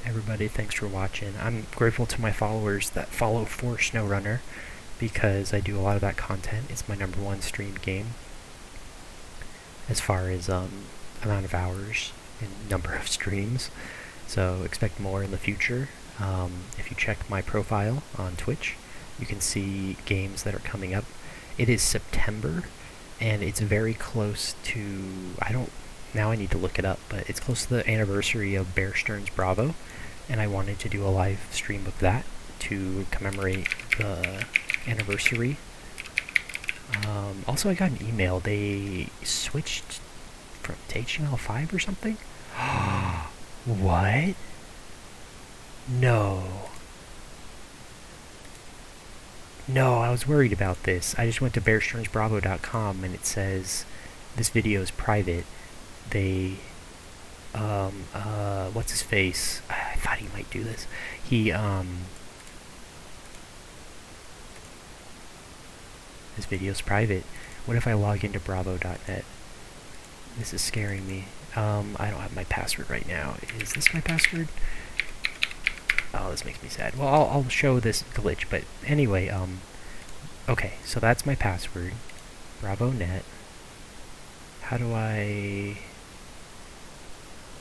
Speaker 1: everybody, thanks for watching. I'm grateful to my followers that follow for Snowrunner, because I do a lot of that content. It's my #1 streamed game as far as amount of hours and number of streams. So expect more in the future. If you check my profile on Twitch, you can see games that are coming up. It is September, and it's very close to, now I need to look it up, but it's close to the anniversary of Bear Stearns Bravo, and I wanted to do a live stream of that to commemorate the anniversary. Also, I got an email. They switched to HTML5 or something? What? No. No, I was worried about this. I just went to bearstearnsbravo.com and it says this video is private. They, what's his face? I thought he might do this. This video's private. What if I log into bravo.net? This is scaring me. I don't have my password right now. Is this my password? Oh, this makes me sad. Well, I'll show this glitch, but anyway, okay, so that's my password. Bravo.net. How do I...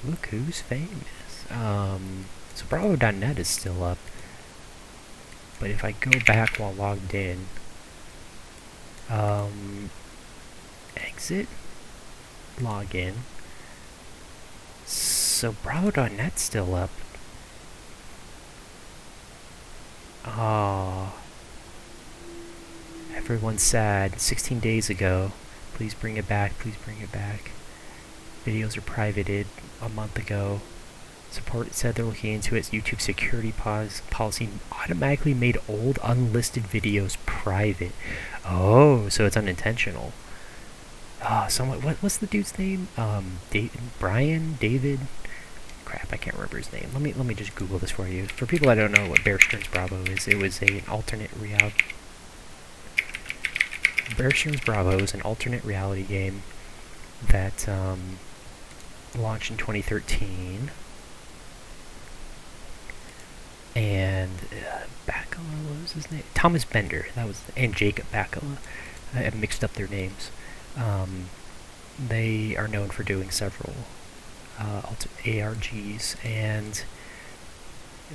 Speaker 1: Look who's famous. So bravo.net is still up. But if I go back while logged in, exit, log in. So bravo.net's still up. Oh, everyone's sad. 16 days ago. Please bring it back. Please bring it back. Videos are privated a month ago. Support said they're looking into it. YouTube security policy automatically made old unlisted videos private. Oh, so it's unintentional. What's the dude's name? David? Crap, I can't remember his name. Let me just Google this for you. For people that don't know what Bear Stearns Bravo is, it was an alternate reality. Bear Stearns Bravo is an alternate reality game that launched in 2013. And Bacala, what was his name? Thomas Bender, and Jacob Bacala. I have mixed up their names. They are known for doing several ARGs, and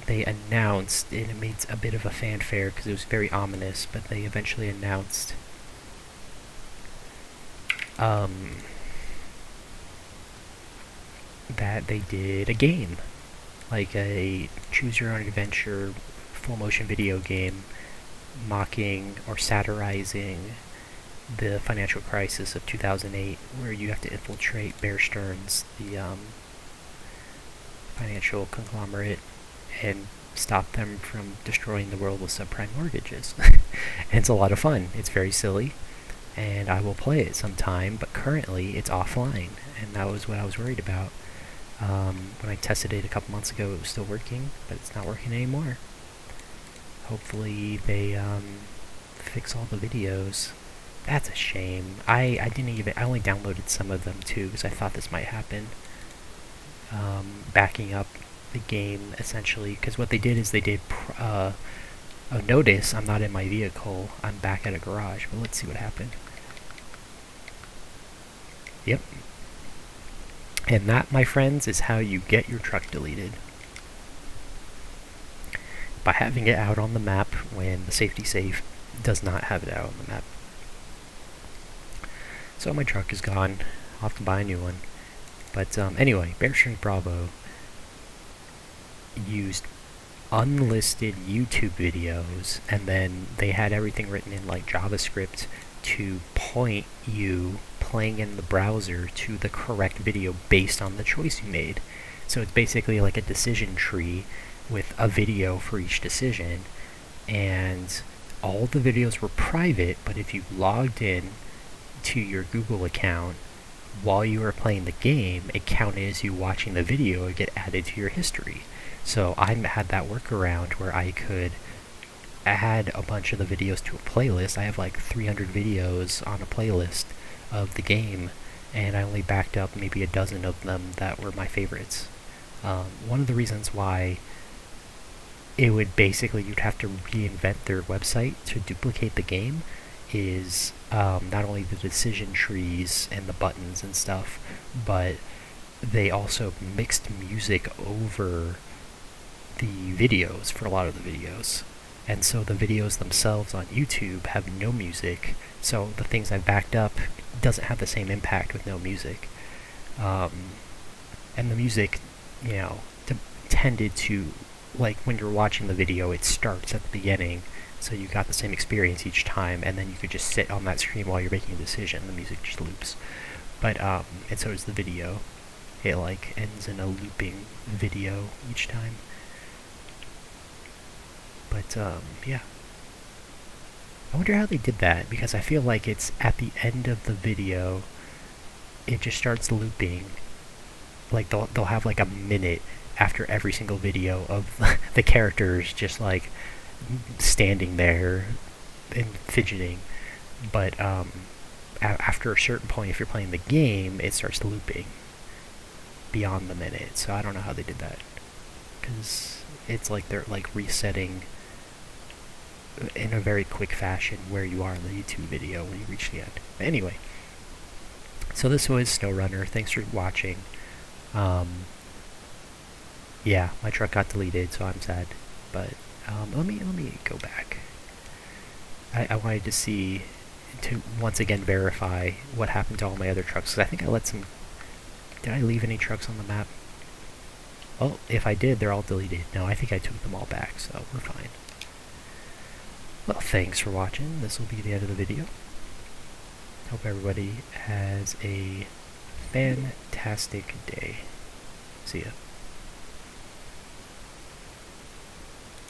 Speaker 1: they announced, and it made a bit of a fanfare because it was very ominous, but they eventually announced that they did a game, like a choose-your-own-adventure full-motion video game mocking or satirizing the financial crisis of 2008, where you have to infiltrate Bear Stearns, the financial conglomerate, and stop them from destroying the world with subprime mortgages. And it's a lot of fun. It's very silly, and I will play it sometime, but currently it's offline, and that was what I was worried about. When I tested it a couple months ago, it was still working, but it's not working anymore. Hopefully they fix all the videos. That's a shame. I only downloaded some of them too, because I thought this might happen. Backing up the game, essentially, because what they did is they did oh, notice I'm not in my vehicle, I'm back at a garage, but let's see what happened. Yep. And that, my friends, is how you get your truck deleted. By having it out on the map when the safety safe does not have it out on the map. So my truck is gone. I'll have to buy a new one. But anyway, Bear Stearns Bravo used unlisted YouTube videos, and then they had everything written in like JavaScript to point you playing in the browser to the correct video based on the choice you made. So it's basically like a decision tree with a video for each decision, and all the videos were private, but if you logged in to your Google account while you were playing the game, it counted as you watching the video and get added to your history. So I had that workaround where I could add a bunch of the videos to a playlist. I have like 300 videos on a playlist of the game, and I only backed up maybe a dozen of them that were my favorites. One of the reasons why it would basically, you'd have to reinvent their website to duplicate the game is not only the decision trees and the buttons and stuff, but they also mixed music over the videos for a lot of the videos. And so the videos themselves on YouTube have no music, so the things I backed up doesn't have the same impact with no music. And the music, you know, tended to, like when you're watching the video, it starts at the beginning, so you got the same experience each time, and then you could just sit on that screen while you're making a decision. The music just loops. But, and so does the video. It, like, ends in a looping video each time. But, yeah. I wonder how they did that, because I feel like it's at the end of the video, it just starts looping. Like, they'll have, like, a minute after every single video of the characters just, like, standing there and fidgeting. But, after a certain point, if you're playing the game, it starts looping beyond the minute. So I don't know how they did that, because it's like they're, like, resetting in a very quick fashion where you are in the YouTube video when you reach the end. But anyway, so this was Snowrunner. Thanks for watching. Yeah, my truck got deleted, so I'm sad. But let me go back. I wanted to see, to once again verify what happened to all my other trucks, because I think I let some. Did I leave any trucks on the map? Well, if I did, they're all deleted. No, I think I took them all back, so we're fine. Well, thanks for watching. This will be the end of the video. Hope everybody has a fantastic day. See ya.